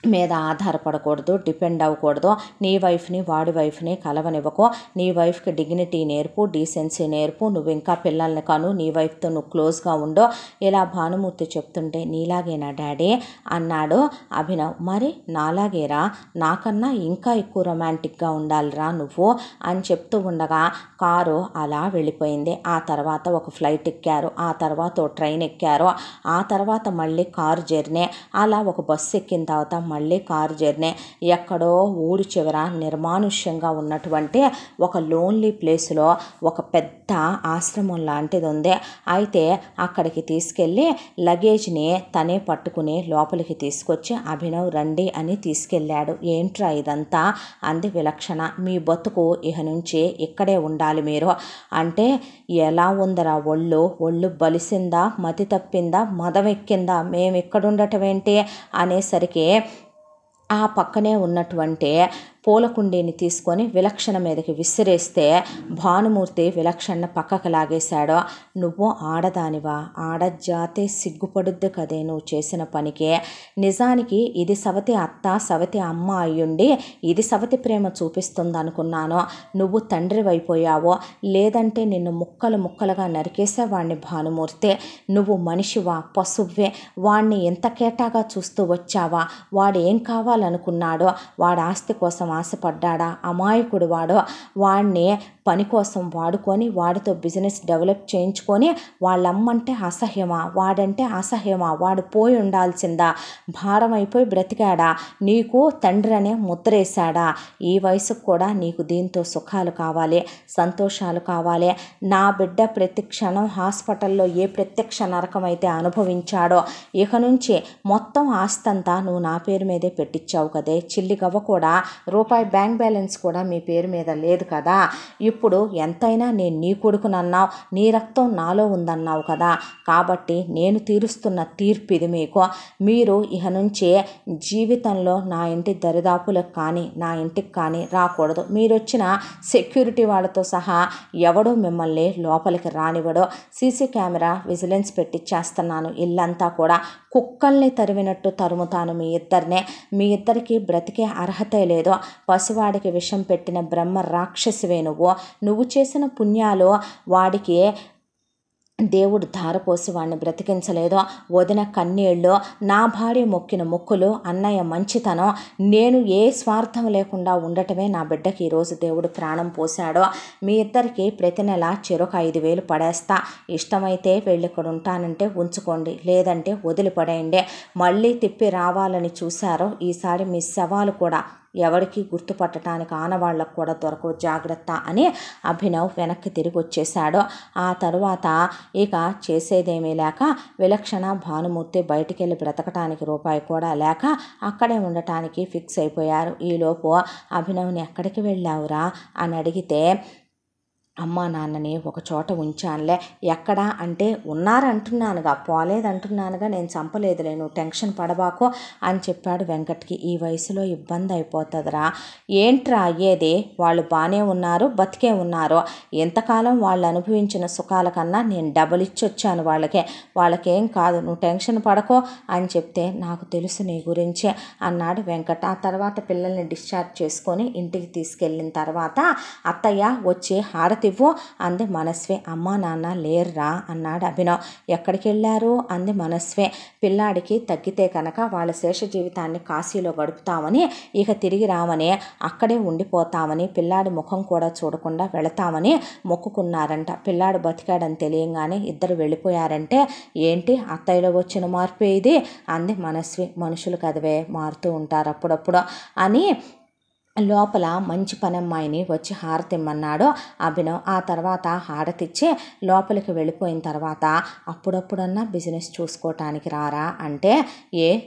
మీద ఆధారపడకూడదు, డిపెండ్ అవ్వకూడదు, నీ వైఫ్ని వాడి వైఫ్ని కలవనివ్వకు, నీ వైఫ్కి డిగ్నిటీ నేర్పు, డీసెన్సీ నేర్పు, నువ్వు ఇంకా పిల్లల్ని కను, నీ వైఫ్తో నువ్వు క్లోజ్గా ఉండు, ఇలా భానుమూర్తి చెప్తుంటే నీలాగేనా డాడీ అన్నాడు అభినవ్. మరి నాలాగేరా, నాకన్నా ఇంకా ఎక్కువ రొమాంటిక్గా ఉండాలిరా నువ్వు అని చెప్తూ ఉండగా కారు అలా వెళ్ళిపోయింది. ఆ తర్వాత ఒక ఫ్లైట్ ఎక్కారు, ఆ తర్వాత ఒక ట్రైన్ ఎక్కారు, ఆ తర్వాత మళ్ళీ కారు జర్నీ, అలా ఒక బస్సు ఎక్కిన తర్వాత మళ్ళీ కారు జర్నీ. ఎక్కడో ఊరి చివర నిర్మానుష్యంగా ఉన్నటువంటి ఒక లోన్లీ ప్లేస్లో ఒక పెద్ద ఆశ్రమం లాంటిది ఉంది. అయితే అక్కడికి తీసుకెళ్ళి లగేజ్ని తనే పట్టుకుని లోపలికి తీసుకొచ్చి అభినవ్ రండి అని తీసుకెళ్ళాడు. ఏంట్రా ఇదంతా అంది విలక్షణ. మీ బతుకు ఇహ నుంచి ఇక్కడే ఉండాలి మీరు అంటే ఎలా ఉందరా ఒళ్ళు, ఒళ్ళు బలిసిందా, మతి తప్పిందా, మదం ఎక్కిందా, మేము ఇక్కడుండటం ఏంటి అనేసరికి ఆ పక్కనే ఉన్నటువంటి పూలకుండీని తీసుకొని విలక్షణ మీదకి విసిరేస్తే భానుమూర్తి విలక్షణ పక్కకు లాగేశాడు. నువ్వు ఆడదానివా, ఆడజాతే సిగ్గుపడుద్ది కదే నువ్వు చేసిన పనికి. నిజానికి ఇది సవతి అత్త సవతి అమ్మ అయ్యుండి ఇది సవతి ప్రేమ చూపిస్తుంది అనుకున్నాను. నువ్వు తండ్రి అయిపోయావో, లేదంటే నిన్ను ముక్కలు ముక్కలుగా నరికేసేవాడిని భానుమూర్తి. నువ్వు మనిషివా, పశువ్వే, వాడిని ఎంత కేటాగా చూస్తూ వచ్చావా? వాడు ఏం కావాలనుకున్నాడో, వాడి ఆస్తి కోసం ఆశపడ్డాడా? అమాయకుడు వాడు. వాడిని పని కోసం వాడుకొని వాడితో బిజినెస్ డెవలప్ చేయించుకొని వాళ్ళమ్మంటే అసహ్యమా, వాడంటే అసహ్యమా, వాడు పోయి ఉండాల్సిందా, భారం అయిపోయి బ్రతికాడా, నీకు తండ్రి అనే ముద్రేశాడా? ఈ వయసుకు కూడా నీకు దీంతో సుఖాలు కావాలి, సంతోషాలు కావాలి. నా బిడ్డ ప్రతి క్షణం హాస్పిటల్లో ఏ ప్రత్యక్ష నరకమైతే అనుభవించాడో ఇక నుంచి మొత్తం ఆస్తంతా నువ్వు నా పేరు మీదే పెట్టించావు కదే. చిల్లిగవ్వ కూడా రూపాయి బ్యాంక్ బ్యాలెన్స్ కూడా మీ పేరు మీద లేదు కదా. ఇప్పుడు ఎంతైనా నేను నీ కొడుకునన్నావు, నీ రక్తం నాలో ఉందన్నావు కదా. కాబట్టి నేను తీరుస్తున్న తీర్పు ఇది మీకు. మీరు ఇహ నుంచి జీవితంలో నా ఇంటి దరిదాపులకు కానీ నా ఇంటికి కానీ రాకూడదు. మీరు వచ్చిన సెక్యూరిటీ వాళ్ళతో సహా ఎవడో మిమ్మల్ని లోపలికి రానివ్వడు. సీసీ కెమెరా విజిలెన్స్ పెట్టిచ్చేస్తున్నాను. ఇల్లంతా కూడా కుక్కల్ని తరిమినట్టు తరుముతాను మీ ఇద్దరినే. మీ ఇద్దరికి బ్రతికే అర్హతే లేదు. పసివాడికి విషం పెట్టిన బ్రహ్మ రాక్షసివే నువ్వు చేసిన పుణ్యాలు వాడికి దేవుడు ధారపోసి వాడిని బ్రతికించలేదు. వదిన కన్నీళ్ళు, నా భార్య మొక్కిన మొక్కులు, అన్నయ్య మంచితనం, నేను ఏ స్వార్థం లేకుండా ఉండటమే నా బిడ్డకి ఈరోజు దేవుడు ప్రాణం పోశాడు. మీ ఇద్దరికి ప్రతి నెల చెరొక 5,000 పడేస్తా. ఇష్టమైతే వెళ్ళి ఇక్కడ ఉంటానంటే ఉంచుకోండి, లేదంటే వదిలిపడేయండి. మళ్ళీ తిప్పి రావాలని చూశారో ఈసారి మీ శవాలు కూడా ఎవరికి గుర్తుపట్టడానికి ఆనవాళ్లకు కూడా దొరకవు, జాగ్రత్త అని అభినవ్ వెనక్కి తిరిగి వచ్చేశాడు. ఆ తరువాత ఇక చేసేదేమీ లేక విలక్షణ భానుమూర్తి బయటికి వెళ్ళి బ్రతకటానికి రూపాయి కూడా లేక అక్కడే ఉండటానికి ఫిక్స్ అయిపోయారు. ఈలోపు అభినవ్ని ఎక్కడికి వెళ్ళావురా అని అడిగితే, అమ్మా నాన్నని ఒక చోట ఉంచానులే. ఎక్కడా అంటే ఉన్నారంటున్నానుగా, పోలేదంటున్నానుగా, నేను చంపలేదులే, నువ్వు టెన్షన్ పడబాకు అని చెప్పాడు వెంకట్కి. ఈ వయసులో ఇబ్బంది అయిపోతుందిరా. ఏంట్రా అయ్యేది? వాళ్ళు బాగానే ఉన్నారు, బతికే ఉన్నారు. ఎంతకాలం వాళ్ళు అనుభవించిన సుఖాల కన్నా నేను డబుల్ ఇచ్చి వచ్చాను వాళ్ళకేం కాదు, నువ్వు టెన్షన్ పడకో అని చెప్తే, నాకు తెలుసు నీ గురించి అన్నాడు వెంకట్. ఆ తర్వాత పిల్లల్ని డిశ్చార్జ్ చేసుకొని ఇంటికి తీసుకెళ్ళిన తర్వాత అత్తయ్య వచ్చి హారతి ఇవ్వు అంది మనస్వే. అమ్మా నాన్న లేర్రా అన్నాడు అభినవ్. ఎక్కడికి వెళ్ళారు అంది మనస్వే. పిల్లాడికి తగ్గితే కనుక వాళ్ళ శేష జీవితాన్ని కాశీలో గడుపుతామని, ఇక తిరిగి రామని, అక్కడే ఉండిపోతామని, పిల్లాడి ముఖం కూడా చూడకుండా వెళతామని మొక్కుకున్నారంట. పిల్లాడు బతికాడని తెలియంగానే ఇద్దరు వెళ్ళిపోయారంటే, ఏంటి అత్తయ్యలో వచ్చిన మార్పే ఇది అంది మనస్వి. మనుషులు కదవే, మారుతూ ఉంటారు అప్పుడప్పుడు అని లోపల మంచి పనమ్మాయిని వచ్చి హారతిమ్మన్నాడు అభినవ్. ఆ తర్వాత హారతిచ్చి లోపలికి వెళ్ళిపోయిన తర్వాత, అప్పుడప్పుడన్నా బిజినెస్ చూసుకోవటానికి రారా అంటే,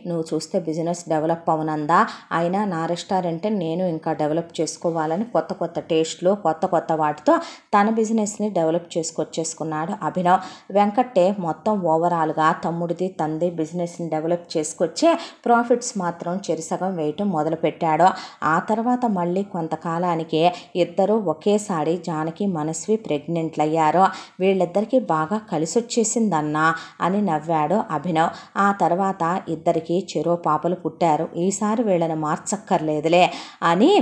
నువ్వు చూస్తే బిజినెస్ డెవలప్ అవునందా? అయినా నా రెస్టారెంట్ నేను ఇంకా డెవలప్ చేసుకోవాలని కొత్త కొత్త టేస్ట్లు, కొత్త కొత్త వాటితో తన బిజినెస్ని డెవలప్ చేసుకొచ్చేసుకున్నాడు అభినవ్. వెంకట్టే మొత్తం ఓవరాల్గా తమ్ముడిది తంది బిజినెస్ని డెవలప్ చేసుకొచ్చి ప్రాఫిట్స్ మాత్రం చెరిసగం వేయటం మొదలుపెట్టాడు. ఆ తర్వాత మళ్ళీ కొంతకాలానికి ఇద్దరు ఒకేసారి జానకి మనస్వి ప్రెగ్నెంట్లు అయ్యారు. వీళ్ళిద్దరికీ బాగా కలిసొచ్చేసిందన్నా అని నవ్వాడు అభినవ్. ఆ తర్వాత ఇద్దరికి చెరో పాపలు పుట్టారు. ఈసారి వీళ్ళని మార్చక్కర్లేదులే అని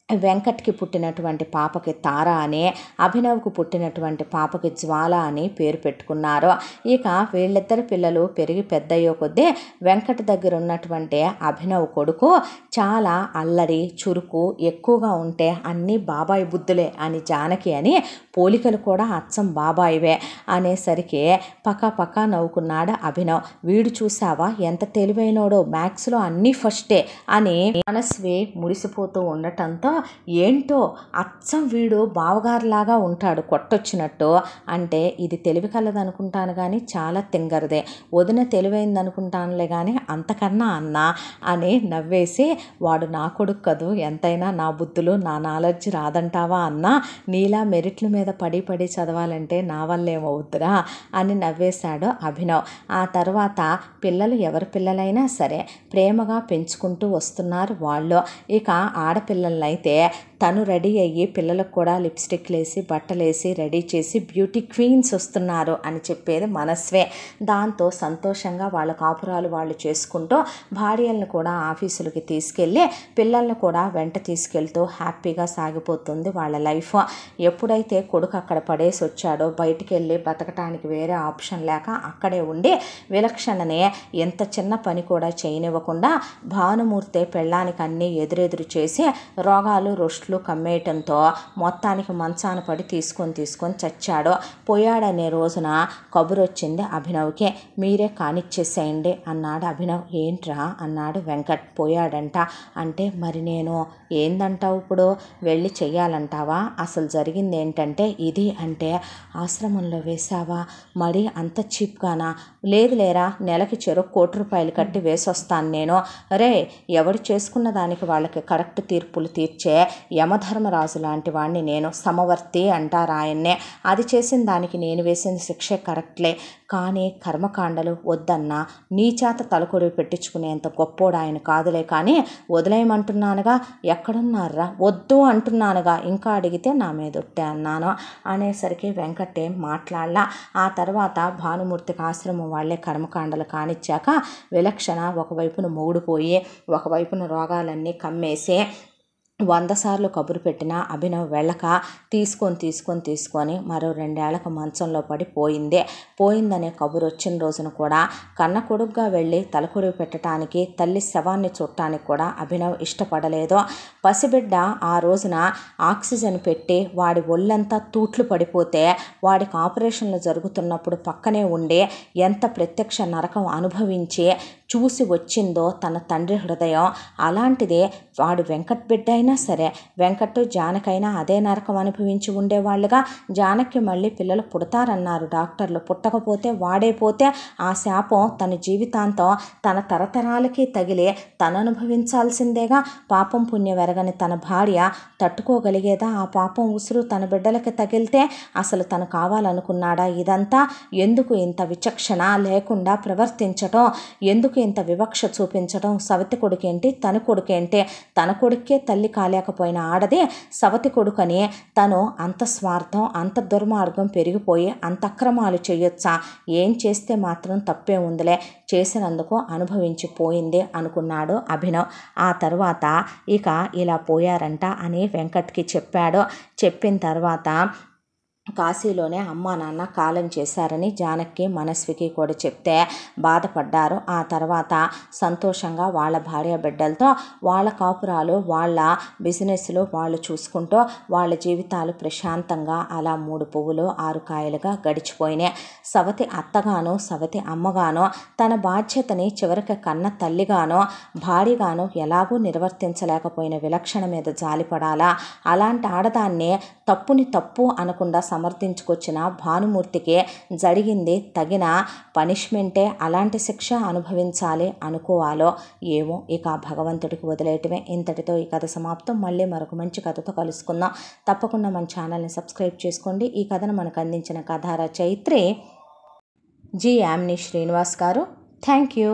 వెంకట్కి పుట్టినటువంటి పాపకి తార అని, అభినవ్కు పుట్టినటువంటి పాపకి జ్వాల అని పేరు పెట్టుకున్నారు. ఇక వీళ్ళిద్దరి పిల్లలు పెరిగి పెద్దయ్యో కొద్దీ వెంకట్ దగ్గర ఉన్నటువంటి అభినవ్ కొడుకు చాలా అల్లరి, చురుకు ఎక్కువగా ఉంటే అన్నీ బాబాయ్ బుద్ధులే అని జానకి అని, పోలికలు కూడా అచ్చం బాబాయివే అనేసరికి పక్క నవ్వుకున్నాడు అభినవ్. వీడు చూసావా ఎంత తెలివైనోడో, మ్యాథ్స్లో అన్నీ ఫస్టే అని మనస్వి మురిసిపోతూ ఉండటంతో, ఏంటో అచ్చం వీడు బావగారులాగా ఉంటాడు కొట్టొచ్చినట్టు అంటే, ఇది తెలివి కలదనుకుంటాను కానీ చాలా తింగరదే, వదిన తెలివైంది అనుకుంటానులే కానీ అంతకన్నా అన్నా అని నవ్వేసి, వాడు నా కొడుకు కదూ, ఎంతైనా నా బుద్ధులు నా నాలెడ్జ్ రాదంటావా అన్నా, నీలా మెరిట్ల మీద పడి చదవాలంటే నా వల్ల ఏమవుతురా అని నవ్వేశాడు అభినవ్. ఆ తర్వాత పిల్లలు ఎవరి పిల్లలైనా సరే ప్రేమగా పెంచుకుంటూ వస్తున్నారు వాళ్ళు. ఇక ఆడపిల్లలైతే తను రెడీ అయ్యి పిల్లలకు కూడా లిప్స్టిక్లు వేసి బట్టలేసి రెడీ చేసి బ్యూటీ క్వీన్స్ వస్తున్నారు అని చెప్పేది మనస్వే. దాంతో సంతోషంగా వాళ్ళ కాపురాలు వాళ్ళు చేసుకుంటూ భార్యలను కూడా ఆఫీసులకి తీసుకెళ్ళి పిల్లల్ని కూడా వెంట తీసుకెళ్తూ హ్యాపీగా సాగిపోతుంది వాళ్ళ లైఫ్. ఎప్పుడైతే కొడుకు అక్కడ పడేసి వచ్చాడో, బయటికి వెళ్ళి బతకటానికి వేరే ఆప్షన్ లేక అక్కడే ఉండి విలక్షణనే ఎంత చిన్న పని కూడా చేయనివ్వకుండా భానుమూర్తి పెళ్ళానికి అన్నీ ఎదురెదురు చేసి రోగాలు రొస్ట్లు కమ్మేయటంతో మొత్తానికి మంచాన పడి తీసుకొని చచ్చాడు. పోయాడనే రోజున కబురు వచ్చింది అభినవ్కి. మీరే కానిచ్చేసేయండి అన్నాడు అభినవ్. ఏంట్రా అన్నాడు వెంకట్. పోయాడంట అంటే, మరి నేను ఏందంటావు ఇప్పుడు, వెళ్ళి చెయ్యాలంటావా? అసలు జరిగింది ఏంటంటే ఇది అంటే, ఆశ్రమంలో వేశావా? మరి అంత చీప్గానా? లేదు లేరా, నెలకి చెరో ₹1,00,00,000 కట్టి వేసొస్తాను నేను. రే, ఎవడు చేసుకున్న దానికి వాళ్ళకి కరెక్ట్ తీర్పులు తీర్చే యమధర్మరాజు లాంటి వాడిని నేను, సమవర్తి అంటారు ఆయన్నే. అది చేసిన దానికి నేను వేసిన శిక్షే కరెక్ట్లే, కానీ కర్మకాండలు వద్దన్నా నీ చేత తలకొడివి పెట్టించుకునేంత గొప్పోడు ఆయన కాదులే, కానీ వదిలేయమంటున్నానుగా, ఎక్కడున్నారా, వద్దు అంటున్నానుగా, ఇంకా అడిగితే నా మీద ఒట్టే అన్నాను అనేసరికి వెంకటేం మాట్లాడలా. ఆ తర్వాత భానుమూర్తికి ఆశ్రమం వాళ్ళే కర్మకాండలు కానిచ్చాక విలక్షణ ఒకవైపున మూడిపోయి ఒకవైపున రోగాలన్నీ కమ్మేసి 100 సార్లు కబురు పెట్టినా అభినవ్ వెళ్ళక తీసుకొని మరో 2 ఏళ్లకు మంచంలో పడి పోయిందనే కబురు వచ్చిన రోజున కూడా కన్న కొడుగ్గా వెళ్ళి తలకొడివి పెట్టడానికి, తల్లి శవాన్ని చుట్టానికి కూడా అభినవ్ ఇష్టపడలేదు. పసిబిడ్డ ఆ రోజున ఆక్సిజన్ పెట్టి వాడి ఒళ్ళంతా తూట్లు పడిపోతే వాడికి ఆపరేషన్లు జరుగుతున్నప్పుడు పక్కనే ఉండి ఎంత ప్రత్యక్ష నరకం అనుభవించి చూసి వచ్చిందో తన తండ్రి హృదయం. అలాంటిదే వాడు వెంకట్ బిడ్డ అయినా సరే, వెంకట్ జానకైనా అదే నరకం అనుభవించి ఉండేవాళ్ళుగా. జానకి మళ్ళీ పిల్లలు పుడతారన్నారు డాక్టర్లు. పుట్టకపోతే వాడే పోతే ఆ శాపం తన జీవితాంతం తన తరతరాలకి తగిలి తను అనుభవించాల్సిందేగా. పాపం పుణ్యం ఎరగని తన భార్య తట్టుకోగలిగేదా ఆ పాపం ఉసురు తన బిడ్డలకి తగిలితే? అసలు తను కావాలనుకున్నాడా ఇదంతా? ఎందుకు ఇంత విచక్షణ లేకుండా ప్రవర్తించటం? ఎందుకు ఇంత వివక్ష చూపించడం? సవతి కొడుకేంటి, తన కొడుకేంటి? తన కొడుకే తల్లి కాలేకపోయిన ఆడది సవతి కొడుకని తను అంత స్వార్థం, అంత దుర్మార్గం పెరిగిపోయి అంత అక్రమాలు చేయొచ్చా? ఏం చేస్తే మాత్రం తప్పే ఉందిలే, చేసినందుకు అనుభవించిపోయింది అనుకున్నాడు అభినవ్. ఆ తర్వాత ఇక ఇలా పోయారంట అని వెంకట్కి చెప్పాడు. చెప్పిన తర్వాత కాశీలోనే అమ్మా నాన్న కాలం చేశారని జానకి మనస్వికి కూడా చెప్తే బాధపడ్డారు. ఆ తర్వాత సంతోషంగా వాళ్ళ భార్య బిడ్డలతో వాళ్ళ కాపురాలు, వాళ్ళ బిజినెస్లు వాళ్ళు చూసుకుంటూ వాళ్ళ జీవితాలు ప్రశాంతంగా అలా 3 పువ్వులు 6 కాయలుగా గడిచిపోయినాయి. సవతి అత్తగాను, సవతి అమ్మగాను తన బాధ్యతని చివరికి కన్న తల్లిగానో భార్యగానో ఎలాగూ నిర్వర్తించలేకపోయిన విలక్షణ మీద జాలిపడాలా? అలాంటి ఆడదాన్నే తప్పుని తప్పు అనకుండా సమర్థించుకొచ్చిన భానుమూర్తికి జరిగింది తగిన పనిష్మెంటే. అలాంటి శిక్ష అనుభవించాలి అనుకోవాలో ఏమో, ఇక భగవంతుడికి వదిలేయటమే. ఇంతటితో ఈ కథ సమాప్తం. మళ్ళీ మరొక మంచి కథతో కలుసుకుందాం. తప్పకుండా మన ఛానల్ని సబ్స్క్రైబ్ చేసుకోండి. ఈ కథను మనకు అందించిన కథ రచయిత్రి జి యామిని శ్రీనివాస్ గారు. Thank you.